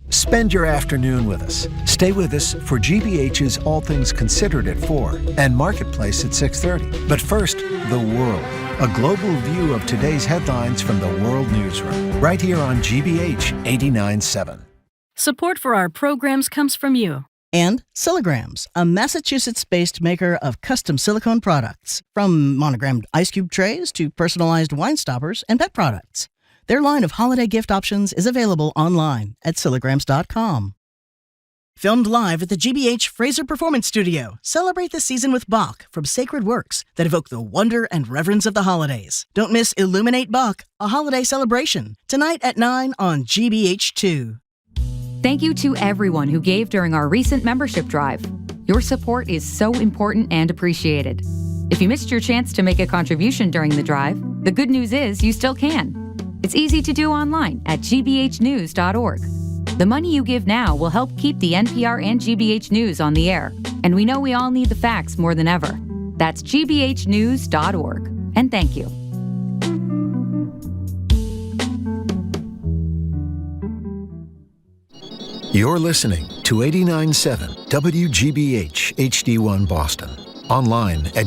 Spend your afternoon with us. Stay with us for GBH's All Things Considered at 4 and Marketplace at 6:30. But first, the world. A global view of today's headlines from the World Newsroom. Right here on GBH 89.7. Support for our programs comes from you. And Silograms, a Massachusetts-based maker of custom silicone products, from monogrammed ice cube trays to personalized wine stoppers and pet products. Their line of holiday gift options is available online at silograms.com. Filmed live at the GBH Fraser Performance Studio, celebrate the season with Bach from Sacred Works that evoke the wonder and reverence of the holidays. Don't miss Illuminate Bach, a holiday celebration, tonight at 9 on GBH2. Thank you to everyone who gave during our recent membership drive. Your support is so important and appreciated. If you missed your chance to make a contribution during the drive, the good news is you still can. It's easy to do online at gbhnews.org. The money you give now will help keep the NPR and GBH News on the air, and we know we all need the facts more than ever. That's gbhnews.org. And thank you. You're listening to 89.7 WGBH HD1 Boston. Online at